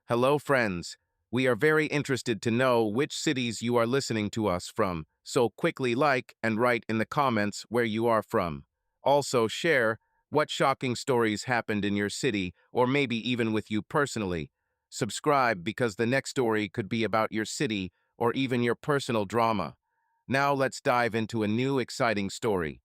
Hello, friends. We are very interested to know which cities you are listening to us from, so quickly like and write in the comments where you are from. Also, share what shocking stories happened in your city or maybe even with you personally. Subscribe because the next story could be about your city or even your personal drama. Now let's dive into a new exciting story.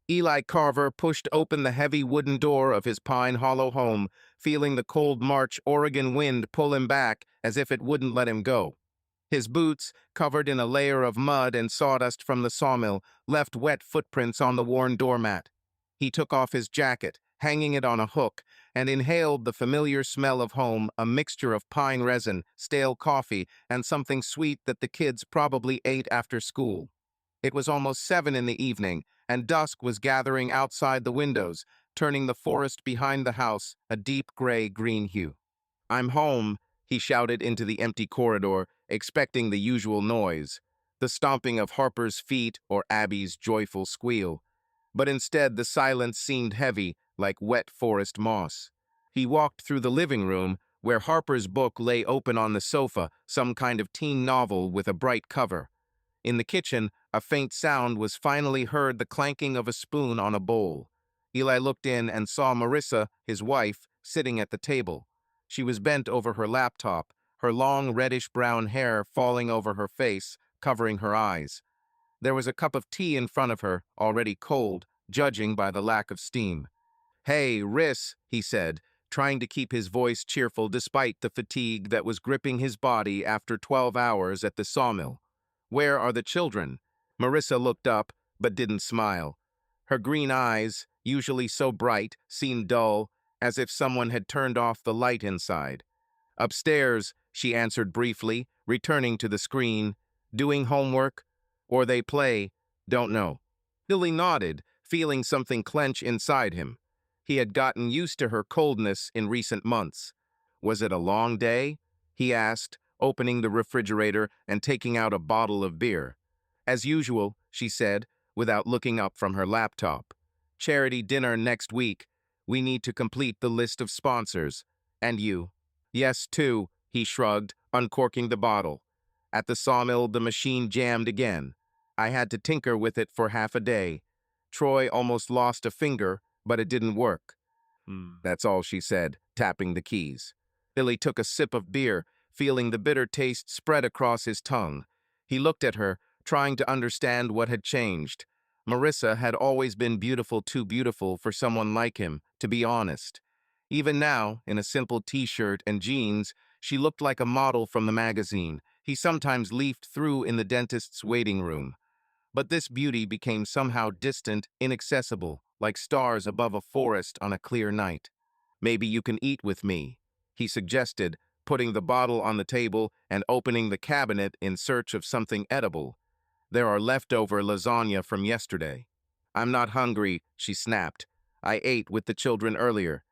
Eli Carver pushed open the heavy wooden door of his Pine Hollow home, feeling the cold March Oregon wind pull him back as if it wouldn't let him go. His boots, covered in a layer of mud and sawdust from the sawmill, left wet footprints on the worn doormat. He took off his jacket, hanging it on a hook, and inhaled the familiar smell of home, a mixture of pine resin, stale coffee, and something sweet that the kids probably ate after school. It was almost 7 in the evening, and dusk was gathering outside the windows, turning the forest behind the house a deep gray-green hue. "I'm home," he shouted into the empty corridor, expecting the usual noise, the stomping of Harper's feet or Abby's joyful squeal. But instead the silence seemed heavy, like wet forest moss. He walked through the living room, where Harper's book lay open on the sofa, some kind of teen novel with a bright cover. In the kitchen, a faint sound was finally heard, the clanking of a spoon on a bowl. Eli looked in and saw Marissa, his wife, sitting at the table. She was bent over her laptop, her long reddish-brown hair falling over her face, covering her eyes. There was a cup of tea in front of her, already cold, judging by the lack of steam. "Hey, Riss," he said, trying to keep his voice cheerful despite the fatigue that was gripping his body after 12 hours at the sawmill. "Where are the children?" Marissa looked up, but didn't smile. Her green eyes, usually so bright, seemed dull, as if someone had turned off the light inside. "Upstairs," she answered briefly, returning to the screen. "Doing homework? Or they play? Don't know." Billy nodded, feeling something clench inside him. He had gotten used to her coldness in recent months. "Was it a long day?" he asked, opening the refrigerator and taking out a bottle of beer. "As usual," she said, without looking up from her laptop. "Charity dinner next week. We need to complete the list of sponsors. And you?" "Yes, too," he shrugged, uncorking the bottle. "At the sawmill, the machine jammed again. I had to tinker with it for half a day. Troy almost lost a finger, but it didn't work." That's all she said, tapping the keys. Billy took a sip of beer, feeling the bitter taste spread across his tongue. He looked at her, trying to understand what had changed. Marissa had always been beautiful, too beautiful for someone like him, to be honest. Even now, in a simple t-shirt and jeans, she looked like a model from the magazine he sometimes leafed through in the dentist's waiting room. But this beauty became somehow distant, inaccessible, like stars above a forest on a clear night. "Maybe you can eat with me," he suggested, putting the bottle on the table and opening the cabinet in search of something edible. "There are leftover lasagna from yesterday." "I'm not hungry," she snapped. "I ate with the children earlier."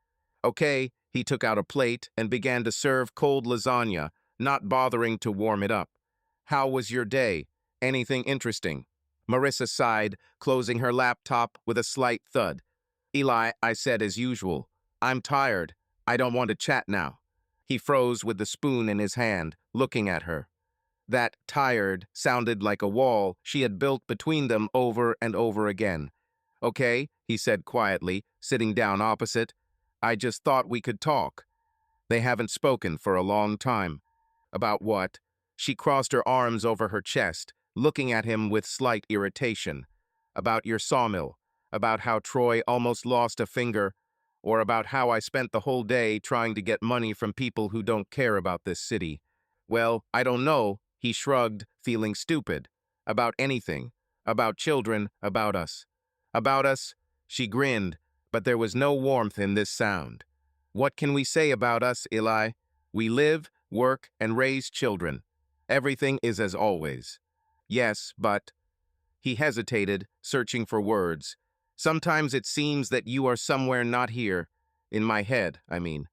"Okay," he took out a plate and began to serve cold lasagna, not bothering to warm it up. "How was your day? Anything interesting?" Marissa sighed, closing her laptop with a slight thud. "Eli," I said as usual, "I'm tired. I don't want to chat now." He froze with the spoon in his hand, looking at her. That "tired" sounded like a wall she had built between them over and over again. "Okay," he said quietly, sitting down opposite. "I just thought we could talk." They haven't spoken for a long time. "About what?" She crossed her arms over her chest, looking at him with slight irritation. "About your sawmill, about how Troy almost lost a finger, or about how I spent the whole day trying to get money from people who don't care about this city." "Well, I don't know," he shrugged, feeling stupid. "About anything. About children, about us." "About us?" She grinned, but there was no warmth in this sound. "What can we say about us, Eli? We live, work, and raise children. Everything is as always." "Yes, but—" He hesitated, searching for words. "Sometimes it seems that you are somewhere not here. In my head, I mean."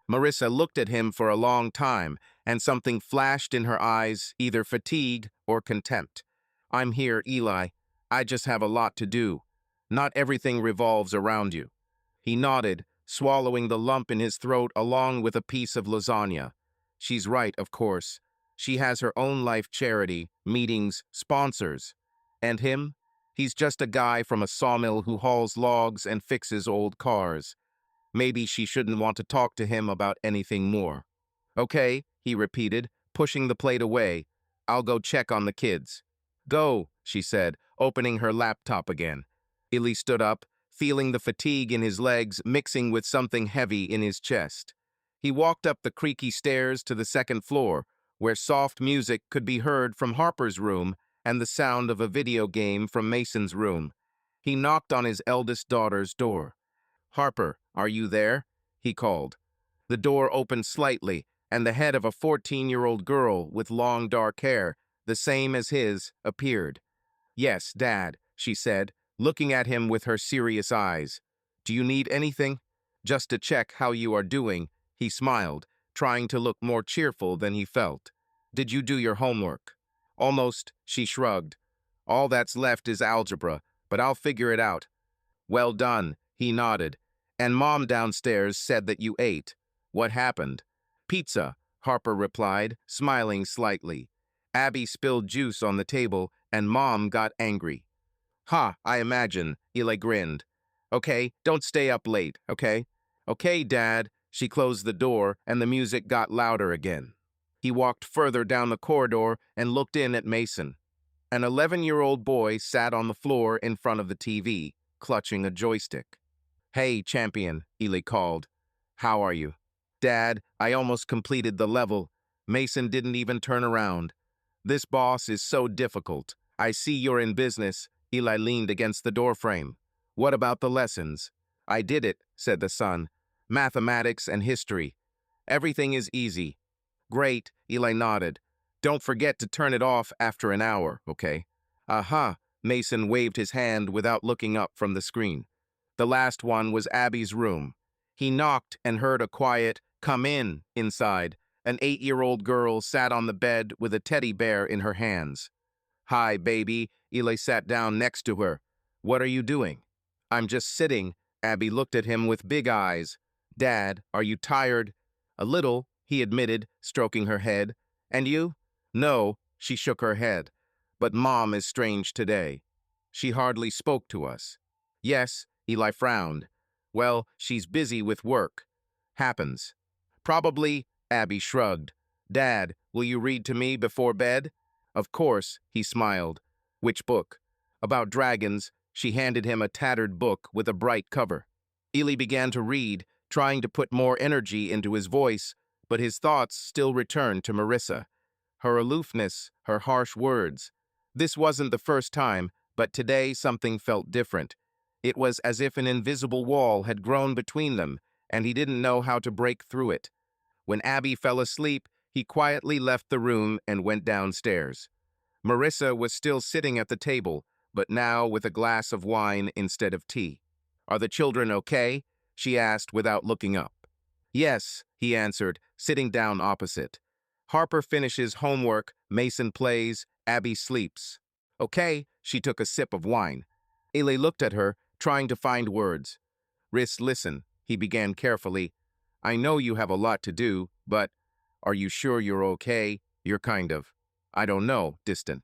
Marissa looked at him for a long time, and something flashed in her eyes, either fatigue or contempt. "I'm here, Eli. I just have a lot to do. Not everything revolves around you." He nodded, swallowing the lump in his throat along with a piece of lasagna. She's right, of course. She has her own life charity, meetings, sponsors. And him? He's just a guy from a sawmill who hauls logs and fixes old cars. Maybe she shouldn't want to talk to him about anything more. Okay, he repeated, pushing the plate away. I'll go check on the kids. Go, she said, opening her laptop again. Illy stood up, feeling the fatigue in his legs mixing with something heavy in his chest. He walked up the creaky stairs to the second floor, where soft music could be heard from Harper's room and the sound of a video game from Mason's room. He knocked on his eldest daughter's door. Harper, are you there? He called. The door opened slightly, and the head of a 14-year-old girl with long dark hair, the same as his, appeared. Yes, Dad, she said, looking at him with her serious eyes. Do you need anything? Just to check how you are doing, he smiled, trying to look more cheerful than he felt. Did you do your homework? Almost, she shrugged. All that's left is algebra, but I'll figure it out. Well done, he nodded. And Mom downstairs said that you ate. What happened? Pizza, Harper replied, smiling slightly. Abby spilled juice on the table, and Mom got angry. Ha, I imagine, Eli grinned. Okay, don't stay up late, okay? Okay, Dad. She closed the door, and the music got louder again. He walked further down the corridor and looked in at Mason. An 11-year-old boy sat on the floor in front of the TV, clutching a joystick. Hey, champion, Eli called. How are you? Dad, I almost completed the level. Mason didn't even turn around. This boss is so difficult. I see you're in business. Eli leaned against the doorframe. What about the lessons? I did it, said the son. Mathematics and history. Everything is easy. Great, Eli nodded. Don't forget to turn it off after an hour, okay? Aha, Mason waved his hand without looking up from the screen. The last one was Abby's room. He knocked and heard a quiet, "Come in," inside. An 8-year-old girl sat on the bed with a teddy bear in her hands. Hi, baby. Eli sat down next to her. What are you doing? I'm just sitting. Abby looked at him with big eyes. Dad, are you tired? A little, he admitted, stroking her head. And you? No, she shook her head. But Mom is strange today. She hardly spoke to us. Yes, Eli frowned. Well, she's busy with work. Happens. Probably, Abby shrugged. Dad, will you read to me before bed? Of course, he smiled. Which book? About dragons. She handed him a tattered book with a bright cover. Eli began to read, trying to put more energy into his voice, but his thoughts still returned to Marissa. Her aloofness, her harsh words. This wasn't the first time, but today something felt different. It was as if an invisible wall had grown between them, and he didn't know how to break through it. When Abby fell asleep, he quietly left the room and went downstairs. Marissa was still sitting at the table, but now with a glass of wine instead of tea. Are the children okay? She asked without looking up. Yes, he answered, sitting down opposite. Harper finishes homework, Mason plays, Abby sleeps. Okay, she took a sip of wine. Eli looked at her, trying to find words. Listen, he began carefully. I know you have a lot to do, but are you sure you're okay? You're kind of, I don't know, distant.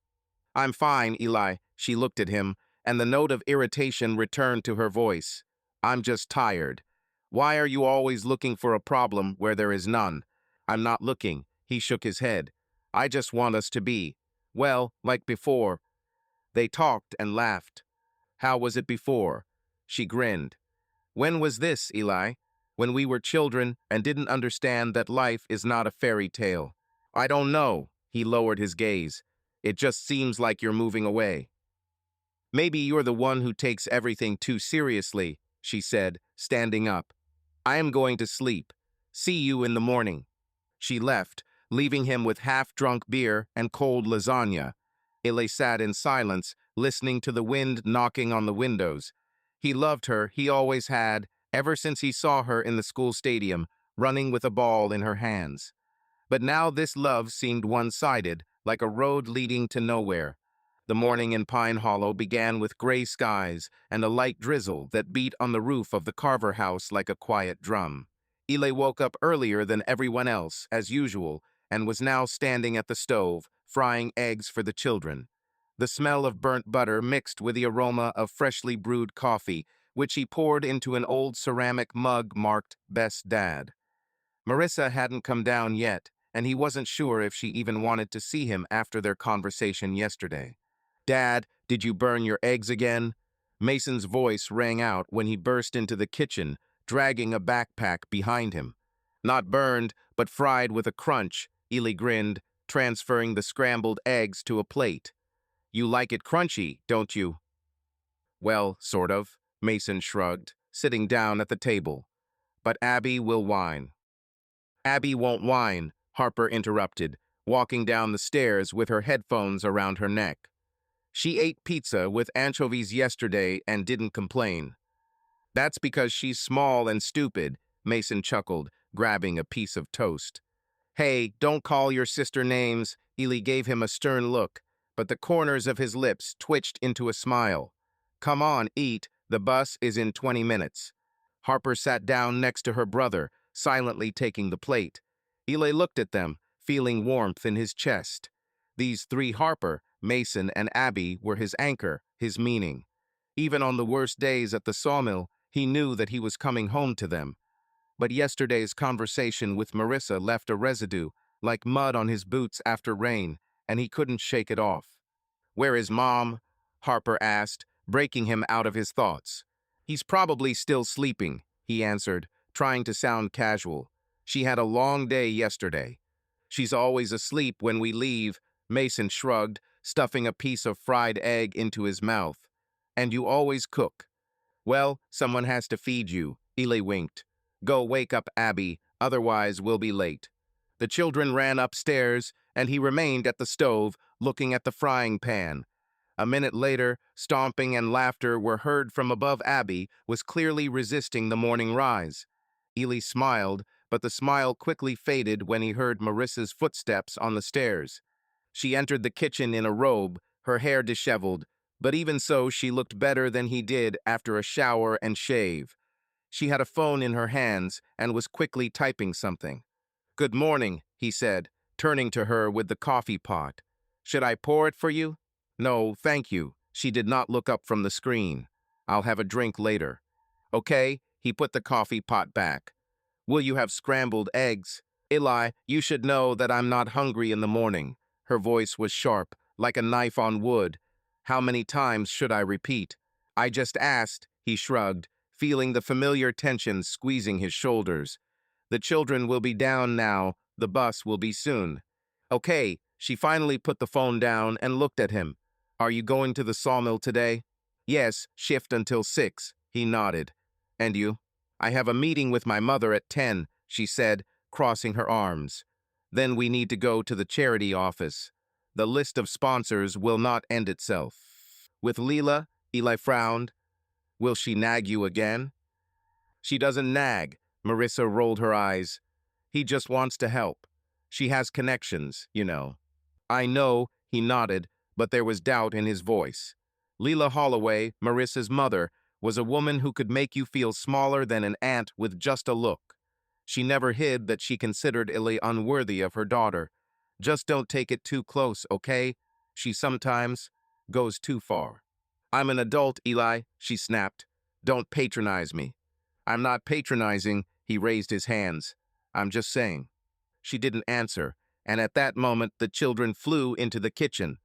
I'm fine, Eli. She looked at him, and the note of irritation returned to her voice. I'm just tired. Why are you always looking for a problem where there is none? I'm not looking. He shook his head. I just want us to be, well, like before. They talked and laughed. How was it before? She grinned. When was this, Eli? When we were children and didn't understand that life is not a fairy tale. I don't know. He lowered his gaze. It just seems like you're moving away. Maybe you're the one who takes everything too seriously, she said, standing up. I am going to sleep. See you in the morning. She left, leaving him with half-drunk beer and cold lasagna. Eli sat in silence, listening to the wind knocking on the windows. He loved her, he always had, ever since he saw her in the school stadium, running with a ball in her hands. But now this love seemed one-sided, like a road leading to nowhere. The morning in Pine Hollow began with gray skies and a light drizzle that beat on the roof of the Carver house like a quiet drum. Eli woke up earlier than everyone else, as usual, and was now standing at the stove, frying eggs for the children. The smell of burnt butter mixed with the aroma of freshly brewed coffee, which he poured into an old ceramic mug marked Best Dad. Marissa hadn't come down yet, and he wasn't sure if she even wanted to see him after their conversation yesterday. "Dad, did you burn your eggs again?" Mason's voice rang out when he burst into the kitchen, dragging a backpack behind him. "Not burned, but fried with a crunch," Ely grinned, transferring the scrambled eggs to a plate. "You like it crunchy, don't you?" "Well, sort of," Mason shrugged, sitting down at the table. "But Abby will whine." "Abby won't whine," Harper interrupted, walking down the stairs with her headphones around her neck. "She ate pizza with anchovies yesterday and didn't complain." "That's because she's small and stupid," Mason chuckled, grabbing a piece of toast. "Hey, don't call your sister names," Ely gave him a stern look, but the corners of his lips twitched into a smile. "Come on, eat. The bus is in 20 minutes. Harper sat down next to her brother, silently taking the plate. Ely looked at them, feeling warmth in his chest. These three Harper, Mason, and Abby were his anchor, his meaning. Even on the worst days at the sawmill, he knew that he was coming home to them. But yesterday's conversation with Marissa left a residue, like mud on his boots after rain, and he couldn't shake it off. "Where is Mom?" Harper asked, breaking him out of his thoughts. "He's probably still sleeping," he answered, trying to sound casual. "She had a long day yesterday." "She's always asleep when we leave," Mason shrugged, stuffing a piece of fried egg into his mouth. "And you always cook." "Well, someone has to feed you," Ely winked. "Go wake up Abby, otherwise we'll be late." The children ran upstairs, and he remained at the stove, looking at the frying pan. A minute later, stomping and laughter were heard from above. Abby was clearly resisting the morning rise. Ely smiled, but the smile quickly faded when he heard Marissa's footsteps on the stairs. She entered the kitchen in a robe, her hair disheveled, but even so she looked better than he did after a shower and shave. She had a phone in her hands and was quickly typing something. "Good morning," he said, turning to her with the coffee pot. "Should I pour it for you?" "No, thank you." She did not look up from the screen. "I'll have a drink later." "Okay," he put the coffee pot back. "Will you have scrambled eggs?" "Eli, you should know that I'm not hungry in the morning." Her voice was sharp, like a knife on wood. "How many times should I repeat?" "I just asked," he shrugged, feeling the familiar tension squeezing his shoulders. "The children will be down now. The bus will be soon." "Okay." She finally put the phone down and looked at him. "Are you going to the sawmill today?" "Yes, shift until 6, he nodded. "And you?" "I have a meeting with my mother at 10, she said, crossing her arms. "Then we need to go to the charity office. The list of sponsors will not end itself." "With Leela?" Eli frowned. "Will she nag you again?" "She doesn't nag." Marissa rolled her eyes. "He just wants to help. She has connections, you know." "I know," he nodded, but there was doubt in his voice. Leela Holloway, Marissa's mother, was a woman who could make you feel smaller than an ant with just a look. She never hid that she considered Illy unworthy of her daughter. "Just don't take it too close, okay? She sometimes goes too far." "I'm an adult, Eli," she snapped. "Don't patronize me." "I'm not patronizing," he raised his hands. "I'm just saying." She didn't answer, and at that moment the children flew into the kitchen.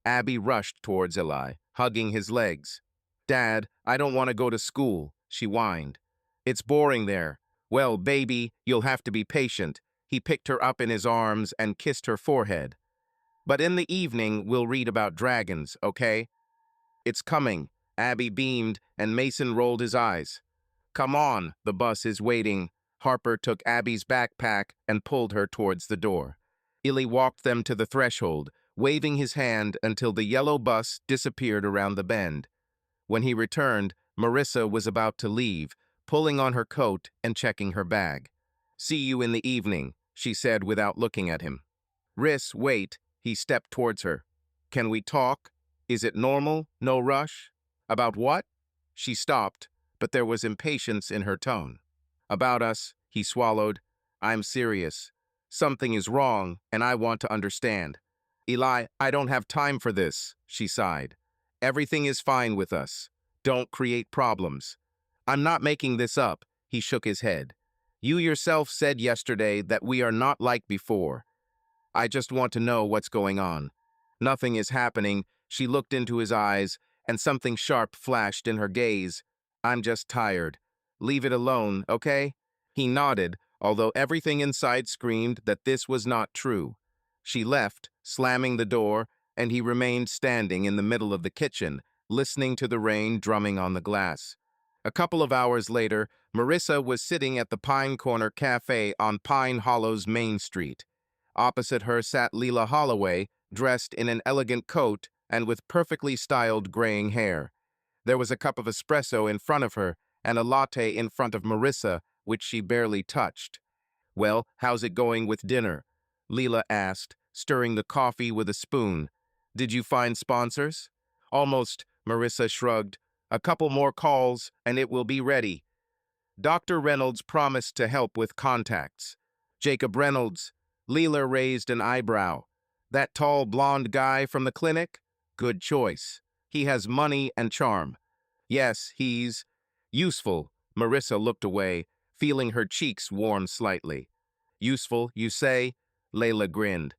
Abby rushed towards Eli, hugging his legs. "Dad, I don't want to go to school," she whined. "It's boring there." "Well, baby, you'll have to be patient." He picked her up in his arms and kissed her forehead. "But in the evening, we'll read about dragons, okay?" "It's coming." Abby beamed, and Mason rolled his eyes. "Come on, the bus is waiting." Harper took Abby's backpack and pulled her towards the door. Illy walked them to the threshold, waving his hand until the yellow bus disappeared around the bend. When he returned, Marissa was about to leave, pulling on her coat and checking her bag. "See you in the evening," she said without looking at him. "Riss, wait." He stepped towards her. "Can we talk?" Is it normal? No rush? About what? She stopped, but there was impatience in her tone. About us, he swallowed. I'm serious. Something is wrong, and I want to understand. Eli, I don't have time for this, she sighed. Everything is fine with us. Don't create problems. I'm not making this up, he shook his head. You yourself said yesterday that we are not like before. I just want to know what's going on. Nothing is happening. She looked into his eyes, and something sharp flashed in her gaze. I'm just tired. Leave it alone, okay? He nodded, although everything inside screamed that this was not true. She left, slamming the door, and he remained standing in the middle of the kitchen, listening to the rain drumming on the glass. A couple of hours later, Marissa was sitting at the Pine Corner Cafe on Pine Hollow's Main Street. Opposite her sat Leela Holloway, dressed in an elegant coat and with perfectly styled graying hair. There was a cup of espresso in front of her and a latte in front of Marissa, which she barely touched. Well, how's it going with dinner? Leela asked, stirring the coffee with a spoon. Did you find sponsors? Almost, Marissa shrugged. A couple more calls and it will be ready. Dr. Reynolds promised to help with contacts. Jacob Reynolds. Leela raised an eyebrow. That tall blonde guy from the clinic? Good choice. He has money and charm. Yes, he's useful. Marissa looked away, feeling her cheeks warm slightly. Useful, you say? Layla grinned.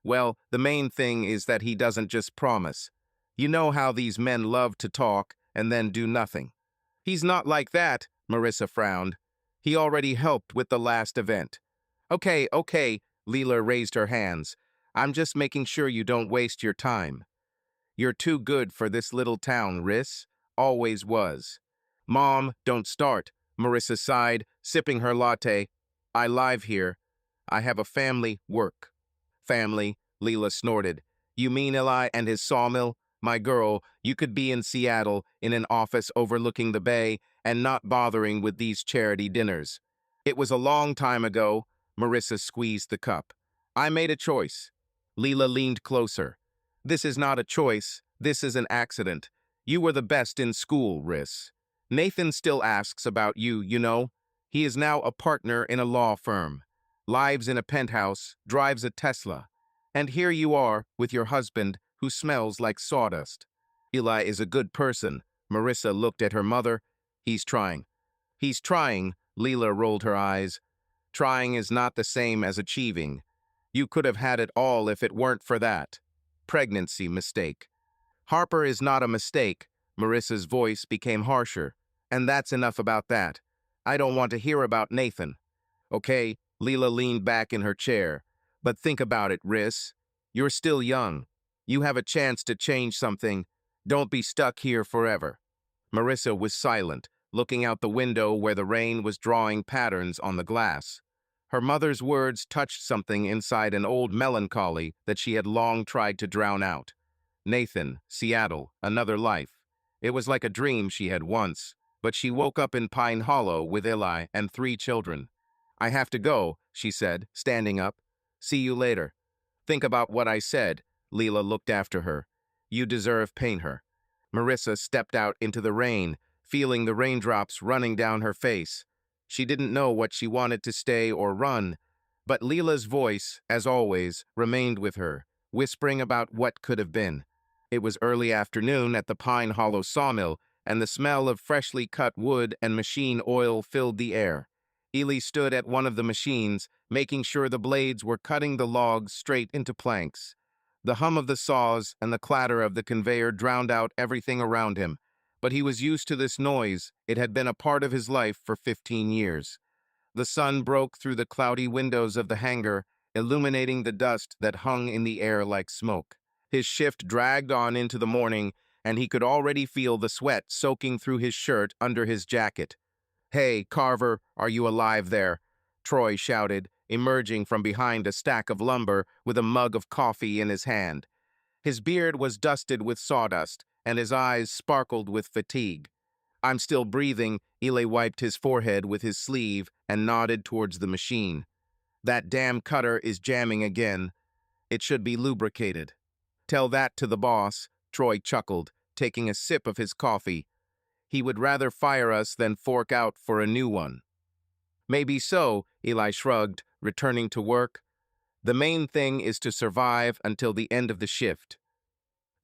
Well, the main thing is that he doesn't just promise. You know how these men love to talk and then do nothing. He's not like that, Marissa frowned. He already helped with the last event. Okay, Leela raised her hands. I'm just making sure you don't waste your time. You're too good for this little town, Riss. Always was. Mom, don't start, Marissa sighed, sipping her latte. I live here. I have a family, work. Family, Leela snorted. You mean Eli and his sawmill? My girl, you could be in Seattle, in an office overlooking the bay, and not bothering with these charity dinners. It was a long time ago. Marissa squeezed the cup. I made a choice. Leela leaned closer. This is not a choice. This is an accident. You were the best in school, Riss. Nathan still asks about you, you know. He is now a partner in a law firm. Lives in a penthouse, drives a Tesla. And here you are, with your husband, who smells like sawdust. Eli is a good person. Marissa looked at her mother. He's trying. He's trying, Leela rolled her eyes. Trying is not the same as achieving. You could have had it all if it weren't for that. Pregnancy mistake. Harper is not a mistake. Marissa's voice became harsher. And that's enough about that. I don't want to hear about Nathan. Okay, Leela leaned back in her chair. But think about it, Riss. You're still young. You have a chance to change something. Don't be stuck here forever. Marissa was silent, looking out the window where the rain was drawing patterns on the glass. Her mother's words touched something inside an old melancholy that she had long tried to drown out. Nathan, Seattle, another life. It was like a dream she had once, but she woke up in Pine Hollow with Eli and 3 children. I have to go, she said, standing up. See you later. Think about what I said. Leela looked after her. You deserve her. Marissa stepped out into the rain, feeling the raindrops running down her face. She didn't know what she wanted to stay or run, but Leela's voice, as always, remained with her, whispering about what could have been. It was early afternoon at the Pine Hollow sawmill, and the smell of freshly cut wood and machine oil filled the air. Eli stood at one of the machines, making sure the blades were cutting the logs straight into planks. The hum of the saws and the clatter of the conveyor drowned out everything around him, but he was used to this noise. It had been a part of his life for 15 years. The sun broke through the cloudy windows of the hangar, illuminating the dust that hung in the air like smoke. His shift dragged on into the morning, and he could already feel the sweat soaking through his shirt under his jacket. Hey, Carver, are you alive there? Troy shouted, emerging from behind a stack of lumber with a mug of coffee in his hand. His beard was dusted with sawdust, and his eyes sparkled with fatigue. I'm still breathing. Eli wiped his forehead with his sleeve and nodded towards the machine. That damn cutter is jamming again. It should be lubricated. Tell that to the boss. Troy chuckled, taking a sip of his coffee. He would rather fire us than fork out for a new one. Maybe so, Eli shrugged, returning to work. The main thing is to survive until the end of the shift.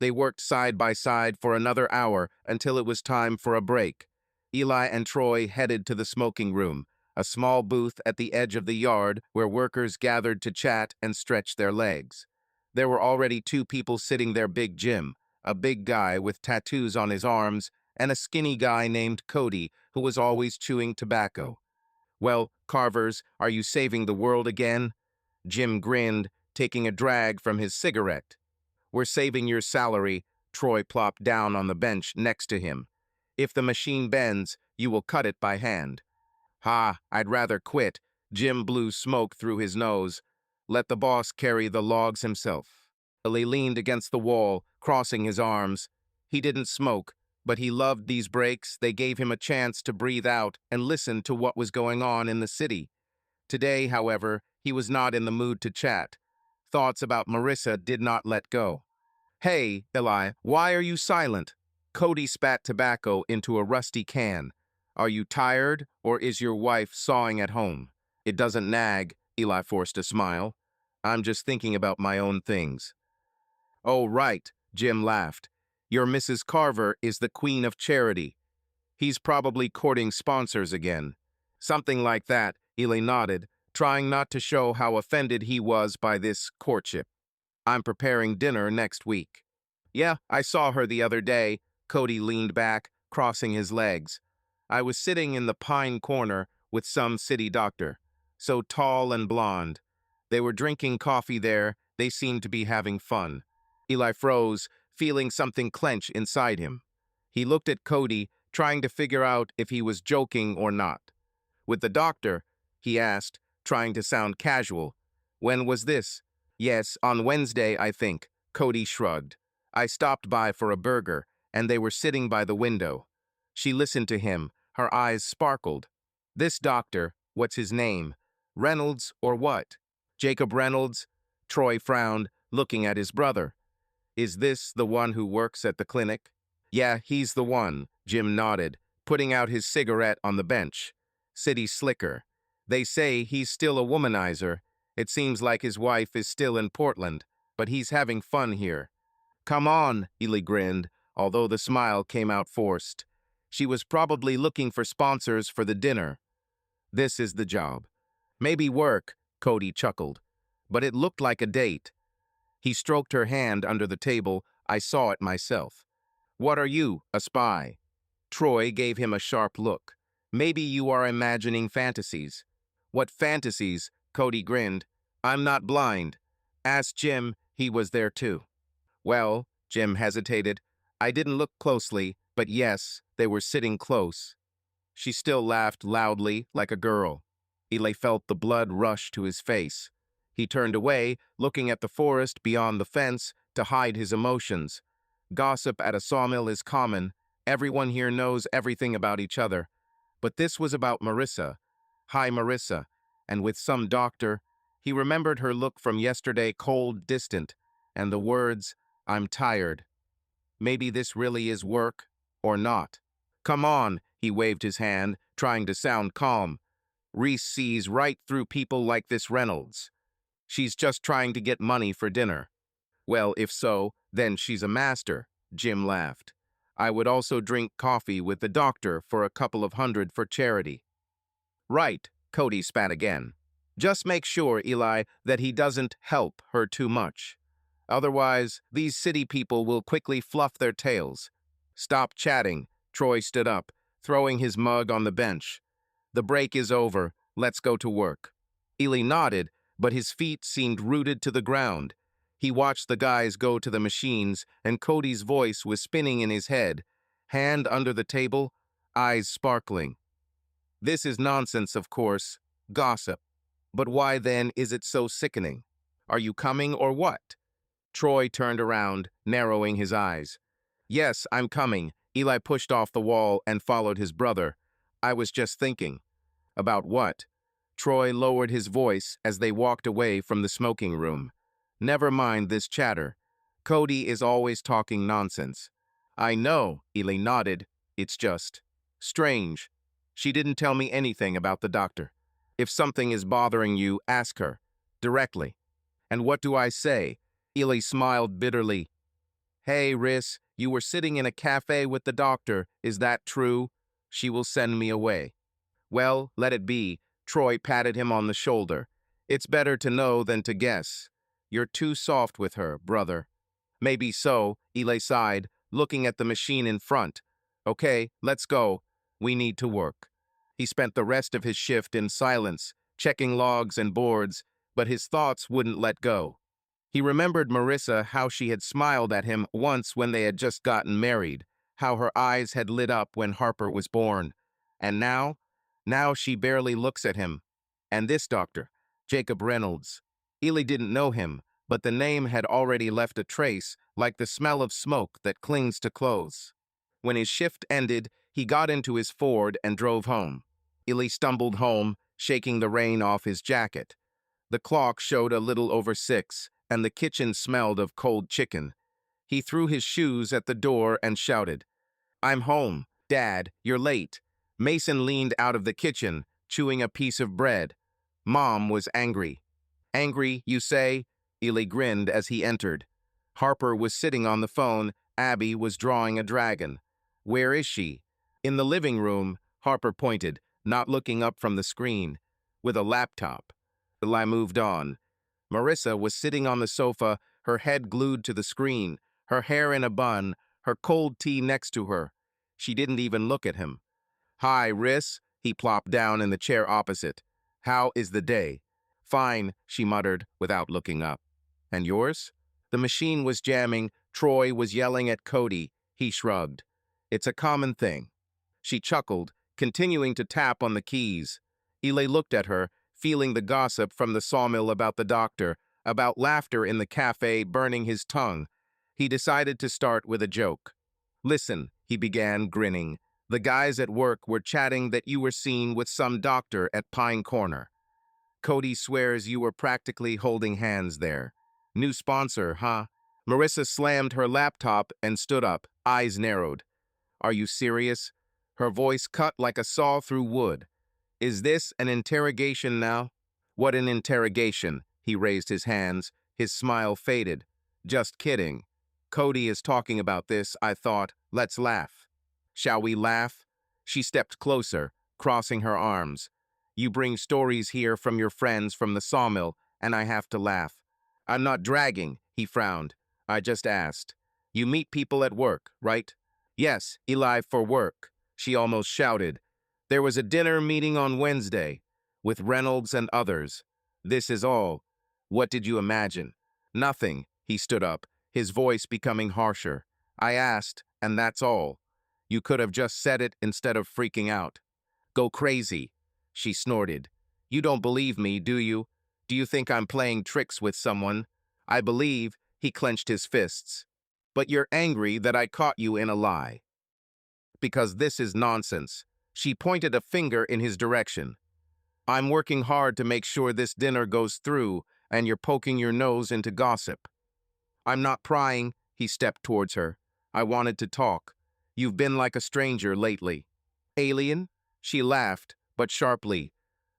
They worked side by side for another hour until it was time for a break. Eli and Troy headed to the smoking room, a small booth at the edge of the yard where workers gathered to chat and stretch their legs. There were already two people sitting there: Big Jim, a big guy with tattoos on his arms, and a skinny guy named Cody who was always chewing tobacco. "Well, Carvers, are you saving the world again?" Jim grinned, taking a drag from his cigarette. "We're saving your salary." Troy plopped down on the bench next to him. "If the machine bends, you will cut it by hand." "Ha, I'd rather quit." Jim blew smoke through his nose. "Let the boss carry the logs himself." He leaned against the wall, crossing his arms. He didn't smoke, but he loved these breaks. They gave him a chance to breathe out and listen to what was going on in the city. Today, however, he was not in the mood to chat. Thoughts about Marissa did not let go. "Hey, Eli, why are you silent?" Cody spat tobacco into a rusty can. "Are you tired, or is your wife sawing at home?" "It doesn't nag," Eli forced a smile. "I'm just thinking about my own things." "Oh, right," Jim laughed. "Your Mrs. Carver is the queen of charity. He's probably courting sponsors again." "Something like that," Eli nodded, trying not to show how offended he was by this courtship. "I'm preparing dinner next week." "Yeah, I saw her the other day." Cody leaned back, crossing his legs. "I was sitting in the pine corner with some city doctor, so tall and blonde. They were drinking coffee there. They seemed to be having fun." Eli froze, feeling something clench inside him. He looked at Cody, trying to figure out if he was joking or not. "With the doctor?" he asked, trying to sound casual. "When was this?" "Yes, on Wednesday, I think." Cody shrugged. "I stopped by for a burger, and they were sitting by the window." She listened to him. Her eyes sparkled. "This doctor, what's his name? Reynolds or what?" "Jacob Reynolds." Troy frowned, looking at his brother. "Is this the one who works at the clinic?" "Yeah, he's the one," Jim nodded, putting out his cigarette on the bench. "City slicker. They say he's still a womanizer. It seems like his wife is still in Portland, but he's having fun here." "Come on," Ely grinned, although the smile came out forced. She was probably looking for sponsors for the dinner. "This is the job." "Maybe work," Cody chuckled. "But it looked like a date." He stroked her hand under the table. "I saw it myself." "What are you, a spy?" Troy gave him a sharp look. "Maybe you are imagining fantasies." "What fantasies?" Cody grinned. "I'm not blind." Ask Jim, he was there too. "Well," Jim hesitated, "I didn't look closely, but yes, they were sitting close." She still laughed loudly, like a girl. Eli felt the blood rush to his face. He turned away, looking at the forest beyond the fence to hide his emotions. Gossip at a sawmill is common. Everyone here knows everything about each other. But this was about Marissa. Hi, Marissa. And with some doctor, he remembered her look from yesterday, cold, distant, and the words, "I'm tired." Maybe this really is work, or not. "Come on," he waved his hand, trying to sound calm. "Reese sees right through people like this Reynolds. She's just trying to get money for dinner." "Well, if so, then she's a master," Jim laughed. "I would also drink coffee with the doctor for a couple of hundred for charity." "Right," Cody spat again. "Just make sure, Eli, that he doesn't help her too much. Otherwise, these city people will quickly fluff their tails." "Stop chatting." Troy stood up, throwing his mug on the bench. "The break is over. Let's go to work." Eli nodded, but his feet seemed rooted to the ground. He watched the guys go to the machines, and Cody's voice was spinning in his head, hand under the table, eyes sparkling. "This is nonsense, of course. Gossip. But why then is it so sickening? Are you coming or what?" Troy turned around, narrowing his eyes. "Yes, I'm coming." Eli pushed off the wall and followed his brother. "I was just thinking." "About what?" Troy lowered his voice as they walked away from the smoking room. "Never mind this chatter. Cody is always talking nonsense. I know, Eli nodded. It's just strange. She didn't tell me anything about the doctor. If something is bothering you, ask her. Directly. And what do I say? Eli smiled bitterly. Hey, Riss, you were sitting in a cafe with the doctor. Is that true? She will send me away. Well, let it be. Troy patted him on the shoulder. It's better to know than to guess. You're too soft with her, brother. Maybe so, Eli sighed, looking at the machine in front. Okay, let's go. We need to work. He spent the rest of his shift in silence, checking logs and boards, but his thoughts wouldn't let go. He remembered Marissa, how she had smiled at him once when they had just gotten married, how her eyes had lit up when Harper was born. And now she barely looks at him. And this doctor, Jacob Reynolds. Ely didn't know him, but the name had already left a trace, like the smell of smoke that clings to clothes. When his shift ended, he got into his Ford and drove home. Ely stumbled home, shaking the rain off his jacket. The clock showed a little over 6, and the kitchen smelled of cold chicken. He threw his shoes at the door and shouted, I'm home. Dad, you're late. Mason leaned out of the kitchen, chewing a piece of bread. Mom was angry. Angry, you say? Ely grinned as he entered. Harper was sitting on the phone. Abby was drawing a dragon. Where is she? In the living room, Harper pointed, not looking up from the screen. With a laptop. Eli moved on. Marissa was sitting on the sofa, her head glued to the screen, her hair in a bun, her cold tea next to her. She didn't even look at him. Hi, Riss. He plopped down in the chair opposite. How is the day? Fine, she muttered without looking up. And yours? The machine was jamming. Troy was yelling at Cody. He shrugged. It's a common thing. She chuckled, continuing to tap on the keys. Eli looked at her, feeling the gossip from the sawmill about the doctor, about laughter in the cafe burning his tongue. He decided to start with a joke. Listen, he began, grinning. The guys at work were chatting that you were seen with some doctor at Pine Corner. Cody swears you were practically holding hands there. New sponsor, huh? Marissa slammed her laptop and stood up, eyes narrowed. Are you serious? Her voice cut like a saw through wood. Is this an interrogation now? What an interrogation. He raised his hands. His smile faded. Just kidding. Cody is talking about this, I thought. Let's laugh. Shall we laugh? She stepped closer, crossing her arms. You bring stories here from your friends from the sawmill, and I have to laugh. I'm not dragging, he frowned. I just asked. You meet people at work, right? Yes, Eli, for work, she almost shouted. There was a dinner meeting on Wednesday, with Reynolds and others. This is all. What did you imagine? Nothing, he stood up, his voice becoming harsher. I asked, and that's all. You could have just said it instead of freaking out. Go crazy, she snorted. You don't believe me, do you? Do you think I'm playing tricks with someone? I believe, he clenched his fists. But you're angry that I caught you in a lie. Because this is nonsense. She pointed a finger in his direction. I'm working hard to make sure this dinner goes through, and you're poking your nose into gossip. I'm not prying, he stepped towards her. I wanted to talk. You've been like a stranger lately. Alien? She laughed, but sharply.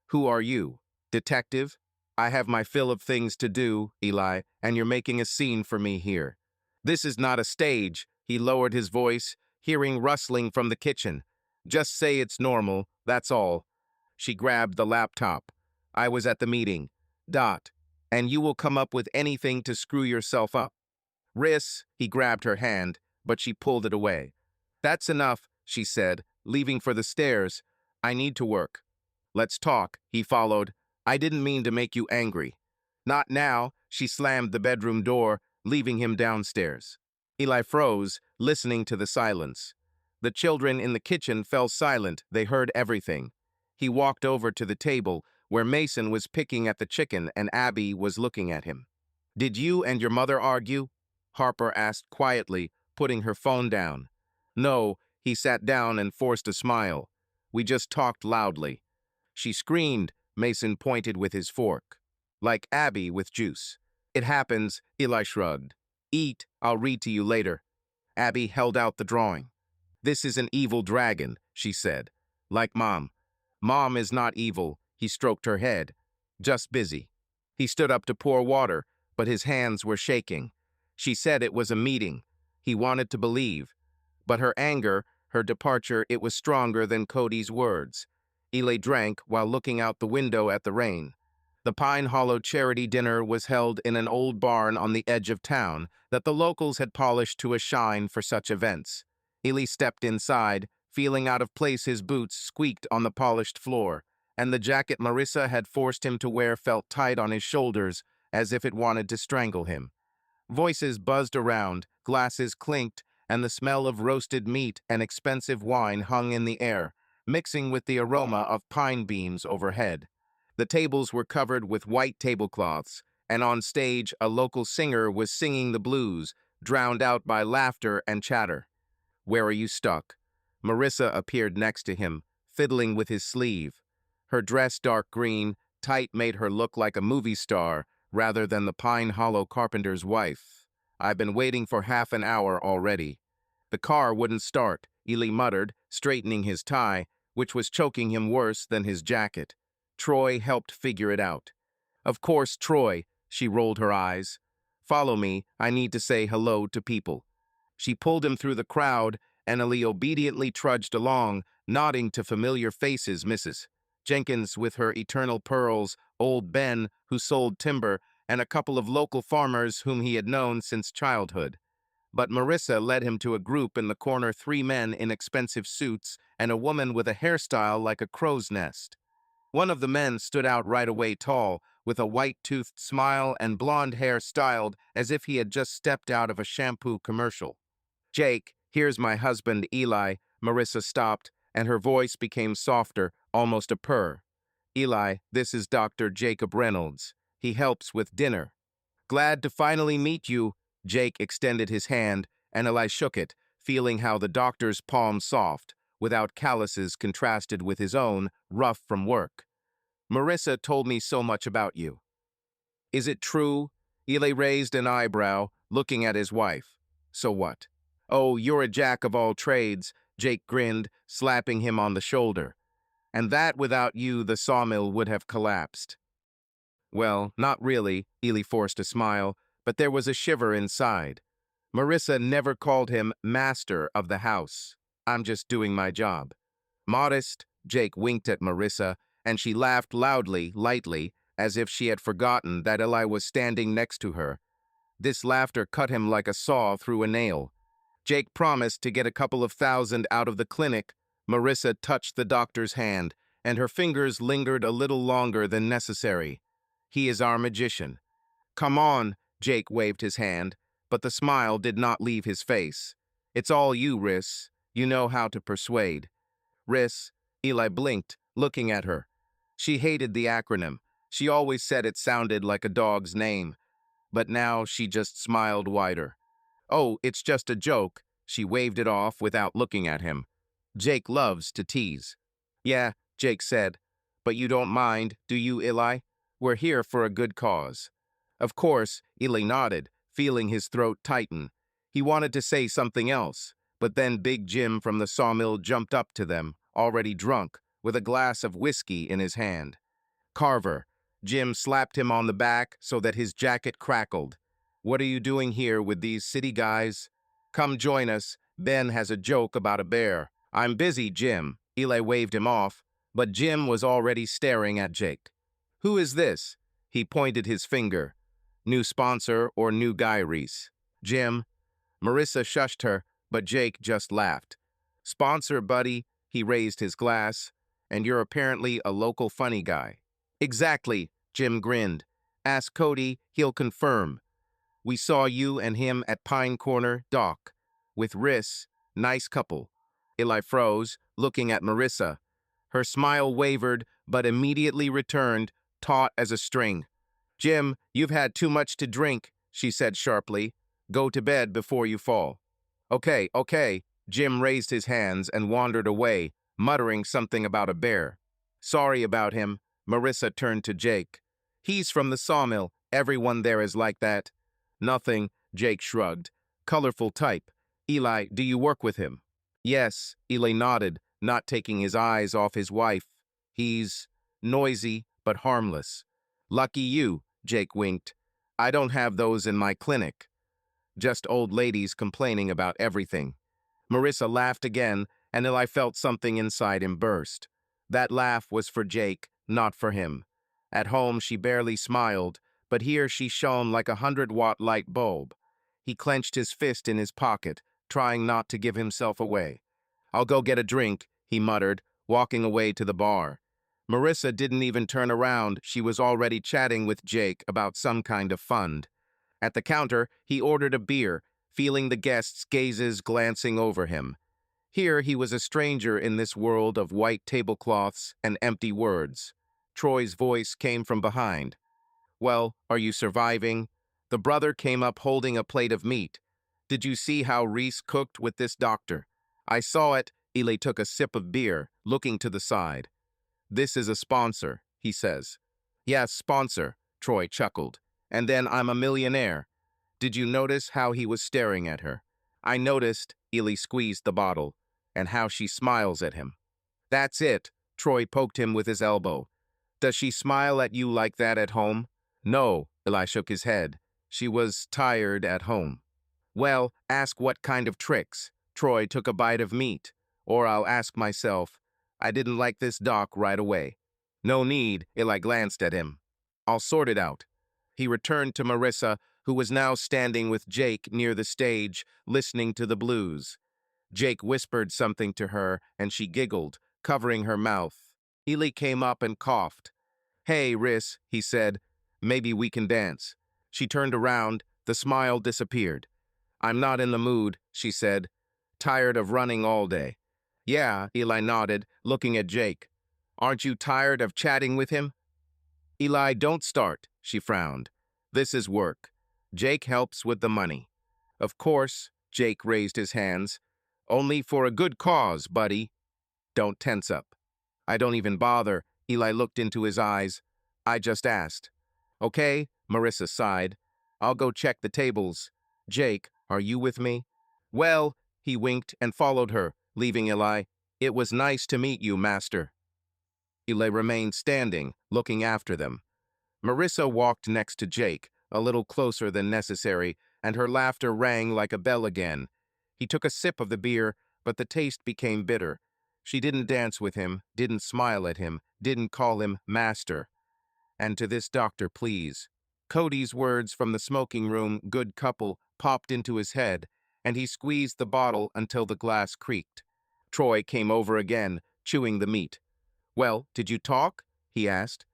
Who are you? Detective? I have my fill of things to do, Eli, and you're making a scene for me here. This is not a stage, he lowered his voice, hearing rustling from the kitchen. Just say it's normal, that's all. She grabbed the laptop. I was at the meeting. Dot. And you will come up with anything to screw yourself up. Riss, he grabbed her hand, but she pulled it away. That's enough, she said, leaving for the stairs. I need to work. Let's talk, he followed. I didn't mean to make you angry. Not now, she slammed the bedroom door, leaving him downstairs. Eli froze, listening to the silence. The children in the kitchen fell silent, they heard everything. He walked over to the table, where Mason was picking at the chicken and Abby was looking at him. Did you and your mother argue? Harper asked quietly, putting her phone down. No, he sat down and forced a smile. We just talked loudly. She screamed, Mason pointed with his fork. Like Abby with juice. It happens, Eli shrugged. Eat, I'll read to you later. Abby held out the drawing. This is an evil dragon, she said. Like Mom. Mom is not evil, he stroked her head. Just busy. He stood up to pour water, but his hands were shaking. She said it was a meeting. He wanted to believe. But her anger, her departure, it was stronger than Cody's words. Eli drank while looking out the window at the rain. The Pine Hollow charity dinner was held in an old barn on the edge of town that the locals had polished to a shine for such events. Eli stepped inside, feeling out of place. His boots squeaked on the polished floor, and the jacket Marissa had forced him to wear felt tight on his shoulders, as if it wanted to strangle him. Voices buzzed around, glasses clinked, and the smell of roasted meat and expensive wine hung in the air, mixing with the aroma of pine beams overhead. The tables were covered with white tablecloths, and on stage a local singer was singing the blues, drowned out by laughter and chatter. Where are you stuck? Marissa appeared next to him, fiddling with his sleeve. Her dress dark green, tight, made her look like a movie star rather than the Pine Hollow carpenter's wife. I've been waiting for half an hour already. The car wouldn't start, Eli muttered, straightening his tie, which was choking him worse than his jacket. Troy helped figure it out. Of course, Troy, she rolled her eyes. Follow me, I need to say hello to people. She pulled him through the crowd, and Eli obediently trudged along, nodding to familiar faces. Mrs. Jenkins with her eternal pearls, old Ben, who sold timber, and a couple of local farmers whom he had known since childhood. But Marissa led him to a group in the corner, 3 men in expensive suits and a woman with a hairstyle like a crow's nest. One of the men stood out right away, tall, with a white-toothed smile and blonde hair styled as if he had just stepped out of a shampoo commercial. Jake, here's my husband, Eli. Marissa stopped, and her voice became softer, almost a purr. Eli, this is Dr. Jacob Reynolds. He helps with dinner. Glad to finally meet you. Jake extended his hand, and Eli shook it, feeling how the doctor's palm soft, without calluses contrasted with his own, rough from work. Marissa told me so much about you. Is it true? Eli raised an eyebrow, looking at his wife. So what? Oh, you're a jack of all trades, Jake grinned, slapping him on the shoulder. And that without you the sawmill would have collapsed. Well, not really, Eli forced a smile, but there was a shiver inside. Marissa never called him master of the house. I'm just doing my job. Modest, Jake winked at Marissa, and she laughed loudly, lightly, as if she had forgotten that Eli was standing next to her. This laughter cut him like a saw through a nail. Jake promised to get a couple of thousand out of the clinic. Marissa touched the doctor's hand, and her fingers lingered a little longer than necessary. He is our magician. Come on, Jake waved his hand, but the smile did not leave his face. It's all you, Riss. You know how to persuade. Riss, Eli blinked, looking at her. She hated the acronym. She always said it sounded like a dog's name. But now she just smiled wider. Oh, it's just a joke. She waved it off without looking at him. Jake loves to tease. Yeah, Jake said. But you don't mind, do you, Eli? We're here for a good cause. Of course, Eli nodded, feeling his throat tighten. He wanted to say something else, but then Big Jim from the sawmill jumped up to them, already drunk, with a glass of whiskey in his hand. Carver. Jim slapped him on the back so that his jacket crackled. What are you doing here with these city guys? Come join us. Ben has a joke about a bear. I'm busy, Jim. Eli waved him off, but Jim was already staring at Jake. Who is this? He pointed his finger. New sponsor or new guy, Reese? Jim. Marissa shushed her, but Jake just laughed. Sponsor, buddy. He raised his glass. And you're apparently a local funny guy. Exactly, Jim grinned. Ask Cody, he'll confirm. We saw you and him at Pine Corner Dock. With Riss, nice couple. Eli froze, looking at Marissa. Her smile wavered, but immediately returned, taut as a string. Jim, you've had too much to drink, she said sharply. Go to bed before you fall. Okay. Jim raised his hands and wandered away, muttering something about a bear. Sorry about him. Marissa turned to Jake. He's from the sawmill. Everyone there is like that. Nothing, Jake shrugged. Colorful type. Eli, do you work with him? Yes, Eli nodded, not taking his eyes off his wife. He's noisy, but harmless. Lucky you, Jake winked. I don't have those in my clinic. Just old ladies complaining about everything. Marissa laughed again, and Eli felt something inside him burst. That laugh was for Jake, not for him. At home, she barely smiled, but here she shone like a 100-watt light bulb. He clenched his fist in his pocket, trying not to give himself away. I'll go get a drink, he muttered, walking away to the bar. Marissa didn't even turn around. She was already chatting with Jake about some kind of fund. At the counter, he ordered a beer, feeling the guests' gazes glancing over him. Here he was a stranger in this world of white tablecloths and empty words. Troy's voice came from behind. Well, are you surviving? The brother came up holding a plate of meat. Did you see how Reese cooked with this doctor? I saw it. Eli took a sip of beer, looking to the side. This is a sponsor, he says. Yes, sponsor, Troy chuckled. And then I'm a millionaire. Did you notice how he was staring at her? I noticed, Eli squeezed the bottle, and how she smiles at him. That's it, Troy poked him with his elbow. Does she smile at you like that at home? No, Eli shook his head. She was tired at home. Well, ask what kind of tricks. Troy took a bite of meat. Or I'll ask myself. I didn't like this doc right away. No need, Eli glanced at him. I'll sort it out. He returned to Marissa, who was now standing with Jake near the stage, listening to the blues. Jake whispered something to her, and she giggled, covering her mouth. Eli came up and coughed. Hey, Riss, he said. Maybe we can dance. She turned around. The smile disappeared. I'm not in the mood, she said. Tired of running all day. Yeah, Eli nodded, looking at Jake. Aren't you tired of chatting with him? Eli, don't start, she frowned. This is work. Jake helps with the money. Of course, Jake raised his hands. Only for a good cause, buddy. Don't tense up. I don't even bother. Eli looked into his eyes. I just asked. Okay, Marissa sighed. I'll go check the tables. Jake, are you with me? Well, he winked and followed her, leaving Eli. It was nice to meet you, master. Eli remained standing, looking after them. Marissa walked next to Jake, a little closer than necessary, and her laughter rang like a bell again. He took a sip of the beer, but the taste became bitter. She didn't dance with him, didn't smile at him, didn't call him master. And to this doctor, please. Cody's words from the smoking room, good couple, popped into his head, and he squeezed the bottle until the glass creaked. Troy came over again, chewing the meat. Well, did you talk? He asked.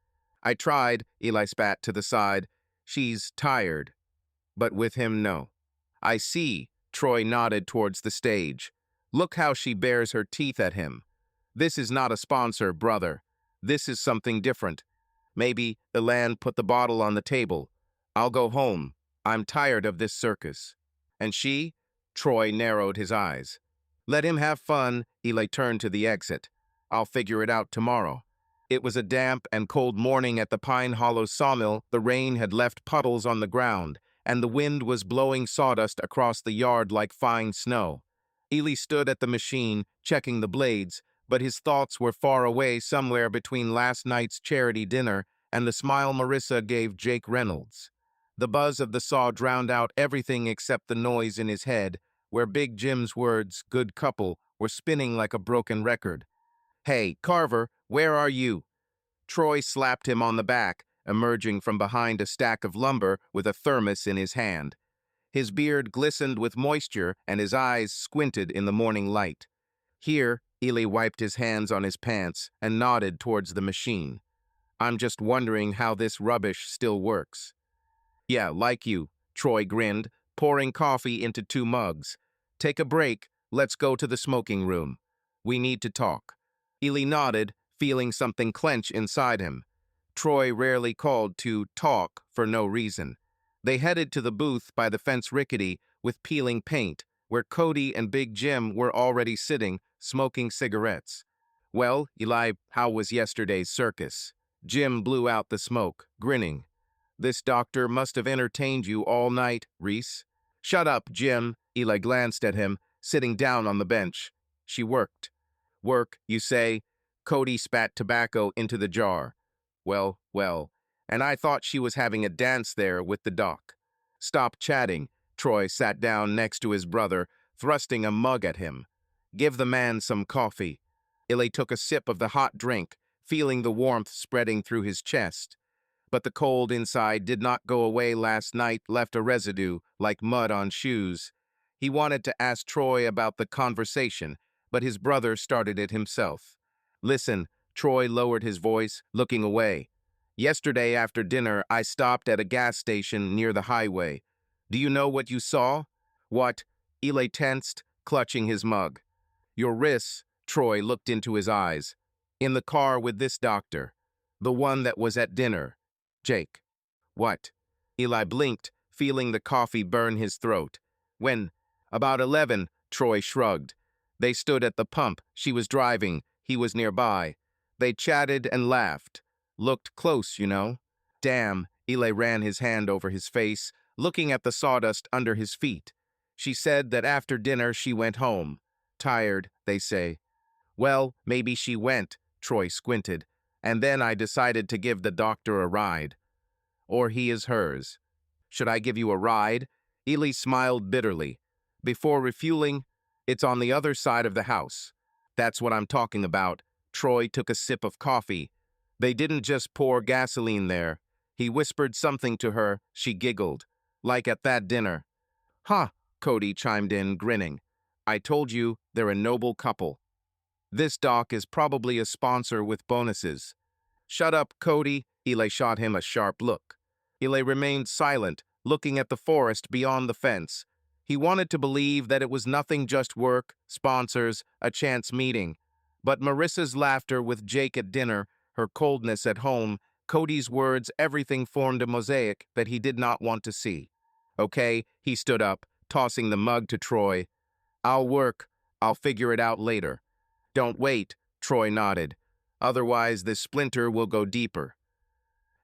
I tried, Eli spat to the side. She's tired. But with him, no. I see, Troy nodded towards the stage. Look how she bares her teeth at him. This is not a sponsor, brother. This is something different. Maybe Elan put the bottle on the table. I'll go home. I'm tired of this circus. And she? Troy narrowed his eyes. Let him have fun, Eli turned to the exit. I'll figure it out tomorrow. It was a damp and cold morning at the Pine Hollow sawmill. The rain had left puddles on the ground, and the wind was blowing sawdust across the yard like fine snow. Eli stood at the machine, checking the blades, but his thoughts were far away somewhere between last night's charity dinner and the smile Marissa gave Jake Reynolds. The buzz of the saw drowned out everything except the noise in his head, where Big Jim's words, good couple, were spinning like a broken record. Hey, Carver, where are you? Troy slapped him on the back, emerging from behind a stack of lumber with a thermos in his hand. His beard glistened with moisture and his eyes squinted in the morning light. Here, Eli wiped his hands on his pants and nodded towards the machine. I'm just wondering how this rubbish still works. Yeah, like you, Troy grinned, pouring coffee into 2 mugs. Take a break. Let's go to the smoking room. We need to talk. Eli nodded, feeling something clench inside him. Troy rarely called to talk for no reason. They headed to the booth by the fence rickety with peeling paint, where Cody and Big Jim were already sitting, smoking cigarettes. Well, Eli, how was yesterday's circus? Jim blew out the smoke, grinning. This doctor must have entertained you all night, Reese. Shut up, Jim. Eli glanced at him, sitting down on the bench. She worked. Work, you say? Cody spat tobacco into the jar. Well, well, and I thought she was having a dance there with the doc. Stop chatting. Troy sat down next to his brother, thrusting a mug at him. Give the man some coffee. Eli took a sip of the hot drink, feeling the warmth spreading through his chest. But the cold inside did not go away last night, left a residue, like mud on shoes. He wanted to ask Troy about the conversation, but his brother started it himself. Listen, Troy lowered his voice, looking away. Yesterday after dinner, I stopped at a gas station near the highway. Do you know what you saw? What? Eli tensed, clutching his mug. Your wrists, Troy looked into his eyes. In the car with this doctor. The one that was at dinner. Jake. What? Eli blinked, feeling the coffee burn his throat. When? About 11, Troy shrugged. They stood at the pump. She was driving. He was nearby. They chatted and laughed. Looked close, you know. Damn, Eli ran his hand over his face, looking at the sawdust under his feet. She said that after dinner she went home. Tired, they say. Well, maybe she went, Troy squinted, and then I decided to give the doctor a ride. Or he is hers. Should I give you a ride? Eli smiled bitterly. Before refueling, it's on the other side of the house. That's what I'm talking about. Troy took a sip of coffee. They didn't just pour gasoline there. He whispered something to her. She giggled. Like at that dinner. Huh, Cody chimed in, grinning. I told you they're a noble couple. This doc is probably a sponsor with bonuses. Shut up, Cody. Eli shot him a sharp look. Eli remained silent, looking at the forest beyond the fence. He wanted to believe that it was nothing, just work, sponsors, a chance meeting. But Marissa's laughter with Jake at dinner, her coldness at home, Cody's words, everything formed a mosaic that he did not want to see. Okay, he stood up, tossing the mug to Troy. I'll work. I'll figure it out later. Don't wait, Troy nodded. Otherwise, this splinter will go deeper.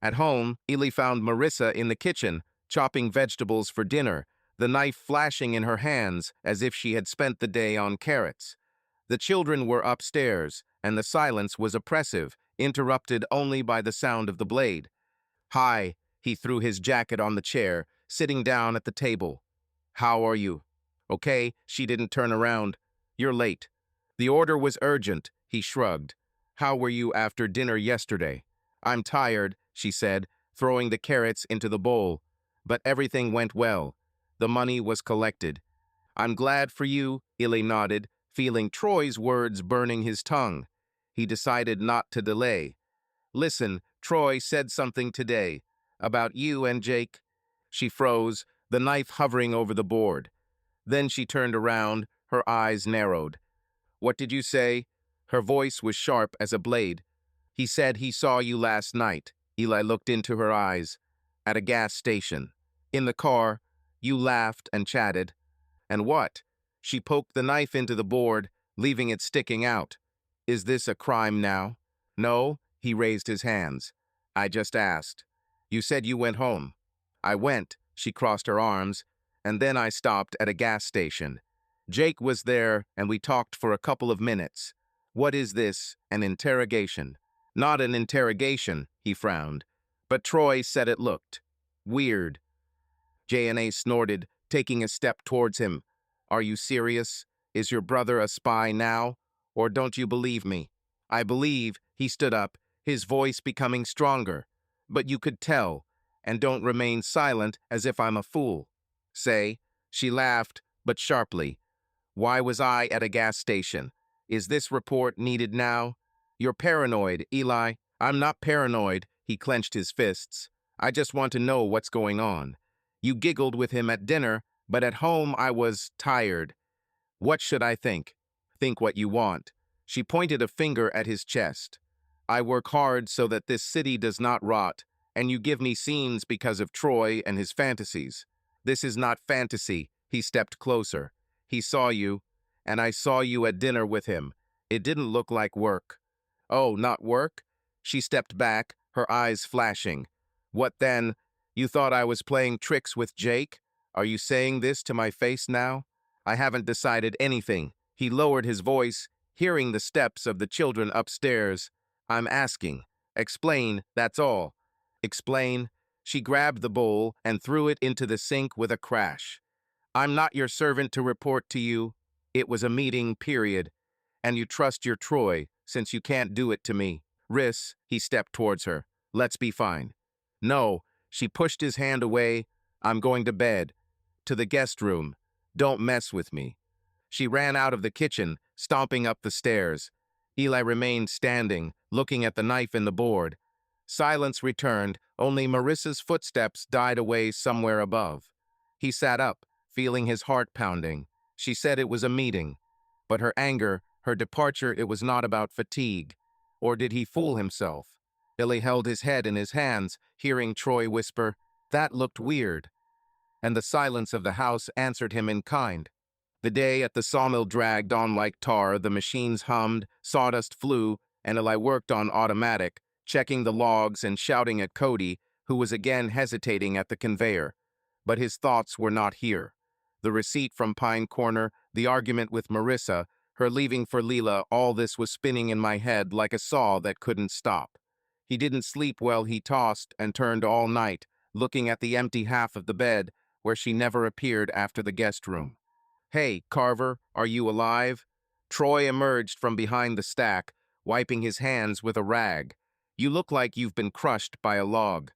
At home, Eli found Marissa in the kitchen, chopping vegetables for dinner, the knife flashing in her hands as if she had spent the day on carrots. The children were upstairs, and the silence was oppressive, interrupted only by the sound of the blade. Hi, he threw his jacket on the chair, sitting down at the table. How are you? Okay, she didn't turn around. You're late. The order was urgent, he shrugged. How were you after dinner yesterday? I'm tired, she said, throwing the carrots into the bowl. But everything went well. The money was collected. I'm glad for you, Eli nodded, feeling Troy's words burning his tongue. He decided not to delay. Listen, Troy said something today. About you and Jake. She froze, the knife hovering over the board. Then she turned around, her eyes narrowed. What did you say? Her voice was sharp as a blade. He said he saw you last night. Eli looked into her eyes. At a gas station. In the car. You laughed and chatted. And what? She poked the knife into the board, leaving it sticking out. Is this a crime now? No, he raised his hands. I just asked. You said you went home. I went, she crossed her arms, and then I stopped at a gas station. Jake was there, and we talked for a couple of minutes. What is this, an interrogation? Not an interrogation, he frowned. But Troy said it looked weird. J&A snorted, taking a step towards him. Are you serious? Is your brother a spy now? Or don't you believe me? I believe, he stood up, his voice becoming stronger. But you could tell, and don't remain silent as if I'm a fool. Say, she laughed, but sharply. Why was I at a gas station? Is this report needed now? You're paranoid, Eli. I'm not paranoid, he clenched his fists. I just want to know what's going on. You giggled with him at dinner, but at home I was tired. What should I think? Think what you want. She pointed a finger at his chest. I work hard so that this city does not rot, and you give me scenes because of Troy and his fantasies. This is not fantasy. He stepped closer. He saw you, and I saw you at dinner with him. It didn't look like work. Oh, not work? She stepped back, her eyes flashing. What then? You thought I was playing tricks with Jake? Are you saying this to my face now? I haven't decided anything. He lowered his voice, hearing the steps of the children upstairs. I'm asking. Explain, that's all. Explain. She grabbed the bowl and threw it into the sink with a crash. I'm not your servant to report to you. It was a meeting, period. And you trust your Troy, since you can't do it to me. Riss, he stepped towards her. Let's be fine. No, she pushed his hand away. I'm going to bed. To the guest room. Don't mess with me. She ran out of the kitchen, stomping up the stairs. Eli remained standing, looking at the knife in the board. Silence returned, only Marissa's footsteps died away somewhere above. He sat up, feeling his heart pounding. She said it was a meeting. But her anger, her departure, it was not about fatigue. Or did he fool himself? Billy held his head in his hands, hearing Troy whisper, "That looked weird." And the silence of the house answered him in kind. The day at the sawmill dragged on like tar, the machines hummed, sawdust flew, and Eli worked on automatic, checking the logs and shouting at Cody, who was again hesitating at the conveyor. But his thoughts were not here. The receipt from Pine Corner, the argument with Marissa, her leaving for Leela, all this was spinning in my head like a saw that couldn't stop. He didn't sleep well. He tossed and turned all night, looking at the empty half of the bed where she never appeared after the guest room. Hey, Carver, are you alive? Troy emerged from behind the stack, wiping his hands with a rag. You look like you've been crushed by a log.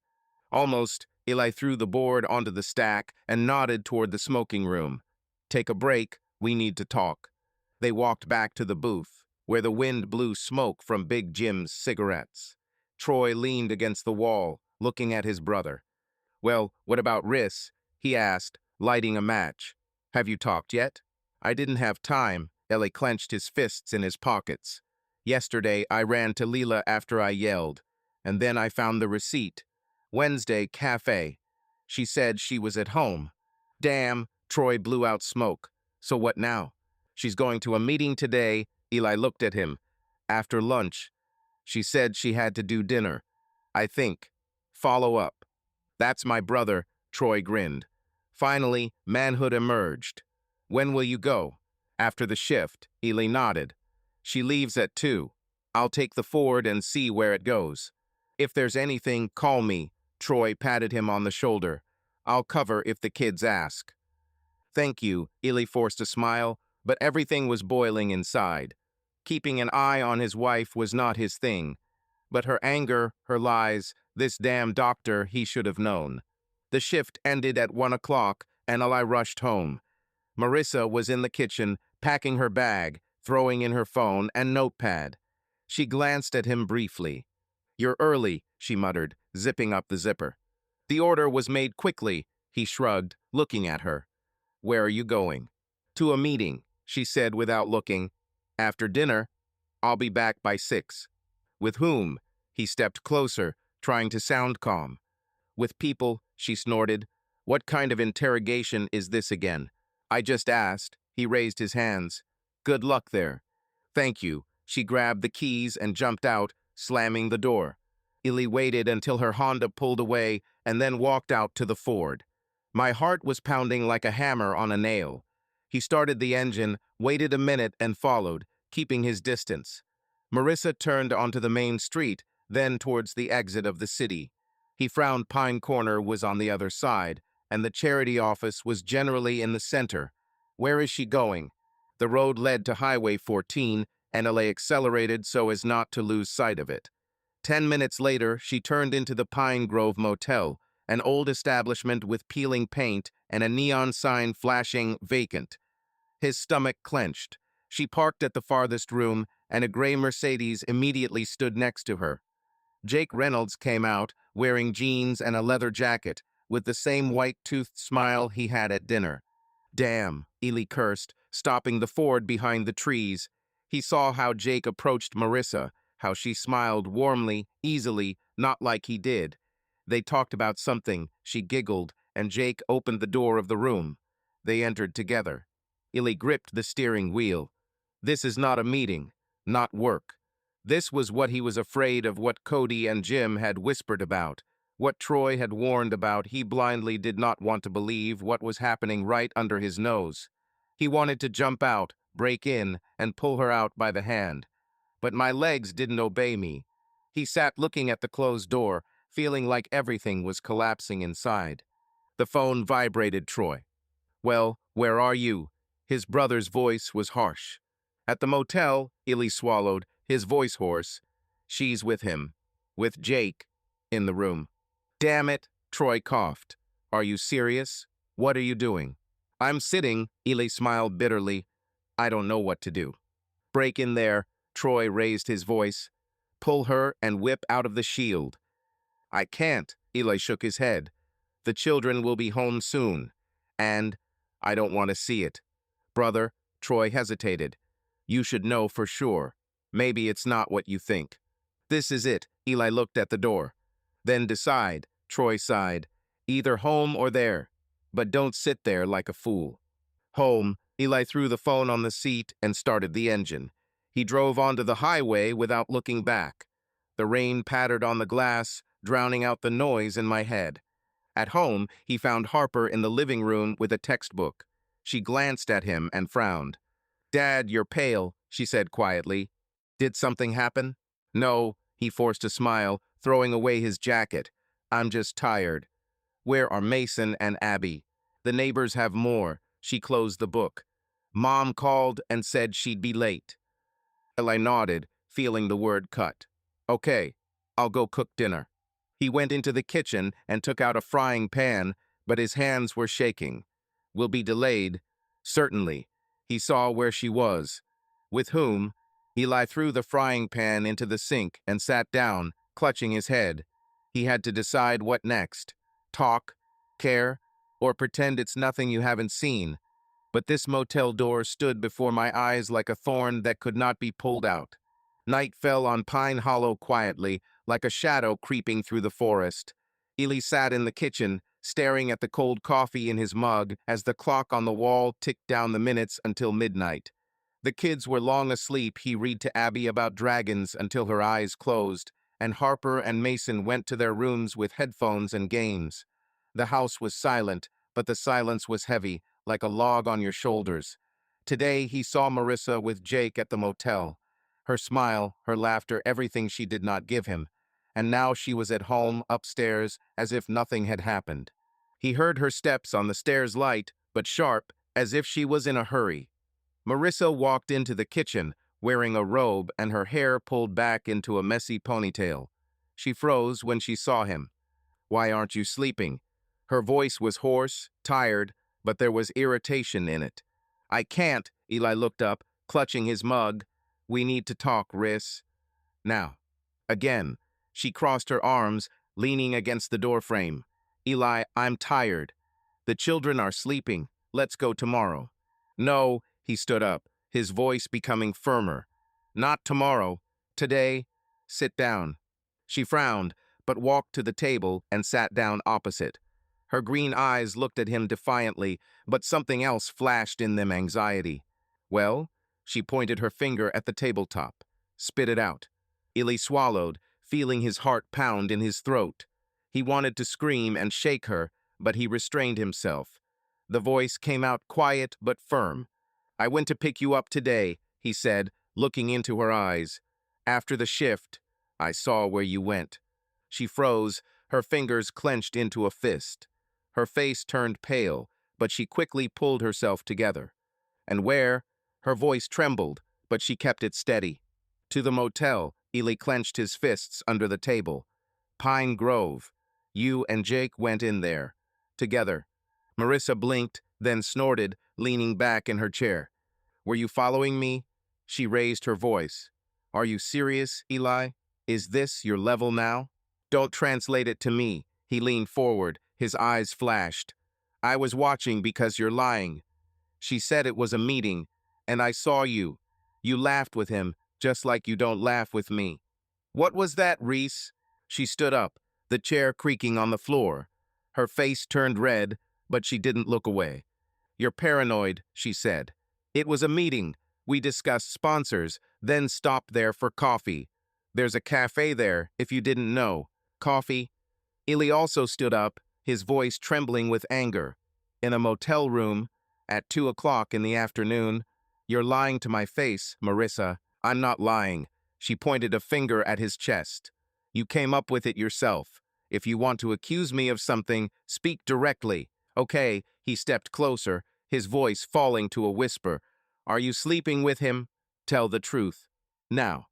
Almost, Eli threw the board onto the stack and nodded toward the smoking room. Take a break, we need to talk. They walked back to the booth, where the wind blew smoke from Big Jim's cigarettes. Troy leaned against the wall, looking at his brother. Well, what about Riss? He asked, lighting a match. Have you talked yet? I didn't have time. Eli clenched his fists in his pockets. Yesterday, I ran to Leela after I yelled, and then I found the receipt. Wednesday, cafe. She said she was at home. Damn, Troy blew out smoke. So what now? She's going to a meeting today. Eli looked at him. After lunch. She said she had to do dinner. I think. Follow up. That's my brother, Troy grinned. Finally, manhood emerged. When will you go? After the shift, Eli nodded. She leaves at 2. I'll take the Ford and see where it goes. If there's anything, call me. Troy patted him on the shoulder. I'll cover if the kids ask. Thank you, Eli forced a smile, but everything was boiling inside. Keeping an eye on his wife was not his thing. But her anger, her lies, this damn doctor, he should have known. The shift ended at 1 o'clock, and Eli rushed home. Marissa was in the kitchen, packing her bag, throwing in her phone and notepad. She glanced at him briefly. You're early, she muttered, zipping up the zipper. The order was made quickly, he shrugged, looking at her. Where are you going? To a meeting, she said without looking. After dinner, I'll be back by 6. With whom? He stepped closer, trying to sound calm. With people, she snorted. What kind of interrogation is this again? I just asked. He raised his hands. Good luck there. Thank you. She grabbed the keys and jumped out, slamming the door. Eli waited until her Honda pulled away and then walked out to the Ford. My heart was pounding like a hammer on a nail. He started the engine, waited a minute and followed, keeping his distance. Marissa turned onto the main street, then towards the exit of the city. He frowned. Pine Corner was on the other side, and the charity office was generally in the center. Where is she going? The road led to Highway 14, and Eli accelerated so as not to lose sight of it. 10 minutes later, she turned into the Pine Grove Motel, an old establishment with peeling paint and a neon sign flashing vacant. His stomach clenched. She parked at the farthest room, and a gray Mercedes immediately stood next to her. Jake Reynolds came out, wearing jeans and a leather jacket, with the same white-toothed smile he had at dinner. Damn, Eli cursed, stopping the Ford behind the trees. He saw how Jake approached Marissa, how she smiled warmly, easily, not like he did. They talked about something, she giggled, and Jake opened the door of the room. They entered together. Eli gripped the steering wheel. This is not a meeting, not work. This was what he was afraid of, what Cody and Jim had whispered about. What Troy had warned about, he blindly did not want to believe what was happening right under his nose. He wanted to jump out, break in, and pull her out by the hand. But my legs didn't obey me. He sat looking at the closed door, feeling like everything was collapsing inside. The phone vibrated. Troy. Well, where are you? His brother's voice was harsh. At the motel, Illy swallowed, his voice hoarse. She's with him. With Jake. In the room. Damn it, Troy coughed. Are you serious? What are you doing? I'm sitting, Illy smiled bitterly. I don't know what to do. Break in there, Troy raised his voice. Pull her and whip out of the shield. I can't, Illy shook his head. The children will be home soon. And I don't want to see it. Brother, Troy hesitated. You should know for sure. Maybe it's not what you think. This is it, Illy looked at the door. Then decide, Troy sighed. Either home or there. But don't sit there like a fool. Home, Illy threw the phone on the seat and started the engine. He drove onto the highway without looking back. The rain pattered on the glass, drowning out the noise in my head. At home, he found Harper in the living room with a textbook. She glanced at him and frowned. Dad, you're pale, she said quietly. Did something happen? No, he forced a smile, throwing away his jacket. I'm just tired. Where are Mason and Abby? The neighbors have more. She closed the book. Mom called and said she'd be late. I nodded, feeling the word cut. Okay, I'll go cook dinner. He went into the kitchen and took out a frying pan, but his hands were shaking. Will be delayed. Certainly. He saw where she was. With whom? Eli threw the frying pan into the sink and sat down, clutching his head. He had to decide what next. Talk, care, or pretend it's nothing you haven't seen. But this motel door stood before my eyes like a thorn that could not be pulled out. Night fell on Pine Hollow quietly, like a shadow creeping through the forest. Ely sat in the kitchen, staring at the cold coffee in his mug as the clock on the wall ticked down the minutes until midnight. The kids were long asleep. He read to Abby about dragons until her eyes closed, and Harper and Mason went to their rooms with headphones and games. The house was silent, but the silence was heavy, like a log on your shoulders. Today he saw Marissa with Jake at the motel. Her smile, her laughter, everything she did not give him. And now she was at home, upstairs, as if nothing had happened. He heard her steps on the stairs light, but sharp, as if she was in a hurry. Marissa walked into the kitchen, wearing a robe and her hair pulled back into a messy ponytail. She froze when she saw him. Why aren't you sleeping? Her voice was hoarse, tired, but there was irritation in it. I can't, Eli looked up, clutching his mug. We need to talk, Riss. Now. Again, she crossed her arms, leaning against the doorframe. Eli, I'm tired. The children are sleeping. Let's go tomorrow. No, he stood up, his voice becoming firmer. Not tomorrow. Today. Sit down. She frowned, but walked to the table and sat down opposite. Her green eyes looked at him defiantly, but something else flashed in them, anxiety. Well, she pointed her finger at the tabletop. Spit it out. Illy swallowed, feeling his heart pound in his throat. He wanted to scream and shake her, but he restrained himself. The voice came out quiet but firm. I went to pick you up today, he said, looking into her eyes. After the shift, I saw where you went. She froze, her fingers clenched into a fist. Her face turned pale, but she quickly pulled herself together. And where? Her voice trembled, but she kept it steady. To the motel, Ely clenched his fists under the table. Pine Grove. You and Jake went in there. Together. Marissa blinked, then snorted, leaning back in her chair. Were you following me? She raised her voice. Are you serious, Eli? Is this your level now? Don't translate it to me. He leaned forward, his eyes flashed. I was watching because you're lying. She said it was a meeting, and I saw you. You laughed with him, just like you don't laugh with me. What was that, Reese? She stood up, the chair creaking on the floor. Her face turned red, but she didn't look away. You're paranoid, she said. It was a meeting. We discussed sponsors, then stopped there for coffee. There's a cafe there, if you didn't know. Coffee? Eli also stood up, his voice trembling with anger. In a motel room, at 2 o'clock in the afternoon. You're lying to my face, Marissa. I'm not lying. She pointed a finger at his chest. You came up with it yourself. If you want to accuse me of something, speak directly. Okay, he stepped closer, his voice falling to a whisper. Are you sleeping with him? Tell the truth. Now.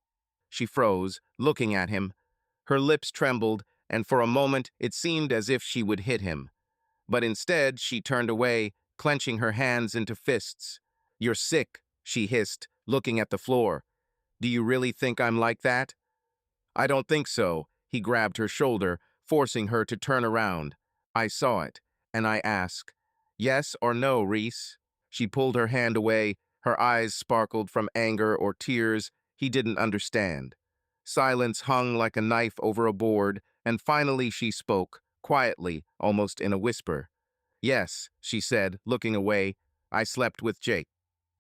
She froze, looking at him. Her lips trembled, and for a moment it seemed as if she would hit him. But instead, she turned away, clenching her hands into fists. You're sick, she hissed, looking at the floor. Do you really think I'm like that? I don't think so. He grabbed her shoulder, forcing her to turn around. I saw it, and I ask, yes or no, Reese? She pulled her hand away, her eyes sparkled from anger or tears he didn't understand. Silence hung like a knife over a board, and finally she spoke, quietly, almost in a whisper. Yes, she said, looking away. I slept with Jake.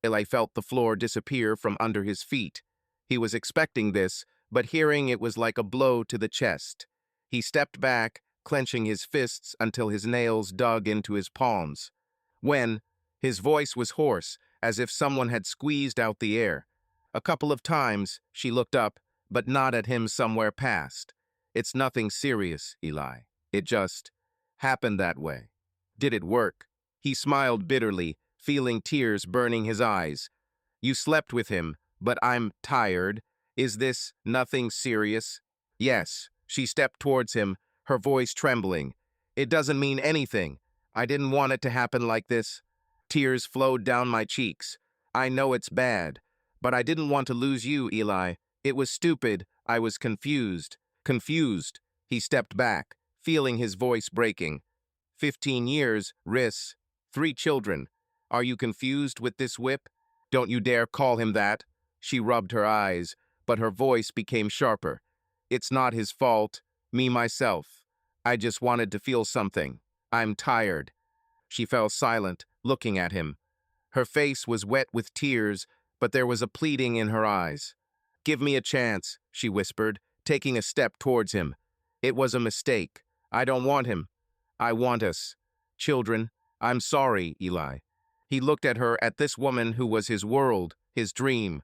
Eli felt the floor disappear from under his feet. He was expecting this, but hearing it was like a blow to the chest. He stepped back, clenching his fists until his nails dug into his palms. When, his voice was hoarse, as if someone had squeezed out the air. A couple of times, she looked up, but not at him somewhere past. It's nothing serious, Eli. It just happened that way. Did it work? He smiled bitterly, feeling tears burning his eyes. You slept with him, but I'm tired. Is this nothing serious? Yes. She stepped towards him, her voice trembling. It doesn't mean anything. I didn't want it to happen like this. Tears flowed down my cheeks. I know it's bad, but I didn't want to lose you, Eli. It was stupid. I was confused. Confused. He stepped back, feeling his voice breaking. 15 years, Riss. 3 children. Are you confused with this whip? Don't you dare call him that. She rubbed her eyes, but her voice became sharper. It's not his fault. Me, myself. I just wanted to feel something. I'm tired. She fell silent, looking at him. Her face was wet with tears, but there was a pleading in her eyes. Give me a chance, she whispered, taking a step towards him. It was a mistake. I don't want him. I want us. Children, I'm sorry, Eli. He looked at her, at this woman who was his world, his dream.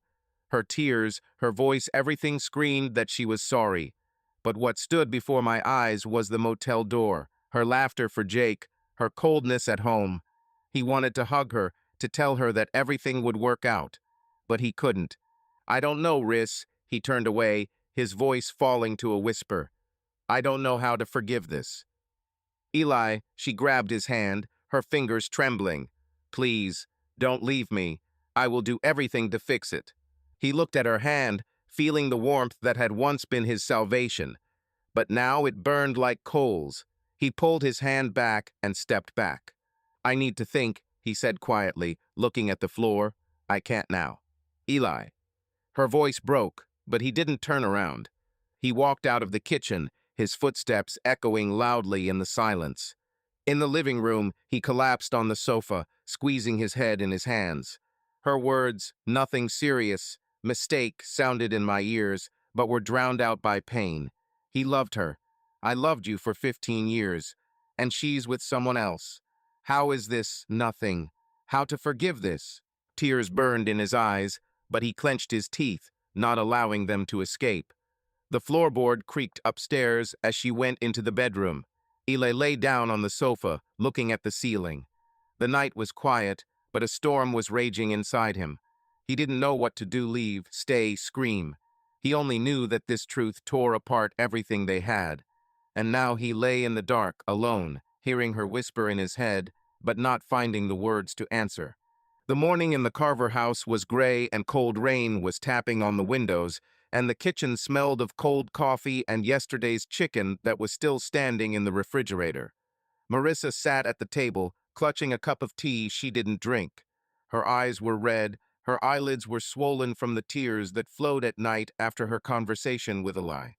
Her tears, her voice, everything screamed that she was sorry. But what stood before my eyes was the motel door, her laughter for Jake, her coldness at home. He wanted to hug her, to tell her that everything would work out. But he couldn't. I don't know, Riss. He turned away, his voice falling to a whisper. I don't know how to forgive this. Eli, she grabbed his hand, her fingers trembling. Please, don't leave me. I will do everything to fix it. He looked at her hand, feeling the warmth that had once been his salvation. But now it burned like coals. He pulled his hand back and stepped back. I need to think, he said quietly, looking at the floor. I can't now. Eli. Her voice broke, but he didn't turn around. He walked out of the kitchen, his footsteps echoing loudly in the silence. In the living room, he collapsed on the sofa, squeezing his head in his hands. Her words, nothing serious, mistake, sounded in my ears, but were drowned out by pain. He loved her. I loved you for 15 years, and she's with someone else. How is this nothing? How to forgive this? Tears burned in his eyes, but he clenched his teeth, not allowing them to escape. The floorboard creaked upstairs as she went into the bedroom. Eli lay down on the sofa, looking at the ceiling. The night was quiet, but a storm was raging inside him. He didn't know what to do, leave, stay, scream. He only knew that this truth tore apart everything they had. And now he lay in the dark, alone, hearing her whisper in his head, but not finding the words to answer. The morning in the Carver house was gray and cold rain was tapping on the windows, and the kitchen smelled of cold coffee and yesterday's chicken that was still standing in the refrigerator. Marissa sat at the table, clutching a cup of tea she didn't drink. Her eyes were red, her eyelids were swollen from the tears that flowed at night after her conversation with Eli.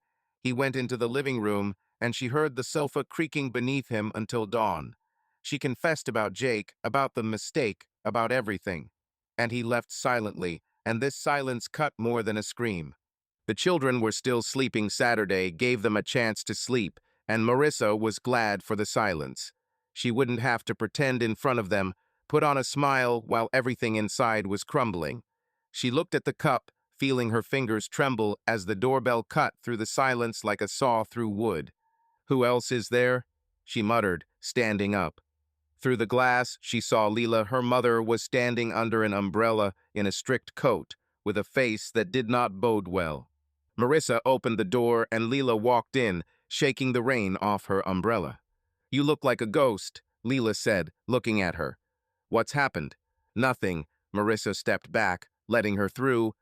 He went into the living room, and she heard the sofa creaking beneath him until dawn. She confessed about Jake, about the mistake, about everything. And he left silently, and this silence cut more than a scream. The children were still sleeping. Saturday gave them a chance to sleep, and Marissa was glad for the silence. She wouldn't have to pretend in front of them, put on a smile while everything inside was crumbling. She looked at the cup, feeling her fingers tremble as the doorbell cut through the silence like a saw through wood. "Who else is there?" she muttered, standing up. Through the glass, she saw Leela. Her mother was standing under an umbrella in a strict coat, with a face that did not bode well. Marissa opened the door and Leela walked in, shaking the rain off her umbrella. "You look like a ghost," Leela said, looking at her. "What's happened?" "Nothing." Marissa stepped back, letting her through.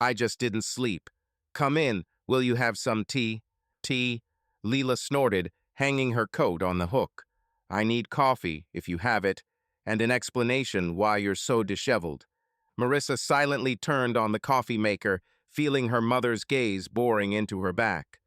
"I just didn't sleep." "Come in. Will you have some tea?" "Tea?" Leela snorted, hanging her coat on the hook. "I need coffee, if you have it, and an explanation why you're so disheveled." Marissa silently turned on the coffee maker, feeling her mother's gaze boring into her back.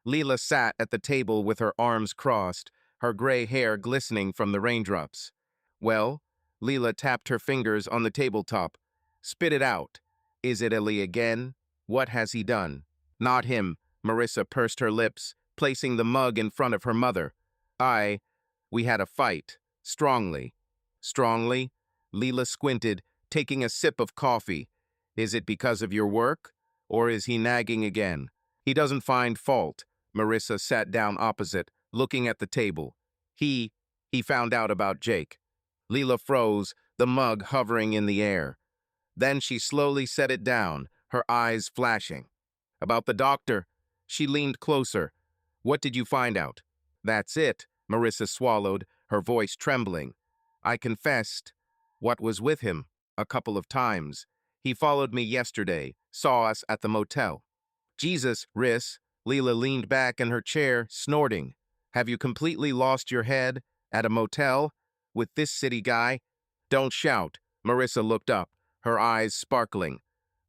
Leela sat at the table with her arms crossed, her gray hair glistening from the raindrops. "Well?" Leela tapped her fingers on the tabletop. "Spit it out. Is it Ellie again? What has he done?" "Not him." Marissa pursed her lips, placing the mug in front of her mother. We had a fight. Strongly." "Strongly?" Leela squinted, taking a sip of coffee. "Is it because of your work? Or is he nagging again?" "He doesn't find fault." Marissa sat down opposite, looking at the table. He found out about Jake." Leela froze, the mug hovering in the air. Then she slowly set it down, her eyes flashing. "About the doctor." She leaned closer. "What did you find out?" "That's it." Marissa swallowed, her voice trembling. "I confessed what was with him a couple of times. He followed me yesterday, saw us at the motel." "Jesus, Riss." Leela leaned back in her chair, snorting. "Have you completely lost your head? At a motel? With this city guy?" "Don't shout." Marissa looked up, her eyes sparkling.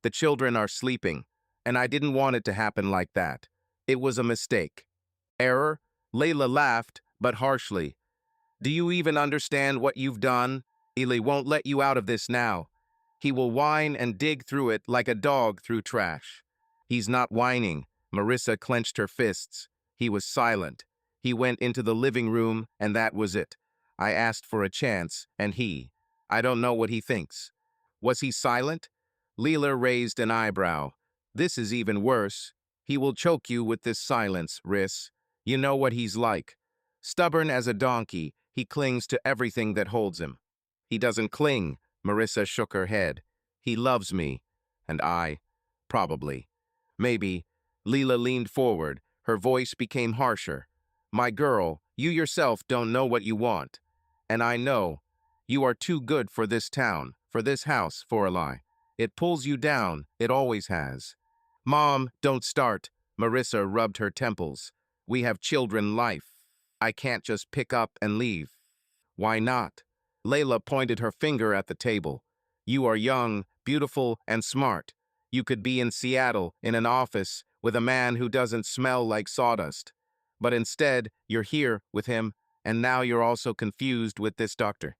"The children are sleeping, and I didn't want it to happen like that. It was a mistake." "Error?" Layla laughed, but harshly. "Do you even understand what you've done? Eli won't let you out of this now. He will whine and dig through it like a dog through trash." "He's not whining." Marissa clenched her fists. "He was silent. He went into the living room, and that was it. I asked for a chance, and I don't know what he thinks." "Was he silent?" Leela raised an eyebrow. "This is even worse. He will choke you with this silence, Riss. You know what he's like. Stubborn as a donkey, he clings to everything that holds him." "He doesn't cling." Marissa shook her head. "He loves me. And probably. Maybe." Leela leaned forward. Her voice became harsher. "My girl, you yourself don't know what you want. And I know. You are too good for this town, for this house, for a lie. It pulls you down. It always has." "Mom, don't start." Marissa rubbed her temples. "We have children life. I can't just pick up and leave." "Why not?" Layla pointed her finger at the table. "You are young, beautiful, and smart. You could be in Seattle, in an office, with a man who doesn't smell like sawdust. But instead, you're here with him, and now you're also confused with this doctor."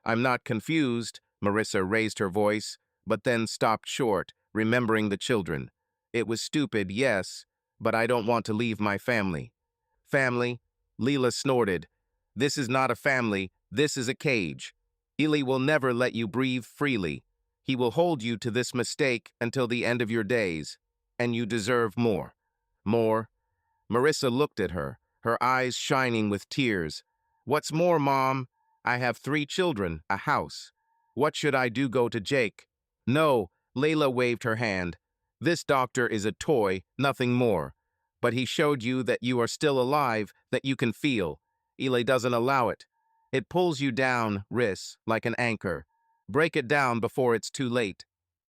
"I'm not confused." Marissa raised her voice, but then stopped short, remembering the children. "It was stupid, yes, but I don't want to leave my family." "Family?" Leela snorted. "This is not a family. This is a cage. Eli will never let you breathe freely. He will hold you to this mistake until the end of your days. And you deserve more." "More?" Marissa looked at her, her eyes shining with tears. "What's more, Mom? I have 3 children, a house. What should I do? Go to Jake?" "No." Layla waved her hand. "This doctor is a toy, nothing more. But he showed you that you are still alive, that you can feel. Eli doesn't allow it. It pulls you down, Riss, like an anchor. Break it down before it's too late."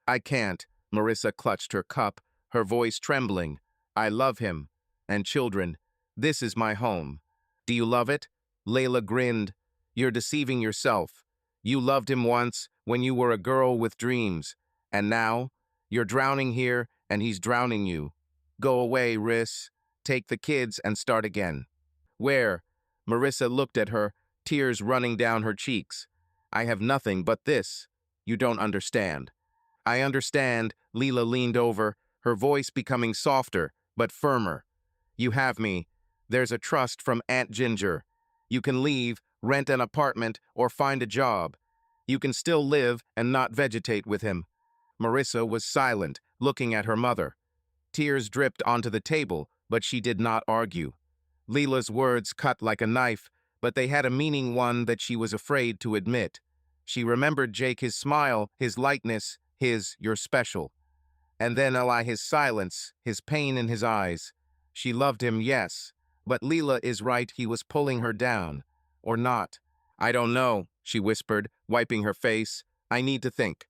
"I can't." Marissa clutched her cup, her voice trembling. "I love him. And children. This is my home." "Do you love it?" Layla grinned. "You're deceiving yourself. You loved him once, when you were a girl with dreams. And now, you're drowning here, and he's drowning you. Go away, Riss. Take the kids and start again." "Where?" Marissa looked at her, tears running down her cheeks. "I have nothing but this. You don't understand." "I understand." Leela leaned over, her voice becoming softer, but firmer. "You have me. There's a trust from Aunt Ginger. You can leave, rent an apartment, or find a job. You can still live and not vegetate with him. Marissa was silent, looking at her mother. Tears dripped onto the table, but she did not argue. Leela's words cut like a knife, but they had a meaning, one that she was afraid to admit. She remembered Jake, his smile, his lightness, his "you're special." And then Eli, his silence, his pain in his eyes. She loved him, yes, but Leela is right, he was pulling her down. Or not. I don't know, she whispered, wiping her face. I need to think.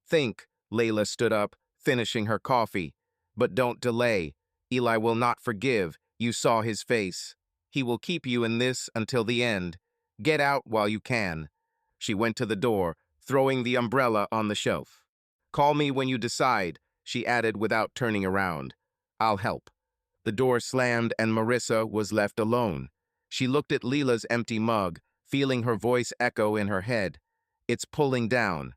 Think, Layla stood up, finishing her coffee. But don't delay. Eli will not forgive. You saw his face. He will keep you in this until the end. Get out while you can. She went to the door, throwing the umbrella on the shelf. Call me when you decide, she added without turning around. I'll help. The door slammed and Marissa was left alone. She looked at Leela's empty mug, feeling her voice echo in her head. It's pulling down.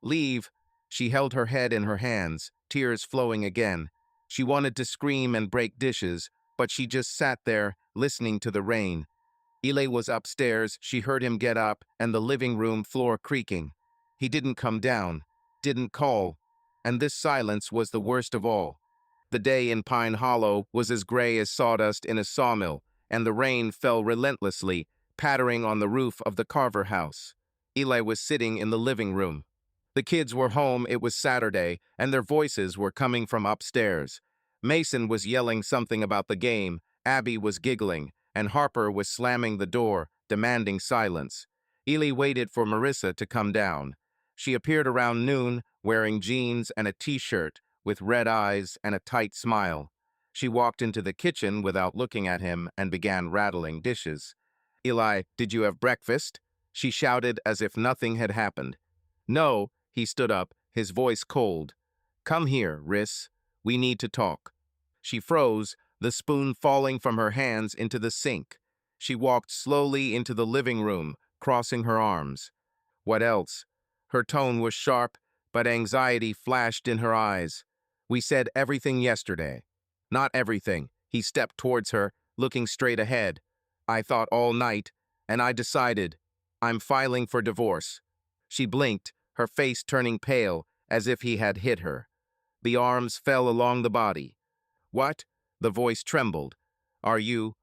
Leave. She held her head in her hands, tears flowing again. She wanted to scream and break dishes, but she just sat there, listening to the rain. Eli was upstairs, she heard him get up, and the living room floor creaking. He didn't come down, didn't call, and this silence was the worst of all. The day in Pine Hollow was as gray as sawdust in a sawmill, and the rain fell relentlessly, pattering on the roof of the Carver house. Eli was sitting in the living room. The kids were home, it was Saturday, and their voices were coming from upstairs. Mason was yelling something about the game, Abby was giggling, and Harper was slamming the door, demanding silence. Eli waited for Marissa to come down. She appeared around noon, wearing jeans and a t-shirt, with red eyes and a tight smile. She walked into the kitchen without looking at him and began rattling dishes. Eli, did you have breakfast? She shouted as if nothing had happened. No, he stood up, his voice cold. Come here, Riss. We need to talk. She froze, the spoon falling from her hands into the sink. She walked slowly into the living room, crossing her arms. What else? Her tone was sharp, but anxiety flashed in her eyes. We said everything yesterday. Not everything. He stepped towards her, looking straight ahead. I thought all night, and I decided. I'm filing for divorce. She blinked, her face turning pale, as if he had hit her. The arms fell along the body. What? The voice trembled. Are you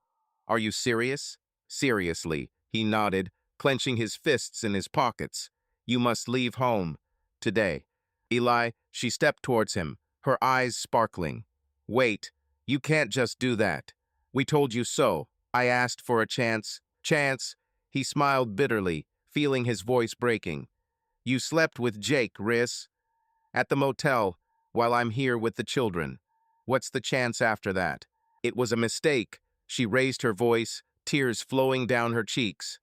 serious? Seriously, he nodded, clenching his fists in his pockets. You must leave home. Today. Eli, she stepped towards him, her eyes sparkling. Wait, you can't just do that. We told you so. I asked for a chance. Chance? He smiled bitterly, feeling his voice breaking. You slept with Jake, Riss. At the motel, while I'm here with the children. What's the chance after that? It was a mistake. She raised her voice, tears flowing down her cheeks.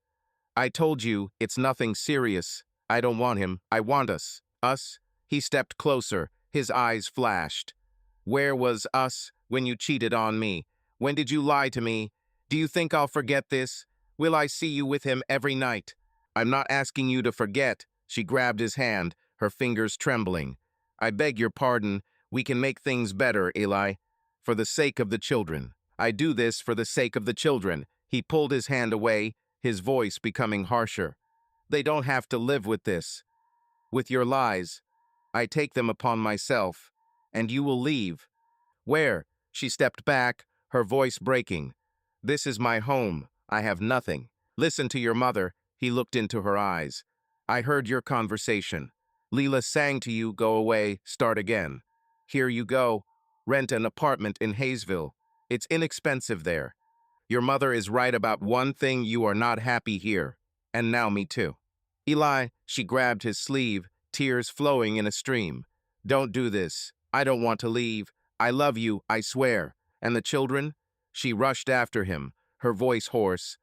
I told you, it's nothing serious. I don't want him. I want us. Us? He stepped closer. His eyes flashed. Where was us when you cheated on me? When did you lie to me? Do you think I'll forget this? Will I see you with him every night? I'm not asking you to forget. She grabbed his hand, her fingers trembling. I beg your pardon. We can make things better, Eli. For the sake of the children. I do this for the sake of the children. He pulled his hand away, his voice becoming harsher. They don't have to live with this. With your lies. I take them upon myself. And you will leave. Where? She stepped back, her voice breaking. This is my home. I have nothing. Listen to your mother. He looked into her eyes. I heard your conversation. Leela sang to you, go away, start again. Here you go. Rent an apartment in Hayesville. It's inexpensive there. Your mother is right about one thing, you are not happy here. And now me too. Eli, she grabbed his sleeve, tears flowing in a stream. Don't do this. I don't want to leave. I love you, I swear. And the children? She rushed after him, her voice hoarse.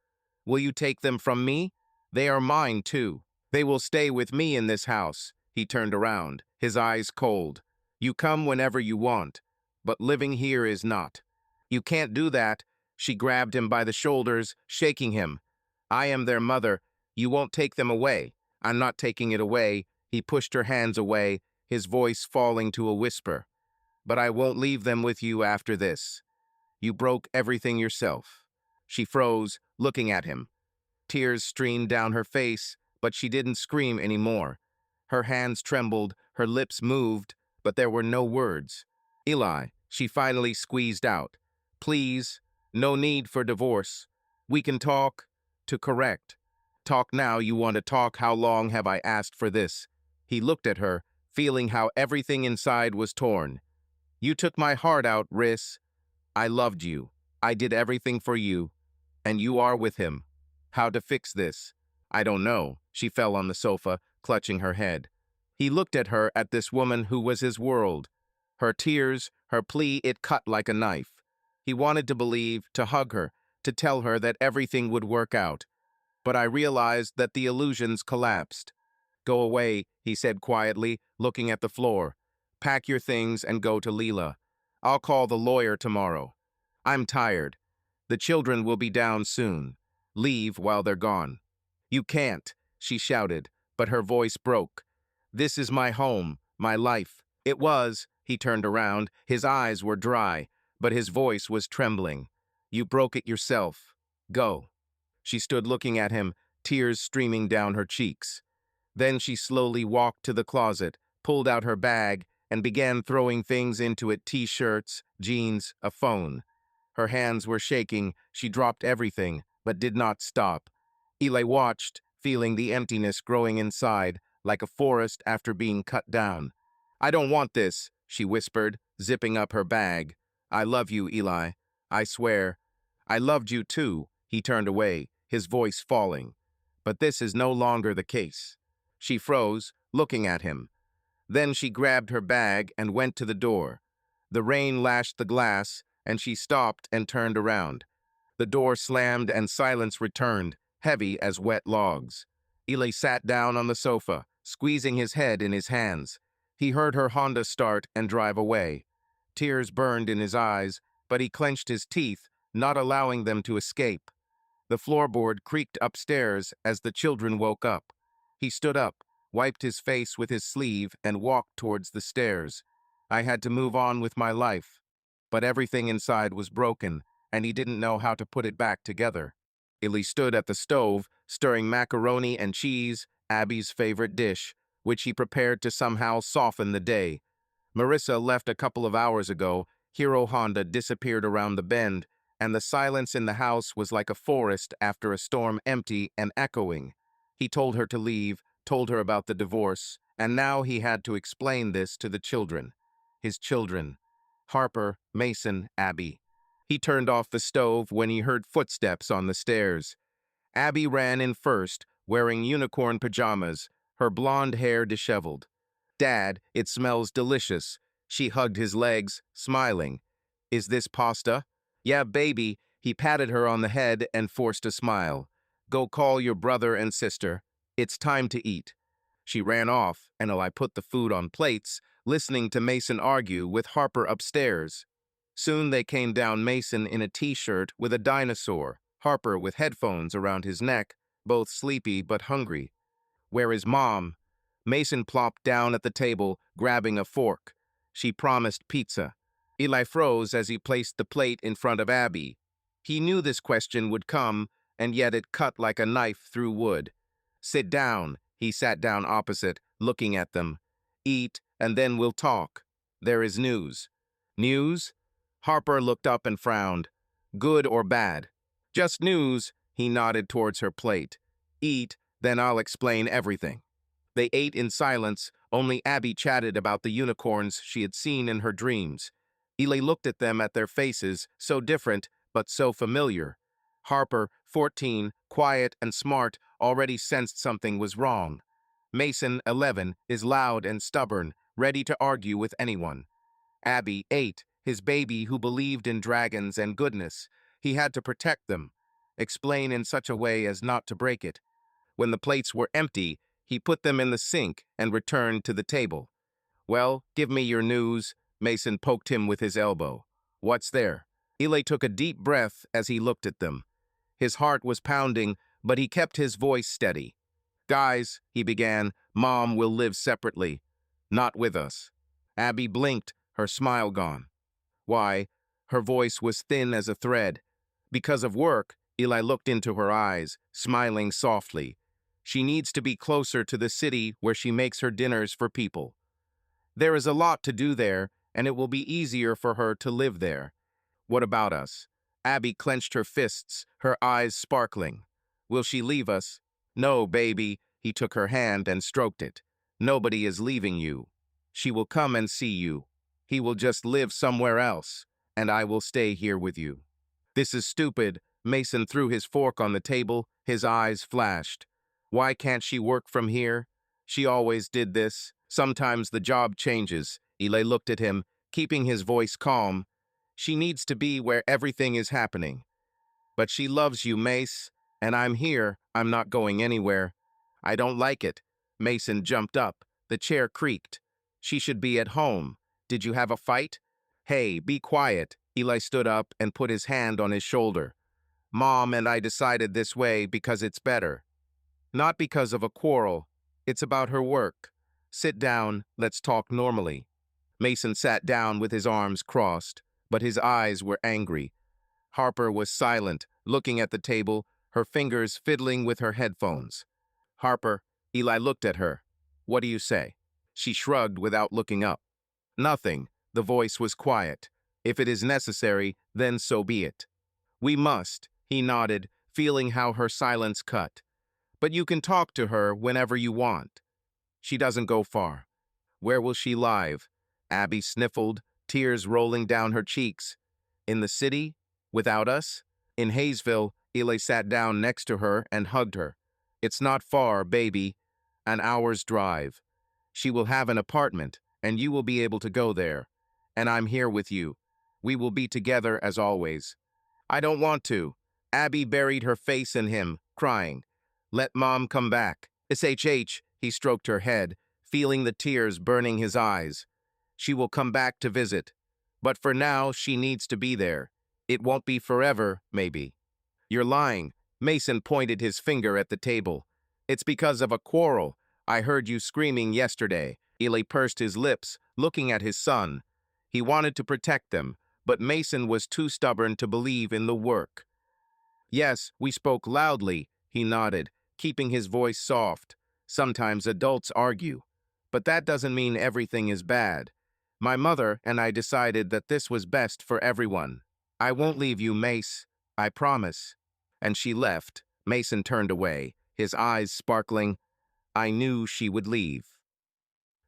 Will you take them from me? They are mine too. They will stay with me in this house. He turned around, his eyes cold. You come whenever you want, but living here is not. You can't do that. She grabbed him by the shoulders, shaking him. I am their mother. You won't take them away. I'm not taking it away. He pushed her hands away, his voice falling to a whisper. But I won't leave them with you after this. You broke everything yourself. She froze, looking at him. Tears streamed down her face, but she didn't scream anymore. Her hands trembled, her lips moved, but there were no words. Eli, she finally squeezed out. Please, no need for divorce. We can talk. To correct. Talk now, you want to talk. How long have I asked for this? He looked at her, feeling how everything inside was torn. You took my heart out, Riss. I loved you. I did everything for you. And you are with him. How to fix this? I don't know. She fell on the sofa, clutching her head. He looked at her, at this woman who was his world. Her tears, her plea, it cut like a knife. He wanted to believe, to hug her, to tell her that everything would work out. But I realized that the illusions collapsed. Go away, he said quietly, looking at the floor. Pack your things and go to Leela. I'll call the lawyer tomorrow. I'm tired. The children will be down soon. Leave while they're gone. You can't, she shouted, but her voice broke. This is my home, my life. It was. He turned around. His eyes were dry, but his voice was trembling. You broke it yourself. Go. She stood looking at him, tears streaming down her cheeks. Then she slowly walked to the closet, pulled out her bag, and began throwing things into it: t-shirts, jeans, a phone. Her hands were shaking. She dropped everything, but did not stop. Eli watched, feeling the emptiness growing inside, like a forest after being cut down. I don't want this, she whispered, zipping up her bag. I love you, Eli. I swear. I loved you too. He turned away, his voice falling. But this is no longer the case. She froze, looking at him. Then she grabbed her bag and went to the door. The rain lashed the glass, and she stopped and turned around. The door slammed and silence returned, heavy as wet logs. Eli sat down on the sofa, squeezing his head in his hands. He heard her Honda start and drive away. Tears burned in his eyes, but he clenched his teeth, not allowing them to escape. The floorboard creaked upstairs as the children woke up. He stood up, wiped his face with his sleeve, and walked towards the stairs. I had to move on with my life. But everything inside was broken, and he didn't know how to put it back together. Eli stood at the stove, stirring macaroni and cheese, Abby's favorite dish, which he prepared to somehow soften the day. Marissa left a couple of hours ago. Hero Honda disappeared around the bend, and the silence in the house was like a forest after a storm, empty and echoing. He told her to leave, told her about the divorce, and now he had to explain this to the children. His children. Harper, Mason, Abby. He turned off the stove when he heard footsteps on the stairs. Abby ran in first, wearing unicorn pajamas, her blonde hair disheveled. Dad, it smells delicious. She hugged his legs, smiling. Is this pasta? Yeah, baby. He patted her on the head and forced a smile. Go call your brother and sister. It's time to eat. She ran off, and I put the food on plates, listening to Mason argue with Harper upstairs. Soon they came down, Mason in a t-shirt with a dinosaur, Harper with headphones around his neck, both sleepy but hungry. Where is Mom? Mason plopped down at the table, grabbing a fork. She promised pizza. Eli froze as he placed the plate in front of Abby. He knew this question would come, and yet it cut like a knife through wood. Sit down. He sat down opposite, looking at them. Eat, and then we'll talk. There is news. News? Harper looked up and frowned. Good or bad? Just news. He nodded towards her plate. Eat, then I'll explain everything. They ate in silence. Only Abby chatted about the unicorns she had seen in her dreams. Eli looked at them, at their faces, so different, but so familiar. Harper, 14, quiet and smart, already sensed something was wrong. Mason, 11, is loud and stubborn, ready to argue with anyone. Abby, 8, his baby who believed in dragons and goodness. He had to protect them, explain in such a way as not to break it. When the plates were empty, he put them in the sink and returned to the table. Well, give me your news. Mason poked him with his elbow. What's there? Eli took a deep breath as he looked at them. His heart was pounding, but he kept his voice steady. Guys, he began, Mom will live separately. Not with us. Abby blinked, her smile gone. Why? Her voice was thin as a thread. Because of work, Eli looked into her eyes, smiling softly. She needs to be closer to the city where she makes her dinners for people. There is a lot to do there, and it will be easier for her to live there. What about us? Abby clenched her fists, her eyes sparkling. Will she leave us? No, baby. He took her hand and stroked it. Nobody is leaving you. She will come and see you. He will just live somewhere else, and I will stay here with you. This is stupid. Mason threw his fork on the table. His eyes flashed. Why can't she work from here? She always did this. Sometimes the job changes. Eli looked at him, keeping his voice calm. She needs to be where everything is happening. But she loves you, Mace, and I'm here. I'm not going anywhere. I don't like it. Mason jumped up. The chair creaked. She should be at home. Did you have a fight? Hey, be quiet. Eli stood up and put his hand on his shoulder. Mom and I decided this way because it's better. Not because of a quarrel. It's about her work. Sit down, let's talk normally. Mason sat down with his arms crossed, but his eyes were angry. Harper was silent, looking at the table, her fingers fiddling with her headphones. Harper, Eli looked at her. What do you say? She shrugged without looking up. Nothing. The voice was quiet. If it is necessary, then so be it. We must, he nodded, feeling how her silence cut. But you can talk to her whenever you want. She doesn't go far. Where will she live? Abby sniffled, tears rolling down her cheeks. In the city? Without us? In Hayesville, Eli sat down next to her and hugged her. It's not far, baby. An hour's drive. She will have an apartment, and you will be able to go there. And I'm here with you. We will be together as always. I don't want to. Abby buried her face in him, crying. Let Mom come back. SHH, he stroked her head, feeling the tears burning his eyes. She will come back to visit. But for now, she needs to be there. It won't be forever, maybe. You're lying. Mason pointed his finger at the table. It's because of a quarrel. I heard you screaming yesterday. Eli pursed his lips, looking at his son. He wanted to protect them, but Mason was too stubborn to believe in the work. Yes, we spoke loudly, he nodded, keeping his voice soft. Sometimes adults argue, but that doesn't mean everything is bad. My mother and I decided that this was best for everyone. I won't leave you, Mace. I promise. And she left. Mason turned away, his eyes sparkling. I knew she would leave.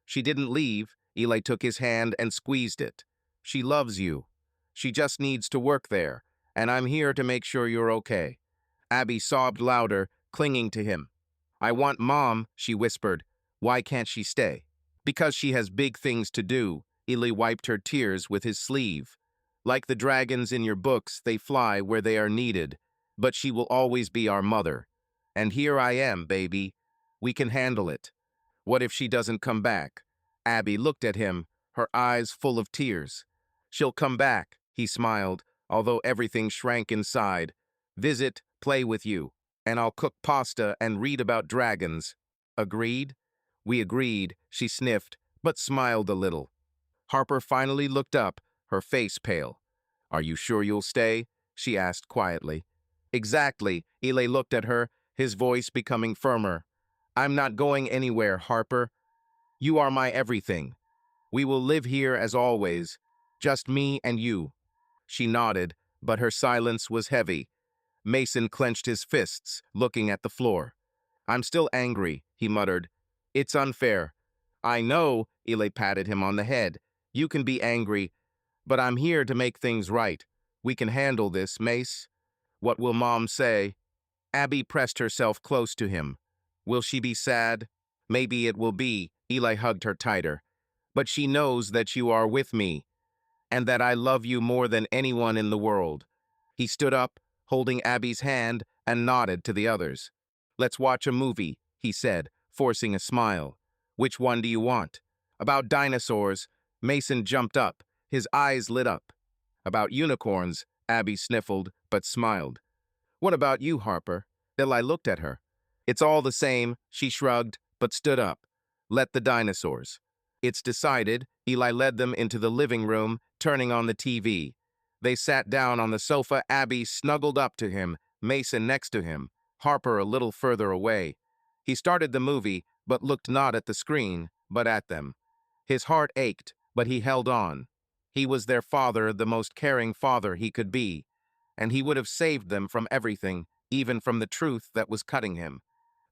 She didn't leave. Eli took his hand and squeezed it. She loves you. She just needs to work there, and I'm here to make sure you're okay. Abby sobbed louder, clinging to him. I want Mom, she whispered. Why can't she stay? Because she has big things to do. Eli wiped her tears with his sleeve. Like the dragons in your books, they fly where they are needed, but she will always be our mother. And here I am, baby. We can handle it. What if she doesn't come back? Abby looked at him, her eyes full of tears. She'll come back, he smiled, although everything shrank inside. Visit, play with you, and I'll cook pasta and read about dragons. Agreed? We agreed, she sniffed, but smiled a little. Harper finally looked up, her face pale. Are you sure you'll stay? She asked quietly. Exactly, Eli looked at her, his voice becoming firmer. I'm not going anywhere, Harper. You are my everything. We will live here as always, just me and you. She nodded, but her silence was heavy. Mason clenched his fists, looking at the floor. I'm still angry, he muttered. It's unfair. I know, Eli patted him on the head. You can be angry, but I'm here to make things right. We can handle this, Mace. What will Mom say? Abby pressed herself close to him. Will she be sad? Maybe it will be. Eli hugged her tighter. But she knows that you are with me, and that I love you more than anyone in the world. He stood up, holding Abby's hand, and nodded to the others. Let's watch a movie, he said, forcing a smile. Which one do you want? About dinosaurs. Mason jumped up, his eyes lit up. About unicorns, Abby sniffled, but smiled. What about you, Harper? Eli looked at her. It's all the same, she shrugged, but stood up. Let the dinosaurs. It's decided. Eli led them into the living room, turning on the TV. They sat down on the sofa, Abby snuggled up to him, Mason next to him, Harper a little further away. He started the movie, but looked not at the screen, but at them. His heart ached, but he held on. He was their father, the most caring father he could be, and he would have saved them from everything, even from the truth that was cutting him.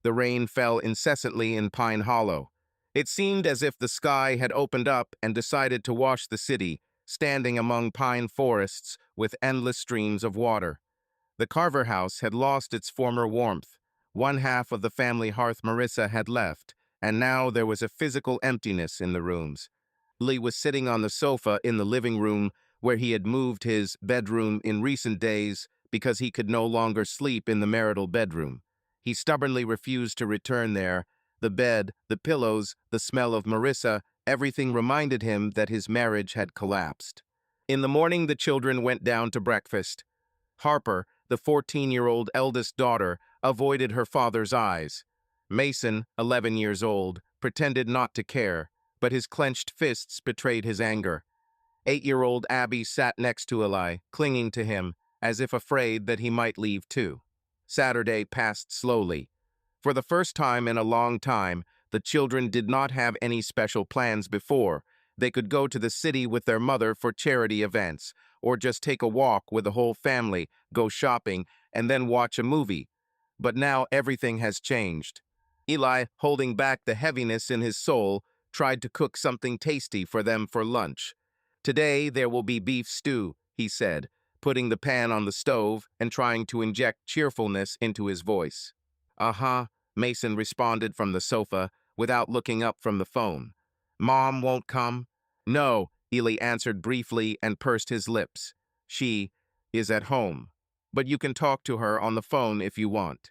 The rain fell incessantly in Pine Hollow. It seemed as if the sky had opened up and decided to wash the city, standing among pine forests with endless streams of water. The Carver house had lost its former warmth. One half of the family hearth Marissa had left, and now there was a physical emptiness in the rooms. Lee was sitting on the sofa in the living room where he had moved his bedroom in recent days because he could no longer sleep in the marital bedroom. He stubbornly refused to return there. The bed, the pillows, the smell of Marissa, everything reminded him that his marriage had collapsed. In the morning, the children went down to breakfast. Harper, the 14-year-old eldest daughter, avoided her father's eyes. Mason, 11 years old, pretended not to care, but his clenched fists betrayed his anger. 8-year-old Abby sat next to Eli, clinging to him, as if afraid that he might leave too. Saturday passed slowly. For the first time in a long time, the children did not have any special plans before. They could go to the city with their mother for charity events, or just take a walk with the whole family, go shopping, and then watch a movie. But now everything has changed. Eli, holding back the heaviness in his soul, tried to cook something tasty for them for lunch. "Today there will be beef stew," he said, putting the pan on the stove and trying to inject cheerfulness into his voice. "Uh-huh," Mason responded from the sofa, without looking up from the phone. "Mom won't come?" "No," Eli answered briefly and pursed his lips. "She is at home, but you can talk to her on the phone if you want."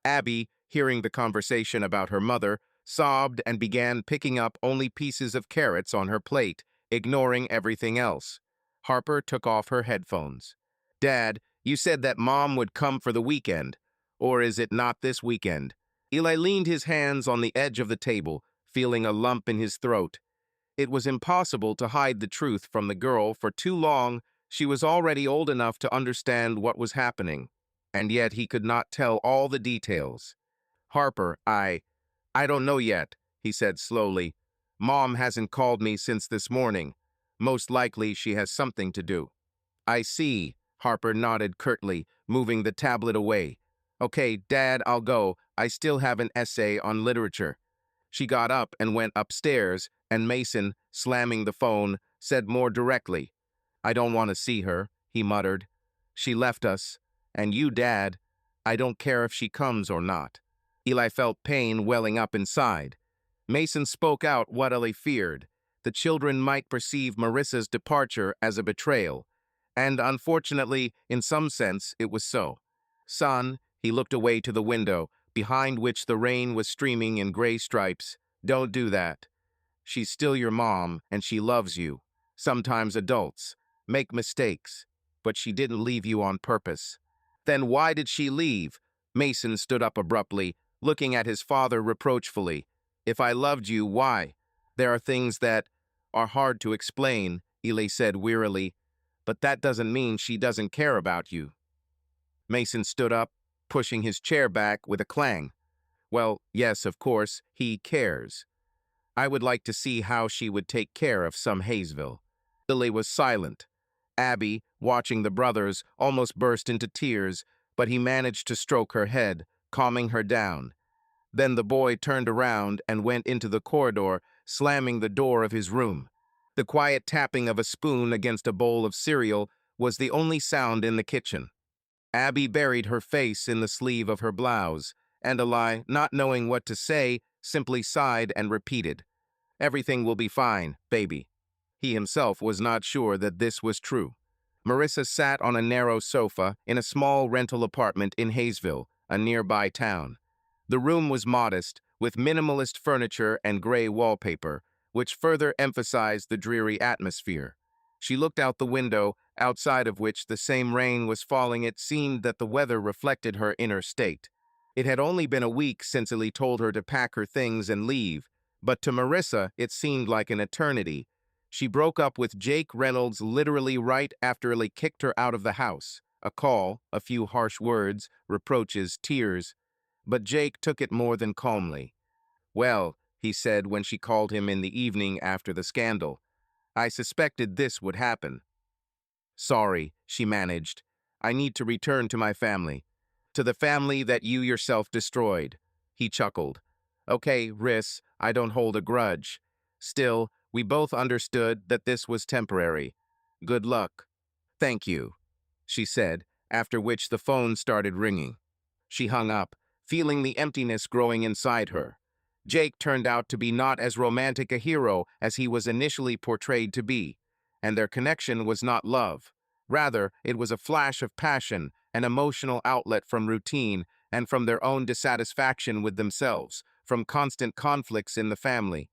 Abby, hearing the conversation about her mother, sobbed and began picking up only pieces of carrots on her plate, ignoring everything else. Harper took off her headphones. "Dad, you said that Mom would come for the weekend. Or is it not this weekend?" Eli leaned his hands on the edge of the table, feeling a lump in his throat. It was impossible to hide the truth from the girl for too long. She was already old enough to understand what was happening, and yet he could not tell all the details. "Harper, I don't know yet," he said slowly. "Mom hasn't called me since this morning. Most likely she has something to do." "I see," Harper nodded curtly, moving the tablet away. "Okay, Dad, I'll go. I still have an essay on literature." She got up and went upstairs, and Mason, slamming the phone, said more directly, "I don't want to see her," he muttered. "She left us. And you, Dad, I don't care if she comes or not." Eli felt pain welling up inside. Mason spoke out what Eli feared. The children might perceive Marissa's departure as a betrayal. And unfortunately, in some sense, it was so. "Son," he looked away to the window, behind which the rain was streaming in gray stripes, "don't do that. She's still your mom, and she loves you. Sometimes adults make mistakes, but she didn't leave you on purpose." "Then why did she leave?" Mason stood up abruptly, looking at his father reproachfully. "If I loved you, why?" "There are things that are hard to explain," Eli said wearily, "but that doesn't mean she doesn't care about you." Mason stood up, pushing his chair back with a clang. "Well, yes, of course, he cares. I would like to see how she would take care of some Hayesville." Lily was silent. Abby, watching the brothers, almost burst into tears, but he managed to stroke her head, calming her down. Then the boy turned around and went into the corridor, slamming the door of his room. The quiet tapping of a spoon against a bowl of cereal was the only sound in the kitchen. Abby buried her face in the sleeve of her blouse, and Eli, not knowing what to say, simply sighed and repeated, "Everything will be fine, baby." He himself was not sure that this was true. Marissa sat on a narrow sofa in a small rental apartment in Hayesville, a nearby town. The room was modest, with minimalist furniture and gray wallpaper, which further emphasized the dreary atmosphere. She looked out the window, outside of which the same rain was falling. It seemed that the weather reflected her inner state. It had only been a week since Ellie told her to pack her things and leave, but to Marissa it seemed like an eternity. She broke up with Jake Reynolds literally right after Lee kicked her out of the house. A call, a few harsh words, reproaches, tears. But Jake took it more than calmly. Well, he said when she called him in the evening after the scandal, I suspected this would happen. Sorry, she managed. I need to return to my family. To the family that you yourself destroyed. He chuckled. Okay, Riss, I don't hold a grudge. Still, we both understood that this was temporary. Good luck. Thank you, she said, after which the phone started ringing. She hung up, feeling the emptiness growing inside her. Jake turned out to be not as romantic a hero as he was initially portrayed to be, and their connection was not love. Rather, it was a flash of passion, an emotional outlet from routine and from their own dissatisfaction with themselves, from constant conflicts in the family.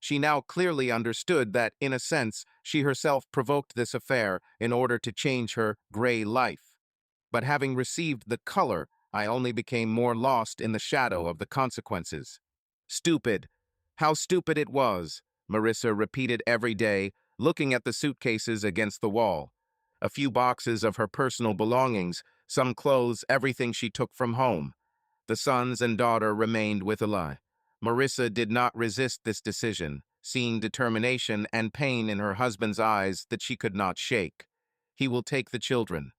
She now clearly understood that, in a sense, she herself provoked this affair in order to change her gray life. But having received the color, I only became more lost in the shadow of the consequences. Stupid. How stupid it was, Marissa repeated every day, looking at the suitcases against the wall. A few boxes of her personal belongings, some clothes, everything she took from home. The sons and daughter remained with Eli. Marissa did not resist this decision, seeing determination and pain in her husband's eyes that she could not shake. He will take the children.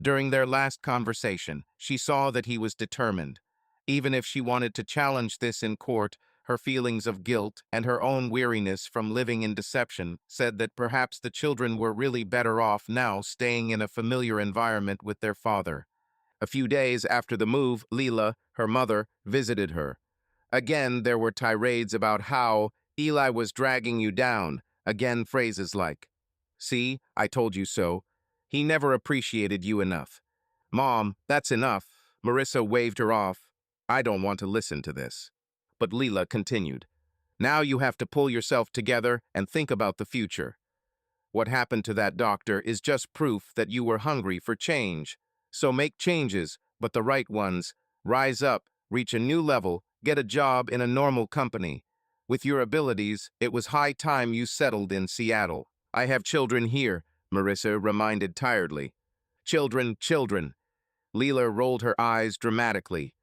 During their last conversation, she saw that he was determined. Even if she wanted to challenge this in court, her feelings of guilt and her own weariness from living in deception said that perhaps the children were really better off now staying in a familiar environment with their father. A few days after the move, Leela, her mother, visited her. Again, there were tirades about how Eli was dragging you down, again phrases like, "See, I told you so. He never appreciated you enough." "Mom, that's enough." Marissa waved her off. "I don't want to listen to this." But Leela continued, "Now you have to pull yourself together and think about the future. What happened to that doctor is just proof that you were hungry for change. So make changes, but the right ones. Rise up, reach a new level, get a job in a normal company. With your abilities, it was high time you settled in Seattle. I have children here," Marissa reminded tiredly. "Children, children." Leela rolled her eyes dramatically.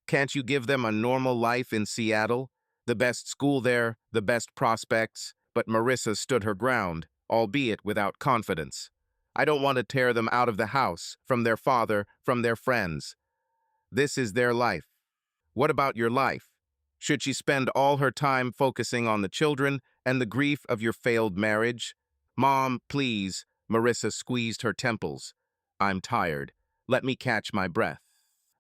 "Can't you give them a normal life in Seattle? The best school there, the best prospects." But Marissa stood her ground, albeit without confidence. "I don't want to tear them out of the house, from their father, from their friends. This is their life. What about your life? Should she spend all her time focusing on the children and the grief of your failed marriage?" "Mom, please." Marissa squeezed her temples. "I'm tired. Let me catch my breath."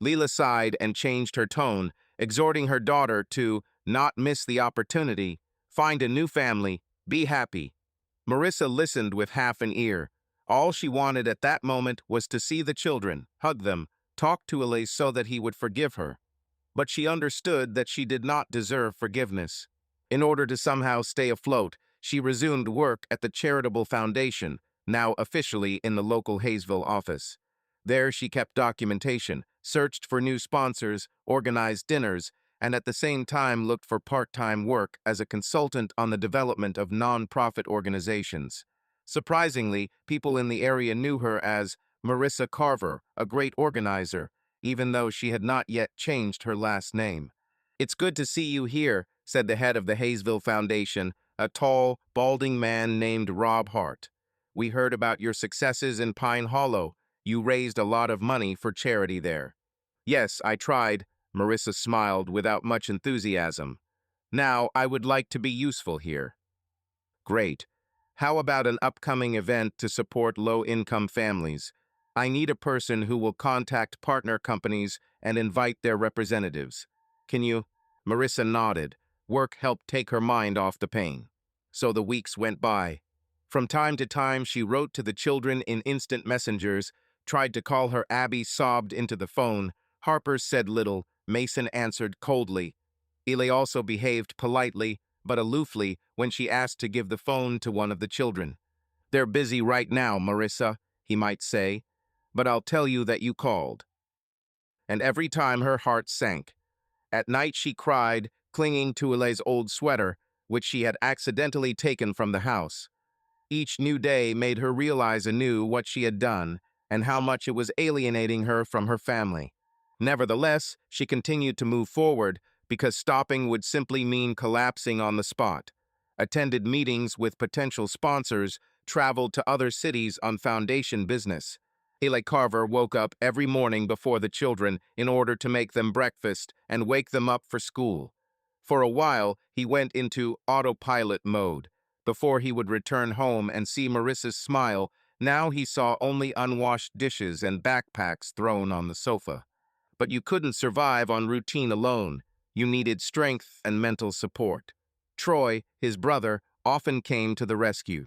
Leela sighed and changed her tone, exhorting her daughter to not miss the opportunity, find a new family, be happy. Marissa listened with half an ear. All she wanted at that moment was to see the children, hug them, talk to Elise so that he would forgive her. But she understood that she did not deserve forgiveness. In order to somehow stay afloat, she resumed work at the charitable foundation, now officially in the local Hayesville office. There she kept documentation, searched for new sponsors, organized dinners, and at the same time looked for part-time work as a consultant on the development of non-profit organizations. Surprisingly, people in the area knew her as Marissa Carver, a great organizer, even though she had not yet changed her last name. "It's good to see you here," said the head of the Hayesville Foundation, a tall, balding man named Rob Hart. "We heard about your successes in Pine Hollow. You raised a lot of money for charity there." "Yes, I tried," Marissa smiled without much enthusiasm. "Now, I would like to be useful here." "Great. How about an upcoming event to support low-income families? I need a person who will contact partner companies and invite their representatives. Can you?" Marissa nodded. Work helped take her mind off the pain. So the weeks went by. From time to time, she wrote to the children in instant messengers, tried to call her. Abby sobbed into the phone. Harper said little. Mason answered coldly. Eli also behaved politely, but aloofly, when she asked to give the phone to one of the children. "They're busy right now, Marissa," he might say, "but I'll tell you that you called." And every time her heart sank. At night she cried, clinging to Eli's old sweater, which she had accidentally taken from the house. Each new day made her realize anew what she had done and how much it was alienating her from her family. Nevertheless, she continued to move forward because stopping would simply mean collapsing on the spot. Attended meetings with potential sponsors, traveled to other cities on foundation business. Eli Carver woke up every morning before the children in order to make them breakfast and wake them up for school. For a while, he went into autopilot mode. Before he would return home and see Marissa's smile, now he saw only unwashed dishes and backpacks thrown on the sofa. But you couldn't survive on routine alone. You needed strength and mental support. Troy, his brother, often came to the rescue.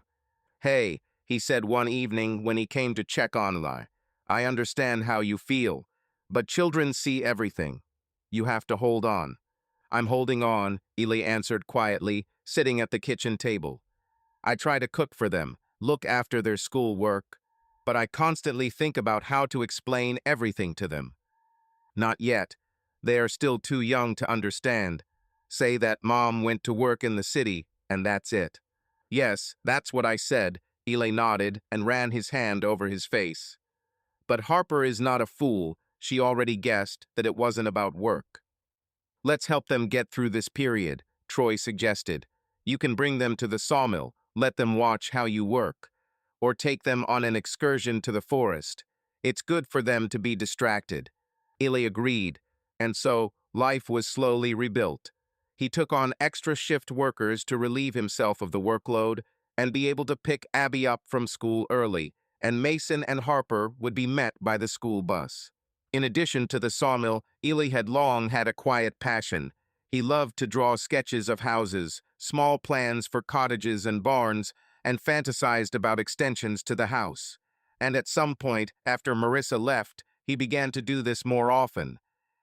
"Hey," he said one evening when he came to check on Eli. "I understand how you feel, but children see everything. You have to hold on." "I'm holding on," Eli answered quietly, sitting at the kitchen table. "I try to cook for them, look after their schoolwork, but I constantly think about how to explain everything to them. Not yet. They are still too young to understand. Say that mom went to work in the city, and that's it." "Yes, that's what I said," Eli nodded and ran his hand over his face. "But Harper is not a fool. She already guessed that it wasn't about work." "Let's help them get through this period," Troy suggested. "You can bring them to the sawmill, let them watch how you work, or take them on an excursion to the forest. It's good for them to be distracted." Illy agreed, and so life was slowly rebuilt. He took on extra shift workers to relieve himself of the workload and be able to pick Abby up from school early, and Mason and Harper would be met by the school bus. In addition to the sawmill, Ely had long had a quiet passion. He loved to draw sketches of houses, small plans for cottages and barns, and fantasized about extensions to the house. And at some point, after Marissa left, he began to do this more often.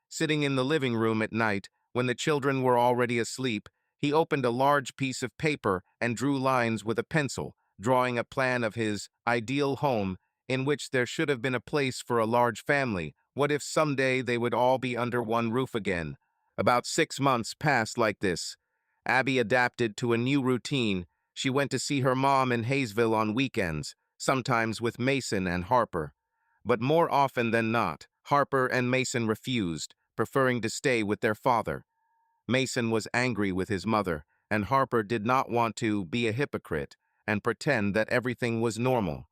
Sitting in the living room at night, when the children were already asleep, he opened a large piece of paper and drew lines with a pencil, drawing a plan of his ideal home in which there should have been a place for a large family. What if someday they would all be under one roof again? About 6 months passed like this. Abby adapted to a new routine. She went to see her mom in Hayesville on weekends, sometimes with Mason and Harper. But more often than not, Harper and Mason refused, preferring to stay with their father. Mason was angry with his mother, and Harper did not want to be a hypocrite and pretend that everything was normal.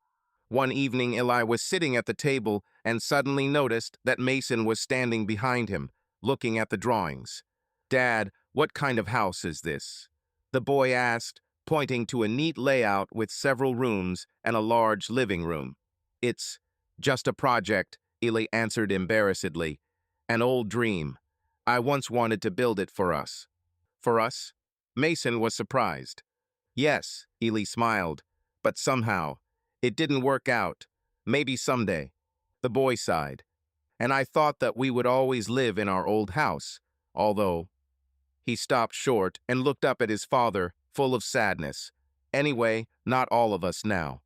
One evening, Eli was sitting at the table and suddenly noticed that Mason was standing behind him, looking at the drawings. "Dad, what kind of house is this?" the boy asked, pointing to a neat layout with several rooms and a large living room. "It's just a project," Eli answered embarrassedly. "An old dream. I once wanted to build it for us." "For us?" Mason was surprised. "Yes," Eli smiled, "but somehow it didn't work out. Maybe someday." The boy sighed. "And I thought that we would always live in our old house, although—" He stopped short and looked up at his father, full of sadness. "Anyway, not all of us now."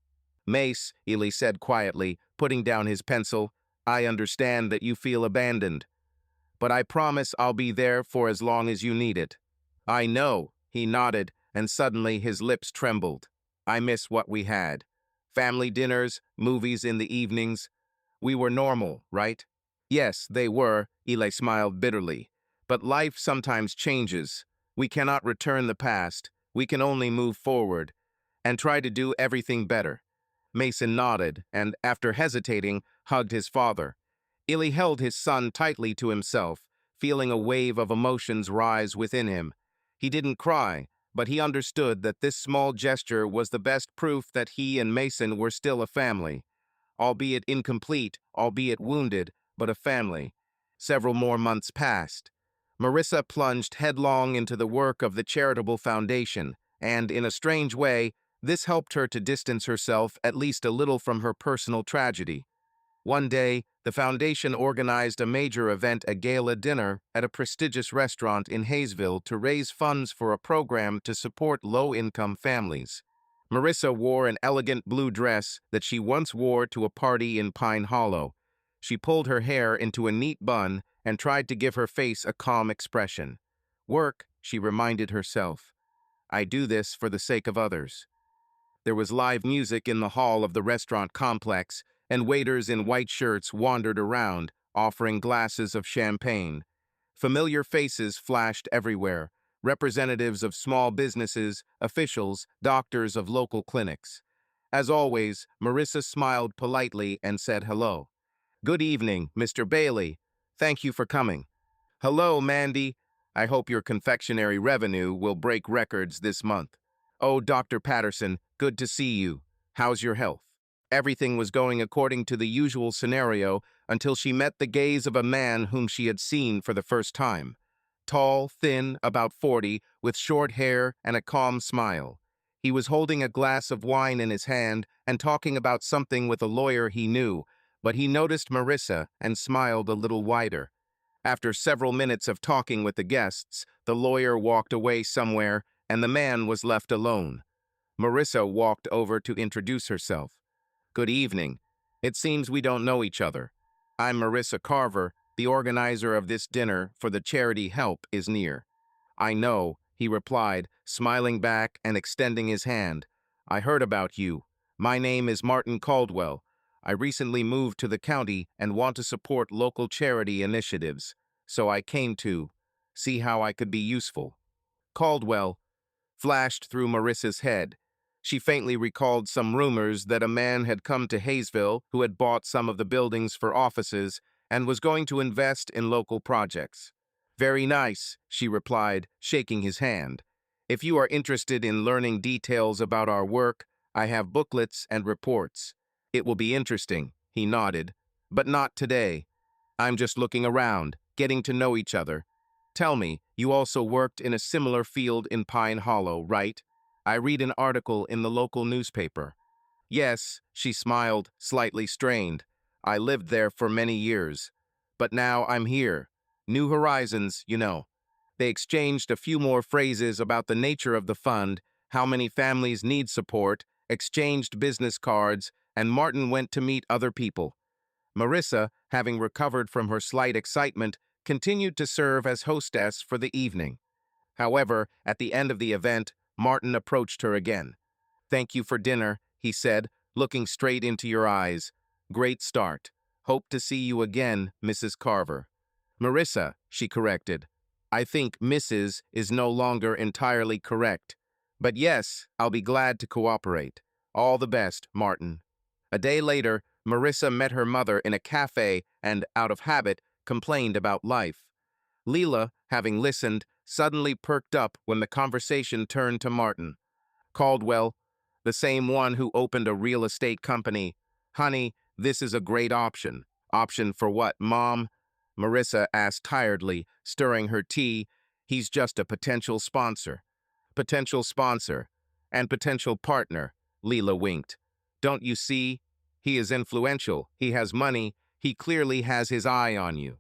"Mace," Eli said quietly, putting down his pencil, "I understand that you feel abandoned, but I promise I'll be there for as long as you need it." "I know," he nodded, and suddenly his lips trembled. "I miss what we had. Family dinners, movies in the evenings. We were normal, right?" "Yes, they were," Eli smiled bitterly. "But life sometimes changes. We cannot return the past. We can only move forward and try to do everything better." Mason nodded and, after hesitating, hugged his father. Illy held his son tightly to himself, feeling a wave of emotions rise within him. He didn't cry, but he understood that this small gesture was the best proof that he and Mason were still a family. Albeit incomplete, albeit wounded, but a family. Several more months passed. Marissa plunged headlong into the work of the charitable foundation, and, in a strange way, this helped her to distance herself at least a little from her personal tragedy. One day, the foundation organized a major event, a gala dinner, at a prestigious restaurant in Hayesville to raise funds for a program to support low-income families. Marissa wore an elegant blue dress that she once wore to a party in Pine Hollow. She pulled her hair into a neat bun and tried to give her face a calm expression. "Work," she reminded herself. I do this for the sake of others. There was live music in the hall of the restaurant complex, and waiters in white shirts wandered around, offering glasses of champagne. Familiar faces flashed everywhere, representatives of small businesses, officials, doctors of local clinics. As always, Marissa smiled politely and said hello. "Good evening, Mr. Bailey. Thank you for coming." "Hello, Mandy. I hope your confectionery revenue will break records this month." "Oh, Dr. Patterson, good to see you. How's your health?" Everything was going according to the usual scenario until she met the gaze of a man whom she had seen for the first time. Tall, thin, about 40, with short hair and a calm smile. He was holding a glass of wine in his hand and talking about something with a lawyer he knew, but he noticed Marissa and smiled a little wider. After several minutes of talking with the guests, the lawyer walked away somewhere and the man was left alone. Marissa walked over to introduce herself. "Good evening. It seems we don't know each other. I'm Marissa Carver, the organizer of this dinner for the charity Help is Near." "I know," he replied, smiling back and extending his hand. "I heard about you. My name is Martin Caldwell. I recently moved to the county and want to support local charity initiatives, so I came to see how I could be useful." Caldwell flashed through Marissa's head. She faintly recalled some rumors that a man had come to Hayesville who had bought some of the buildings for offices and was going to invest in local projects. "Very nice," she replied, shaking his hand. "If you are interested in learning details about our work, I have booklets and reports. It will be interesting," he nodded. "But not today. I'm just looking around, getting to know each other. Tell me, you also worked in a similar field in Pine Hollow, right? I read an article in the local newspaper." "Yes," she smiled, slightly strained. "I lived there for many years. But now I'm here. New horizons, you know." They exchanged a few more phrases about the nature of the fund, how many families need support, exchanged business cards, and Martin went to meet other people. Marissa, having recovered from her slight excitement, continued to serve as hostess for the evening. However, at the end of the event, Martin approached her again. "Thank you for dinner," he said, looking straight into your eyes. "Great start. Hope to see you again, Mrs. Carver." "Marissa," she corrected. "I think Mrs. is no longer entirely correct. But yes, I'll be glad to cooperate. All the best, Martin." A day later, Marissa met her mother in a cafe and, out of habit, complained about life. Leela, having listened, suddenly perked up when the conversation turned to Martin. "Caldwell, the same one who opened a real estate company. Honey, this is a great option." "Option for what, Mom?" Marissa asked tiredly, stirring her tea. "He's just a potential sponsor." "Potential sponsor and potential partner," Leela winked. "Don't you see? He is influential, he has money, he clearly has his eye on you."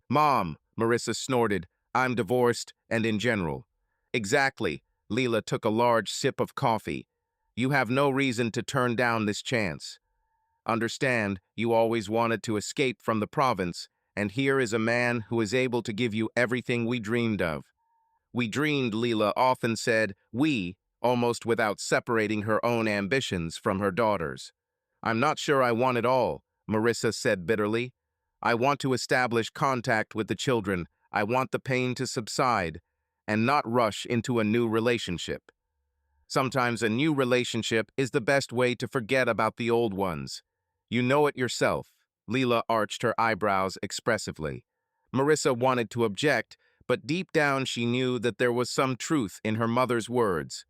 "Mom," Marissa snorted, "I'm divorced and in general." "Exactly." Leela took a large sip of coffee. "You have no reason to turn down this chance. Understand, you always wanted to escape from the province, and here is a man who is able to give you everything we dreamed of." "We dreamed," Leela often said, "we," almost without separating her own ambitions from her daughter's. "I'm not sure I want it all," Marissa said bitterly. "I want to establish contact with the children. I want the pain to subside and not rush into a new relationship. Sometimes a new relationship is the best way to forget about the old ones. You know it yourself." Leela arched her eyebrows expressively. Marissa wanted to object, but deep down she knew that there was some truth in her mother's words.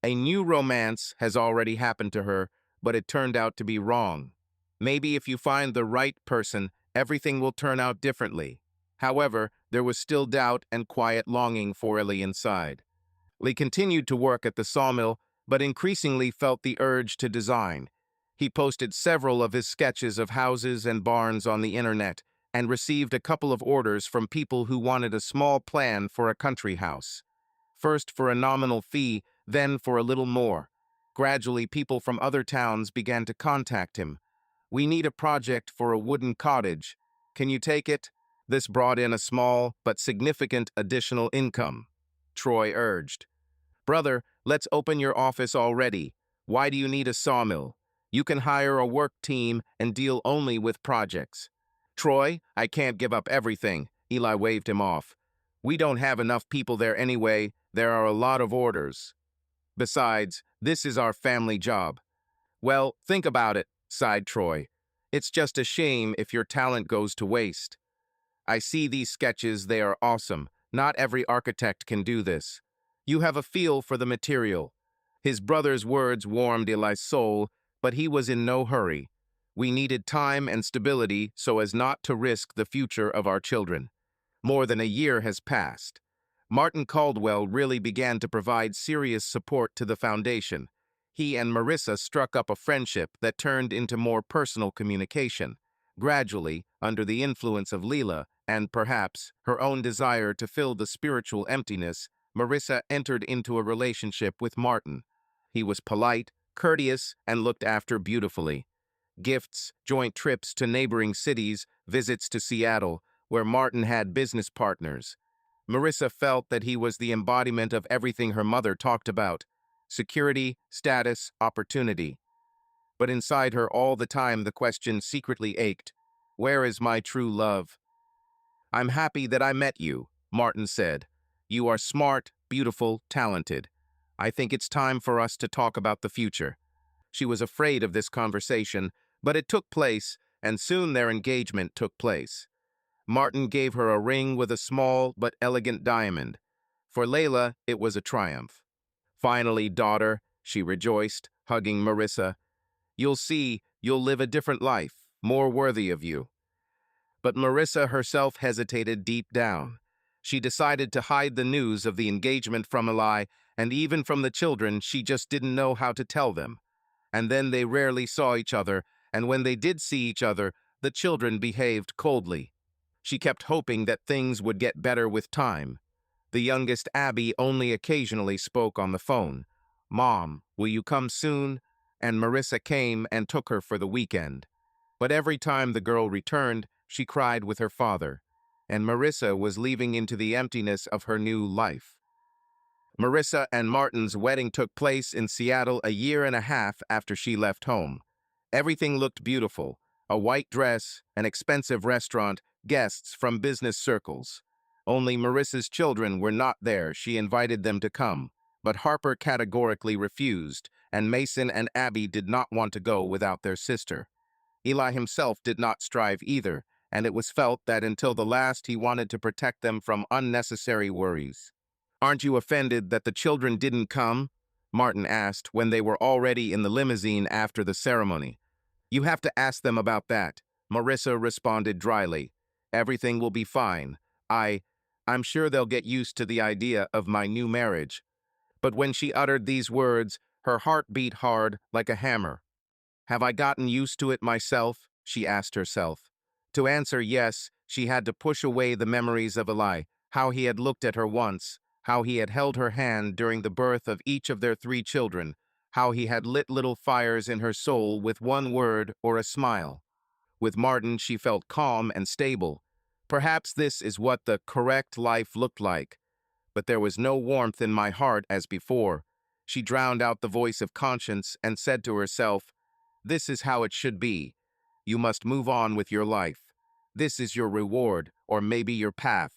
A new romance has already happened to her, but it turned out to be wrong. Maybe if you find the right person, everything will turn out differently. However, there was still doubt and quiet longing for Ellie inside. Lee continued to work at the sawmill, but increasingly felt the urge to design. He posted several of his sketches of houses and barns on the internet and received a couple of orders from people who wanted a small plan for a country house. First for a nominal fee, then for a little more. Gradually, people from other towns began to contact him. "We need a project for a wooden cottage. Can you take it?" This brought in a small but significant additional income. Troy urged, "Brother, Let's open your office already. Why do you need a sawmill? You can hire a work team and deal only with projects. Troy, I can't give up everything. Eli waved him off. We don't have enough people there anyway. There are a lot of orders. Besides, this is our family job. Well, think about it, sighed Troy. It's just a shame if your talent goes to waste. I see these sketches, they are awesome. Not every architect can do this. You have a feel for the material. His brother's words warmed Eli's soul, but he was in no hurry. We needed time and stability so as not to risk the future of our children. More than a year has passed. Martin Caldwell really began to provide serious support to the foundation. He and Marissa struck up a friendship that turned into more personal communication. Gradually, under the influence of Leela, and perhaps her own desire to fill the spiritual emptiness, Marissa entered into a relationship with Martin. He was polite, courteous, and looked after beautifully. Gifts, joint trips to neighboring cities, visits to Seattle, where Martin had business partners. Marissa felt that he was the embodiment of everything her mother talked about: security, status, opportunity. But inside her all the time the question secretly ached: where is my true love? I'm happy that I met you, Martin said. You are smart, beautiful, talented. I think it's time for us to talk about the future. She was afraid of this conversation, but it took place, and soon their engagement took place. Martin gave her a ring with a small but elegant diamond. For Layla, it was a triumph. Finally, daughter, she rejoiced, hugging Marissa. You'll see, you'll live a different life, more worthy of you. But Marissa herself hesitated deep down. She decided to hide the news of the engagement from Eli, and even from the children, she just didn't know how to tell them. And then they rarely saw each other, and when they did see each other, the children behaved coldly. She kept hoping that things would get better with time. The youngest, Abby, only occasionally spoke on the phone. Mom, will you come soon? And Marissa came and took her for the weekend. But every time the girl returned, she cried with her father, and Marissa was leaving into the emptiness of her new life. Marissa and Martin's wedding took place in Seattle a year and a half after she left home. Everything looked beautiful: a white dress, an expensive restaurant, guests from business circles. Only Marissa's children were not there. She invited them to come, but Harper categorically refused, and Mason and Abby did not want to go without their sister. Eli himself did not strive either, and it was felt that until the last he wanted to protect them from unnecessary worries. Aren't you offended that the children didn't come? Martin asked when they were already in the limousine after the ceremony. You have to ask them about that, Marissa responded dryly. Everything will be fine. I'm sure they'll get used to the idea of my new marriage. But when she uttered these words, her heart beat hard like a hammer. Have I gotten used to it myself? She asked herself. To answer yes, she had to push away the memories of Eli, how he had looked at her once, how he had held her hand during the birth of each of their 3 children, how he had lit little fires in her soul with one word or a smile. With Martin, she felt calm and stable. Perhaps this is what the correct life looked like. But there was no warmth in my heart as before. She drowned out the voice of conscience and said to herself, this is how it should be. You must move on with your life. This is your reward, or maybe your path.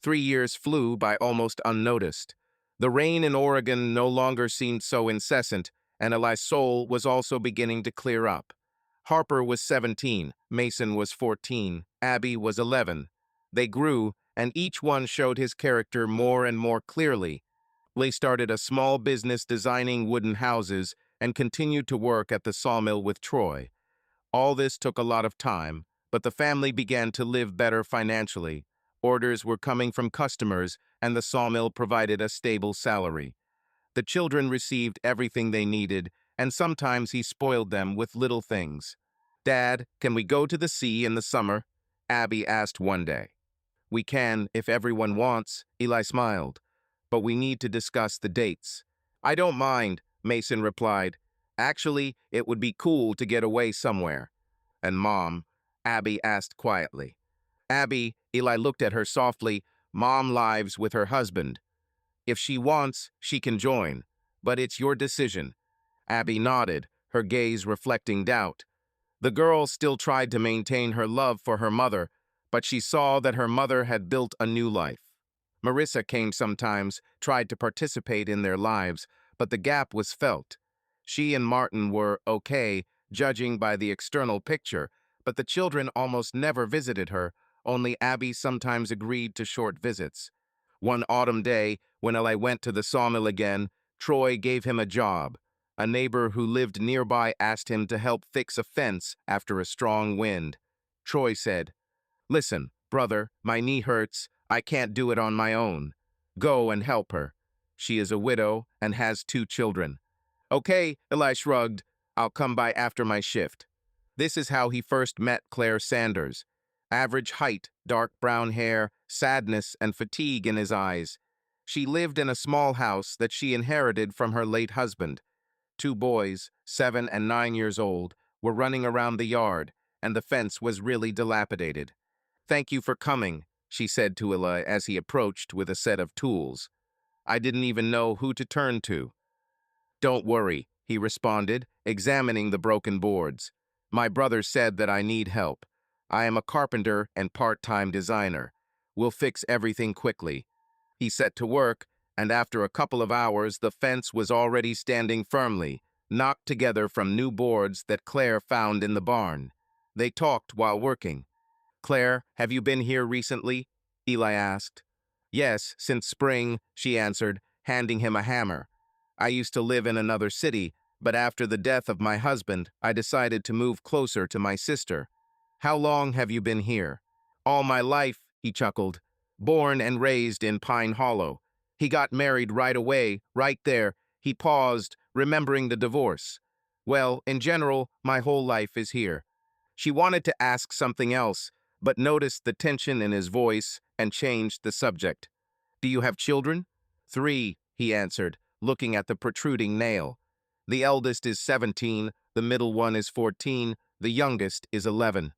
3 years flew by almost unnoticed. The rain in Oregon no longer seemed so incessant, and Eli's soul was also beginning to clear up. Harper was 17, Mason was 14, Abby was 11. They grew, and each one showed his character more and more clearly. They started a small business designing wooden houses and continued to work at the sawmill with Troy. All this took a lot of time, but the family began to live better financially. Orders were coming from customers, and the sawmill provided a stable salary. The children received everything they needed, and sometimes he spoiled them with little things. Dad, can we go to the sea in the summer? Abby asked one day. We can, if everyone wants, Eli smiled. But we need to discuss the dates. I don't mind, Mason replied. Actually, it would be cool to get away somewhere. And Mom? Abby asked quietly. Abby, Eli looked at her softly. Mom lives with her husband. If she wants, she can join. But it's your decision. Abby nodded, her gaze reflecting doubt. The girl still tried to maintain her love for her mother, but she saw that her mother had built a new life. Marissa came sometimes, tried to participate in their lives, but the gap was felt. She and Martin were okay, judging by the external picture, but the children almost never visited her, only Abby sometimes agreed to short visits. One autumn day, when Eli went to the sawmill again, Troy gave him a job. A neighbor who lived nearby asked him to help fix a fence after a strong wind. Troy said, "Listen, brother, my knee hurts. I can't do it on my own. Go and help her. She is a widow and has 2 children." "Okay," Eli shrugged. "I'll come by after my shift." This is how he first met Claire Sanders. Average height, dark brown hair, sadness and fatigue in his eyes. She lived in a small house that she inherited from her late husband. 2 boys, 7 and 9 years old, were running around the yard, and the fence was really dilapidated. "Thank you for coming," she said to Eli as he approached with a set of tools. "I didn't even know who to turn to." "Don't worry," he responded, examining the broken boards. "My brother said that I need help. I am a carpenter and part-time designer. We'll fix everything quickly." He set to work, and after a couple of hours, the fence was already standing firmly, knocked together from new boards that Claire found in the barn. They talked while working. "Claire, have you been here recently?" Eli asked. "Yes, since spring," she answered, handing him a hammer. "I used to live in another city, but after the death of my husband, I decided to move closer to my sister." "How long have you been here?" "All my life," he chuckled. "Born and raised in Pine Hollow." He got married right away, right there. He paused, remembering the divorce. "Well, in general, my whole life is here." She wanted to ask something else, but noticed the tension in his voice and changed the subject. "Do you have children?" "3," he answered, looking at the protruding nail. "The eldest is 17, the middle one is 14, the youngest is 11.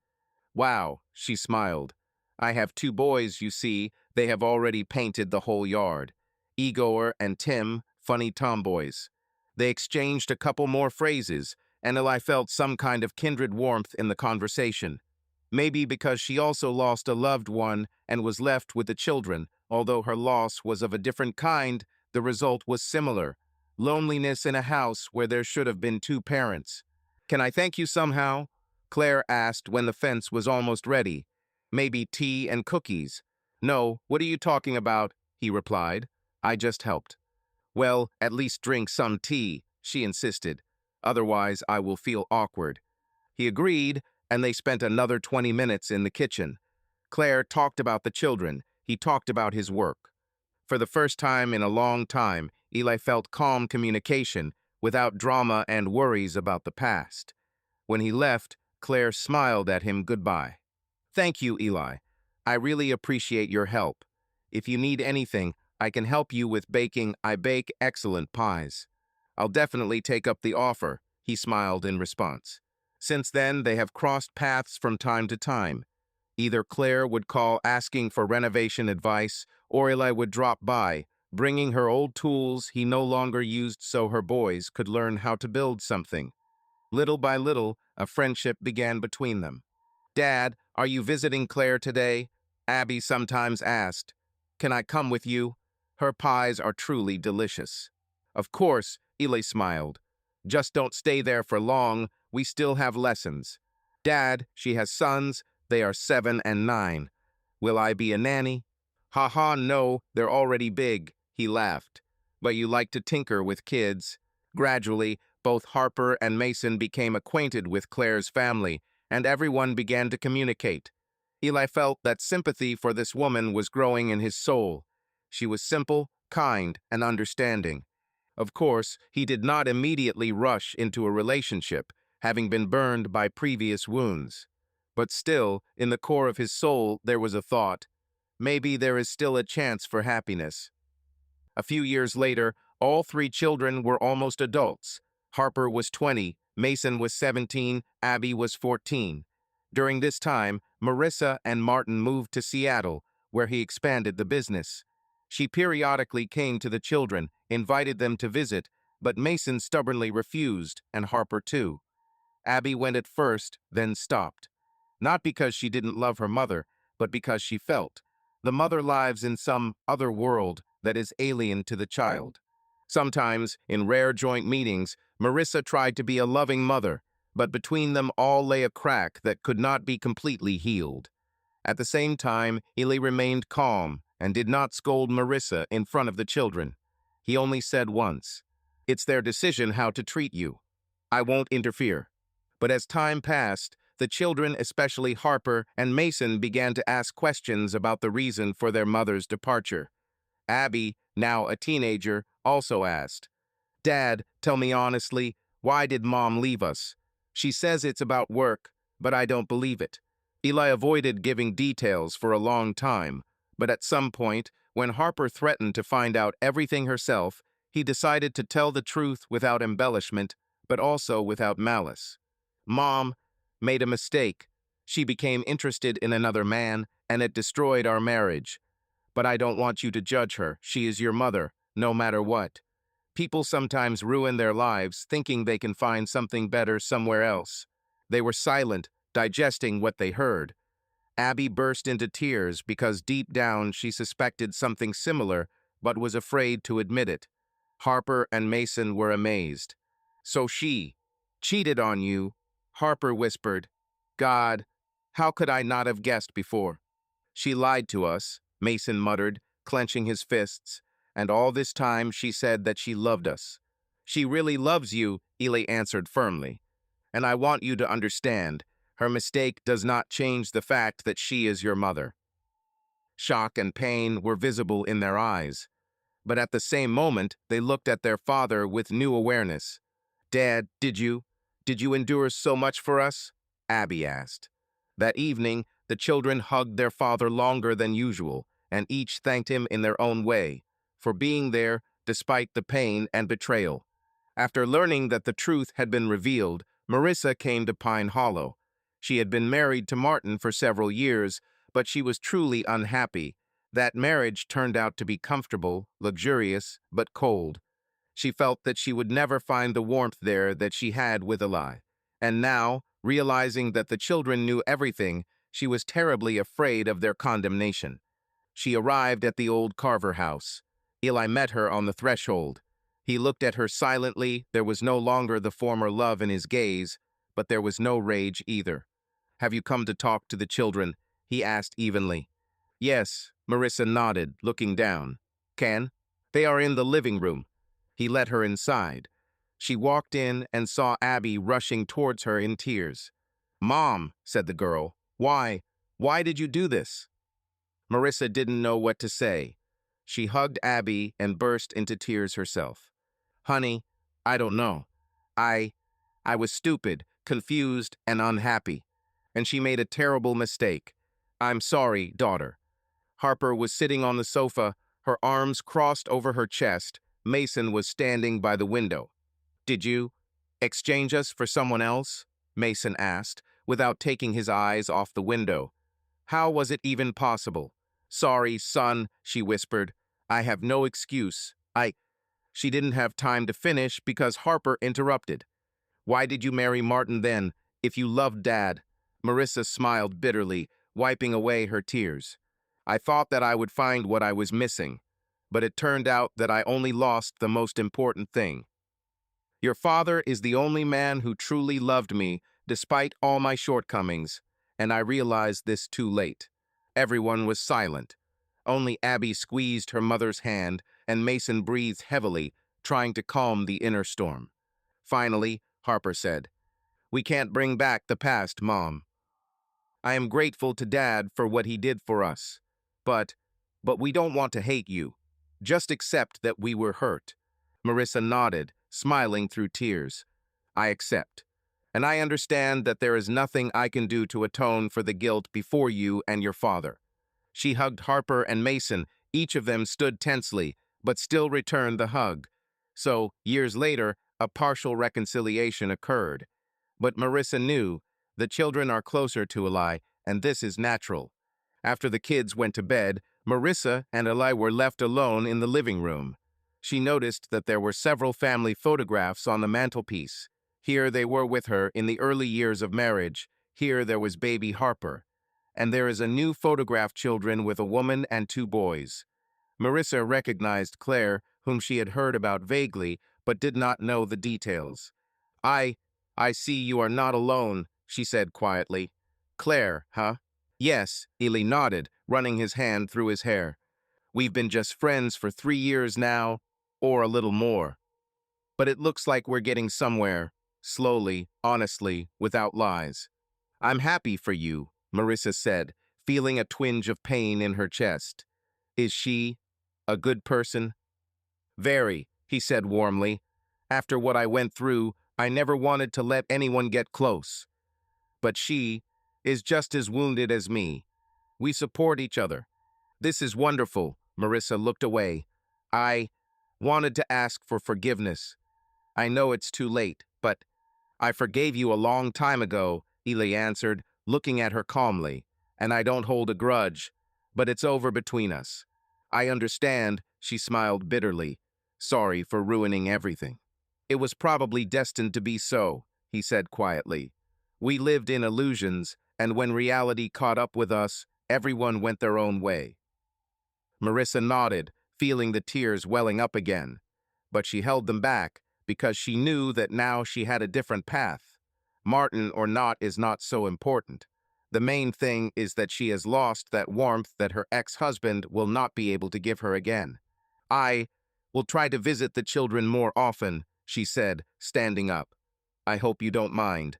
"Wow," she smiled. "I have 2 boys, you see. They have already painted the whole yard. Igor and Tim, funny tomboys." They exchanged a couple more phrases, and Eli felt some kind of kindred warmth in the conversation. Maybe because she also lost a loved one and was left with the children. Although her loss was of a different kind, the result was similar. Loneliness in a house where there should have been 2 parents. "Can I thank you somehow?" Claire asked when the fence was almost ready. "Maybe tea and cookies." "No, what are you talking about?" he replied. "I just helped." "Well, at least drink some tea," she insisted. "Otherwise, I will feel awkward." He agreed, and they spent another 20 minutes in the kitchen. Claire talked about the children. He talked about his work. For the first time in a long time, Eli felt calm communication, without drama and worries about the past. When he left, Claire smiled at him goodbye. "Thank you, Eli. I really appreciate your help. If you need anything, I can help you with baking. I bake excellent pies." "I'll definitely take up the offer," he smiled in response. Since then, they have crossed paths from time to time. Either Claire would call asking for renovation advice, or Eli would drop by, bringing her old tools he no longer used so her boys could learn how to build something. Little by little, a friendship began between them. "Dad, are you visiting Claire today?" Abby sometimes asked. "Can I come with you? Her pies are truly delicious." "Of course," Eli smiled. "Just don't stay there for long. We still have lessons." "Dad, she has sons. They are 7 and 9. Will I be a nanny?" "Ha ha, no, they're already big," he laughed. "But you like to tinker with kids." Gradually, both Harper and Mason became acquainted with Claire's family, and everyone began to communicate. Eli felt that sympathy for this woman was growing in his soul. She was simple, kind, and understanding. Of course, he did not immediately rush into a relationship, having been burned by previous wounds. But still, in the core of his soul, there was a thought. Maybe there is still a chance for happiness. A few years later, all 3 children were almost adults. Harper was 20, Mason was 17, Abby was 14. During this time, Marissa and Martin moved to Seattle, where he expanded the business. She periodically came to the children, invited them to visit, but Mason stubbornly refused, and Harper too. Abby went at first, then stopped. Not because she didn't love her mother, but because she felt the mother lives in some other world that is alien to the child. Sometimes, in rare joint meetings, Marissa tried to be a loving mother, but between them all lay a crack that could not be completely healed. At the same time, Ely remained calm and did not scold Marissa in front of the children. He only said once, "It's their decision how to treat you. I won't interfere." But as time passed, the children, especially Harper and Mason, began to ask questions about the reason for their mother's departure. Abby, now a teenager, also asked, "Dad, tell me honestly, why did Mom leave us? She says it's about work, but I don't believe it." Eli avoided giving details for a long time, but at some point, when Harper threatened to find out everything herself, he decided to tell the truth without embellishment, but also without malice. "Mom made a mistake. She became interested in another man, and it destroyed our marriage. But I don't want you to judge her. She is your mother, no matter what. People sometimes ruin their lives thinking they can find something better somewhere else." They were silent, digesting what they heard. Abby burst into tears because deep down she suspected something similar, but was afraid to admit it. Harper and Mason were amazed. "So she cheated on you?" Harper whispered. "God, how could I not have guessed before?" "She lied to us," Mason muttered, clenching his fists. "And all this time she said that she loved us." "She really loves you," Ely answered firmly. "And I want you to understand, her mistake does not change the fact that she is your mother." Shock and pain were visible in their eyes, but at the same moment they looked at their father with new awareness. "Dad, did you endure so much for us?" Abby asked. That evening, the children hugged their father longer than usual, and each thanked him in their own way for being there despite the pain and betrayal. After learning that the truth had been revealed, Marissa came to Pine Hollow. She had been married to Martin for several years, but she was truly unhappy. That marriage turned out to be comfortable, luxurious, but cold. She felt that she would never find the warmth there that she had with Eli. And now, realizing that the children knew everything, she was terribly afraid of their condemnation. She arrived at the old Carver house. Eli met her on the threshold. He looked at her silently. There was no longer the former love in his gaze, but there was no rage either. "Have you come to talk to the children?" he asked evenly. "Yes," Marissa nodded, looking down. "Can?" "They are in the living room." He led her inside. She walked in and saw Abby rushing towards her in tears. "Mom," said the girl, "why did you do this?" Marissa didn't know what to say. She hugged Abby and burst into tears herself. "Honey, I don't know. I was stupid, confused, and unhappy. And she made a terrible mistake. I'm sorry, daughter." Harper was sitting on the sofa, her arms crossed over her chest. Mason was standing by the window. "Did you exchange us for someone else?" Mason asked, without taking his eyes off the window. "How was it even possible?" "Sorry, son," she whispered. "I have no excuse. She didn't have time to finish because Harper interrupted. "Why did you marry Martin then, if you loved Dad?" Marissa smiled bitterly, wiping away her tears. "I thought that I would find what I was missing, but it turned out that I only lost the most important thing. Your father is the only man who truly loved me, despite all my shortcomings, and I realized this too late." Everyone was silent. Only Abby squeezed her mother's hand, and Mason breathed heavily, trying to calm the inner storm. Finally, Harper said, "We can't bring back the past, Mom. I am grateful to Dad for what he did for us. But we don't want to hate you. Just accept that we were hurt." Marissa nodded, smiling through tears. "I accept. And I understand that there is nothing I can do to atone for the guilt before you and your father." She hugged Harper and Mason. Each of them stood tensely, but still returned the hug. So, years later, a partial reconciliation occurred. But Marissa knew the children are closer to Eli, and this is natural. After the kids went to bed, Marissa and Eli were left alone in the living room. She noticed that there were several family photographs on the mantelpiece. Here they were with her in the early years of marriage. Here there was baby Harper. And there is a new photograph children with a woman and two boys. Marissa recognized Claire, whom she had heard about vaguely, but did not know the details. I, I see you are not alone, she said quietly. Claire, huh? Yes, Ely nodded, running his hand through his hair. We've been just friends for 3 years now, or a little more. But it looks like we're getting somewhere, slowly, honestly, without lies. I'm happy for you, Marissa said, feeling a twinge of pain in her chest. Is she a good person? Very, he said warmly. After what I went through, I never wanted to let anyone get close. But she is just as wounded as me. We support each other. This is wonderful, Marissa looked away. I wanted to ask for forgiveness. I know it's too late, but I forgave you a long time ago, Ely answered, looking at her calmly. And I don't hold a grudge, but it's over between us. I understand, she smiled bitterly. Sorry for ruining everything. It was probably destined to be so, he said quietly. We lived in illusions, and when reality caught up with us, everyone went their own way. Marissa nodded, feeling the tears welling up again. But she held them back, because she knew that now she had a different path. Martin or not is not so important. The main thing is that she has lost that warmth that her ex-husband will not be able to give her again. I will try to visit the children more often, she said, standing up. I hope you don't mind.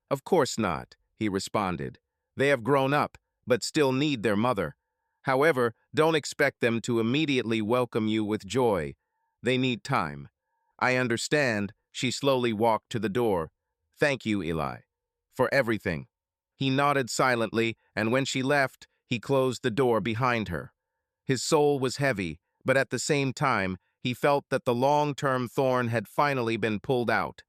Of course not, he responded. They have grown up, but still need their mother. However, don't expect them to immediately welcome you with joy. They need time. I understand, she slowly walked to the door. Thank you, Eli, for everything. He nodded silently, and when she left, he closed the door behind her. His soul was heavy, but at the same time, he felt that the long-term thorn had finally been pulled out.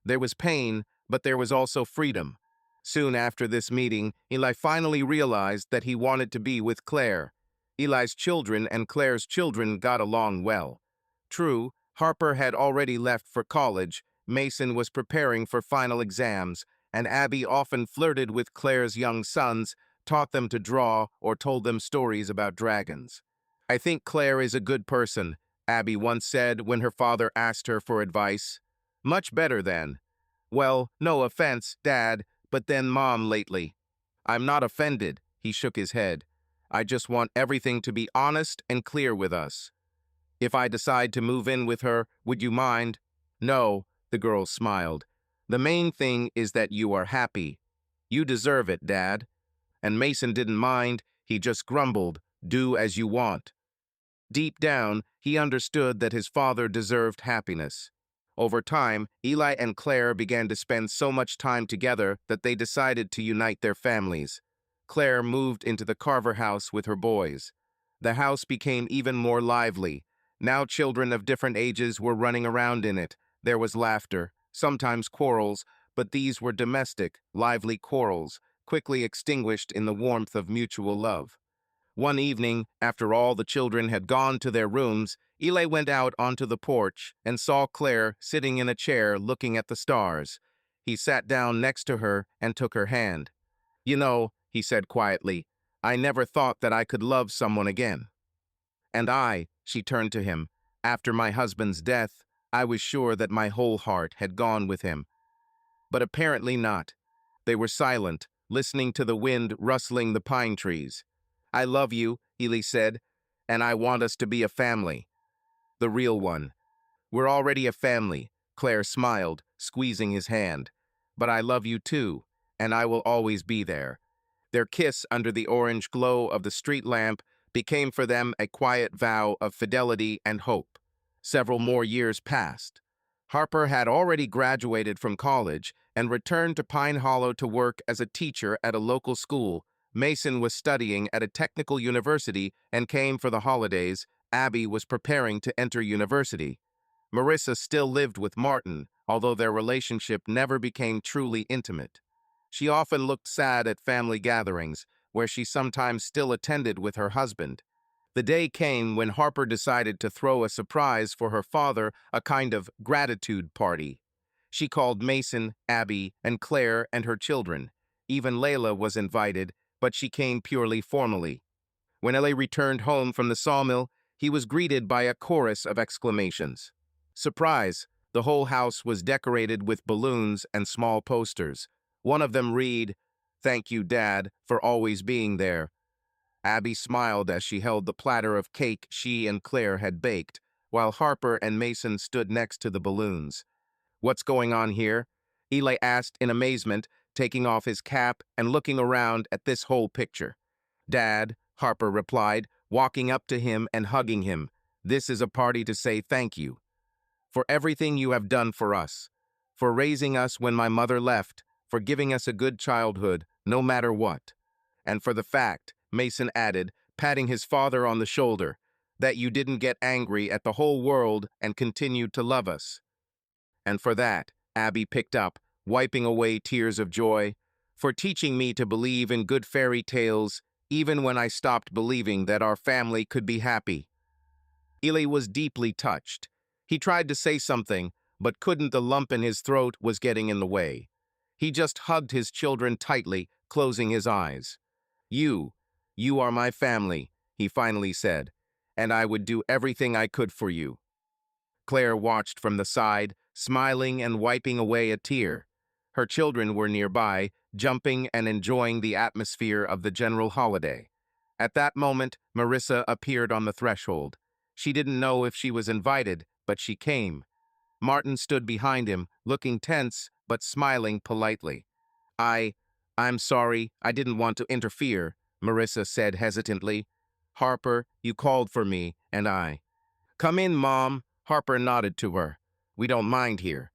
There was pain, but there was also freedom. Soon after this meeting, Eli finally realized that he wanted to be with Claire. Eli's children and Claire's children got along well. True, Harper had already left for college, Mason was preparing for final exams, and Abby often flirted with Claire's young sons, taught them to draw, or told them stories about dragons. I think Claire is a good person, Abby once said when her father asked her for advice. Much better then. Well, no offense, Dad, but then Mom lately. I'm not offended, he shook his head. I just want everything to be honest and clear with us. If I decide to move in with her, would you mind? No, the girl smiled. The main thing is that you are happy. You deserve it, Dad. And Mason didn't mind, he just grumbled, do as you want. Deep down, he understood that his father deserved happiness. Over time, Eli and Claire began to spend so much time together that they decided to unite their families. Claire moved into the Carver house with her boys. The house became even more lively. Now children of different ages were running around in it. There was laughter, sometimes quarrels, but these were domestic, lively quarrels, quickly extinguished in the warmth of mutual love. One evening, after all the children had gone to their rooms, Eli went out onto the porch and saw Claire sitting in a chair looking at the stars. He sat down next to her and took her hand. You know, he said quietly, I never thought that I could love someone again. And she turned to him, after my husband's death, I was sure that my whole heart had gone with him. But apparently not. They were silent, listening to the wind rustling the pine trees. I love you, Eli said, and I want us to be a family. The real one. We're already a family, Claire smiled, squeezing his hand. But I love you too, and I will always be there. Their kiss under the orange glow of the street lamp became for them a quiet vow of fidelity and hope. Several more years passed. Harper had already graduated from college and returned to Pine Hollow to work as a teacher at a local school. Mason was studying at a technical university and came for the holidays. Abby was preparing to enter university. Marissa still lived with Martin, although their relationship never became truly intimate. She often looked sad at family gatherings, where she sometimes still attended with her husband. The day came when Harper decided to throw a surprise for her father, a kind of gratitude party. She called Mason, Abby, and Claire and her children. Even Layla was invited, but she came purely formally. When Ellie returned home from the sawmill, he was greeted by a chorus of exclamations. Surprise! The whole house was decorated with balloons and small posters. One of them read, "Thank you, Dad, for always being there." Abby smiled as she held the platter of cake she and Claire had baked, while Harper and Mason stood next to the balloons. "What's going on here?" Eli asked in amazement, taking off his cap and looking around at this whole picture. "Dad," Harper replied, walking up to him and hugging him, "this is a party to say thank you for everything you have done for us, for raising us when my mother left, for giving us a good childhood, no matter what. And for the fact," Mason added, patting his father on the shoulder, "that you didn't get angry at the whole world and continued to love us." "And for that," Abby picked up, wiping away tears of joy, "for teaching me to believe in good fairy tales, even when I stopped believing that our family could be happy." Eli was deeply touched. He tried to say something, but couldn't. The lump in his throat was getting in the way. He just hugged his children tightly, closing his eyes. You are my family," he finally said, "and I would do everything I could for you." Claire watched from the side, smiling and wiping away a tear. Her children were nearby, jumping and enjoying the atmosphere of the general holiday. At that moment, Marissa appeared on the threshold. She didn't know if she was invited, but she came. Martin stood behind him, looking tense, but smiling politely. I'm sorry, I didn't want to interfere," Marissa said hesitantly. "Harper, you called for me, and I—" "Come in, Mom," Harper nodded to her. "We don't mind here."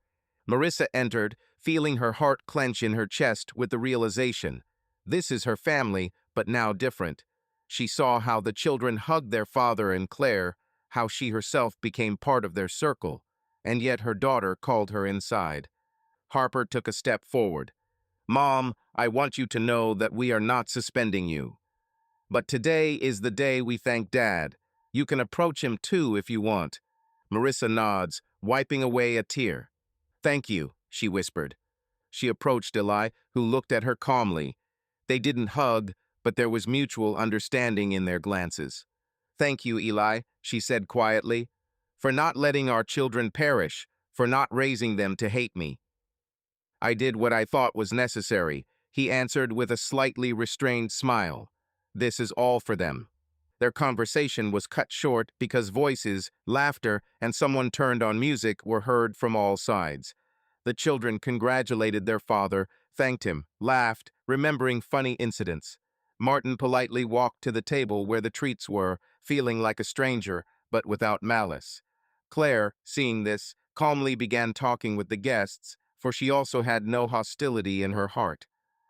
Marissa entered, feeling her heart clench in her chest with the realization. This is her family, but now different. She saw how the children hugged their father and Claire, how she herself became part of their circle, and yet her daughter called her inside. Harper took a step forward. "Mom, I want you to know that we are not suspending you. But today is the day we thank Dad. You can approach him too if you want." Marissa nods, wiping away a tear. "Thank you," she whispered. She approached Eli, who looked at her calmly. They didn't hug, but there was mutual understanding in their glances. "Thank you, Eli," she said quietly, "for not letting our children perish, for not raising them to hate me." "I did what I thought was necessary," he answered with a slightly restrained smile. "This is all for them." Their conversation was cut short because voices, laughter, and someone turned on music were heard from all sides. The children congratulated their father, thanked him, laughed, remembering funny incidents. Martin politely walked to the table where the treats were, feeling like a stranger, but without malice. Claire, seeing this, calmly began talking with the guests, for she also had no hostility in her heart.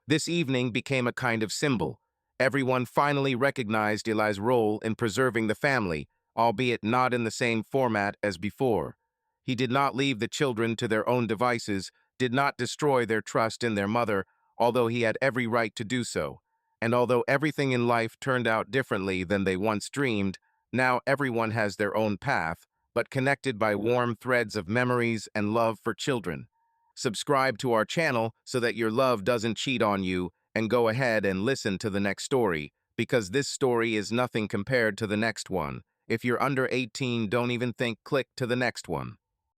This evening became a kind of symbol. Everyone finally recognized Eli's role in preserving the family, albeit not in the same format as before. He did not leave the children to their own devices, did not destroy their trust in their mother, although he had every right to do so. And although everything in life turned out differently than they once dreamed, now everyone has their own path, but connected by warm threads of memories and love for children. Subscribe to our channel so that your love doesn't cheat on you, and go ahead and listen to the next story, because this story is nothing compared to the next one. If you're under 18, don't even think, click to the next one.